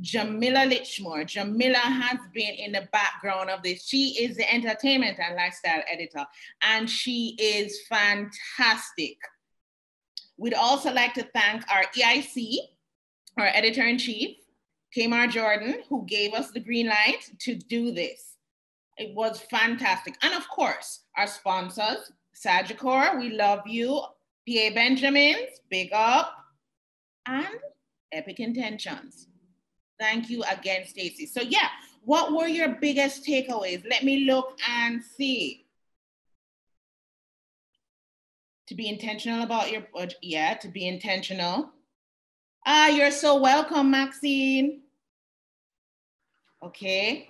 [SPEAKER 2] Jamila Litchmore. Jamila has been in the background of this. She is the entertainment and lifestyle editor, and she is fantastic. We'd also like to thank our EIC, our editor-in-chief, Kamar Jordan, who gave us the green light to do this. It was fantastic. And of course, our sponsors, Sagicor, we love you. PA Benjamins, big up. And Epic Intentions. Thank you again, Stacey. So yeah, what were your biggest takeaways? Let me look and see. To be intentional about your budget. Yeah, to be intentional. Ah, you're so welcome, Maxine. Okay.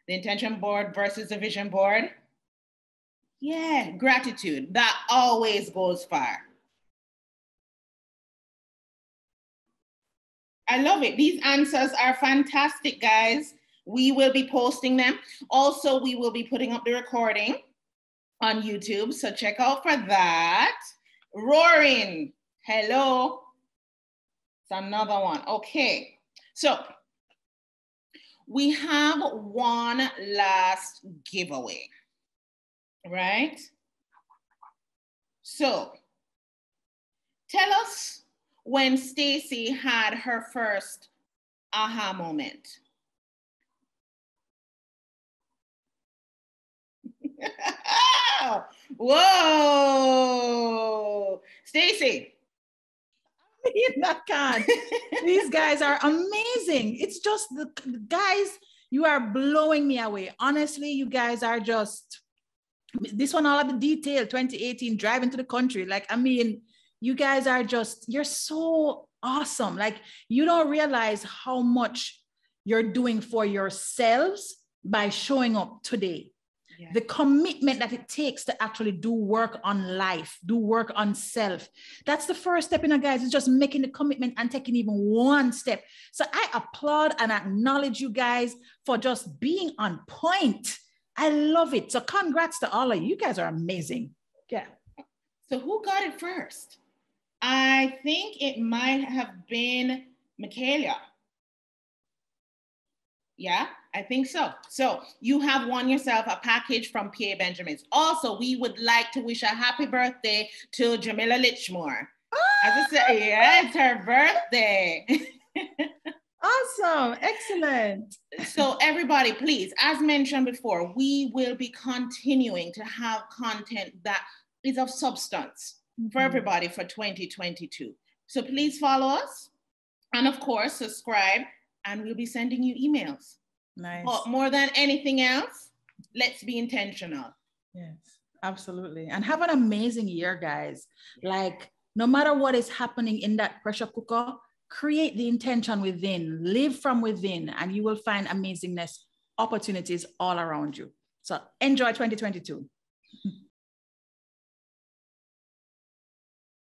[SPEAKER 2] The intention board versus the vision board. Yeah, gratitude. That always goes far. I love it. These answers are fantastic, guys. We will be posting them. Also, we will be putting up the recording on YouTube, so check out for that. Roaring, hello. It's another one. Okay, so we have one last giveaway, right? So tell us when Stacey had her first aha moment. Whoa, Stacey.
[SPEAKER 1] These guys are amazing. It's just the guys, you are blowing me away. Honestly, you guys are just, this one, all of the detail, 2018, driving to the country. Like, I mean, you guys are just, you're so awesome. Like, you don't realize how much you're doing for yourselves by showing up today. the commitment that it takes to actually do work on life, do work on self. That's the first step, guys, is just making the commitment and taking even one step. So I applaud and acknowledge you guys for just being on point. I love it. So congrats to all of you. You guys are amazing. Yeah.
[SPEAKER 2] So who got it first? I think it might have been Michaela. Yeah, I think so. So you have won yourself a package from PA Benjamin's. Also, we would like to wish a happy birthday to Jamila Litchmore. As I said, yeah, it's her birthday.
[SPEAKER 1] Awesome. Excellent.
[SPEAKER 2] So everybody, please, as mentioned before, we will be continuing to have content that is of substance for everybody for 2022. So please follow us. And of course, subscribe. And we'll be sending you emails.
[SPEAKER 1] Nice.
[SPEAKER 2] But more than anything else, let's be intentional.
[SPEAKER 1] Yes, absolutely. And have an amazing year, guys. Like, no matter what is happening in that pressure cooker, create the intention within, live from within, and you will find amazingness, opportunities all around you. So enjoy 2022.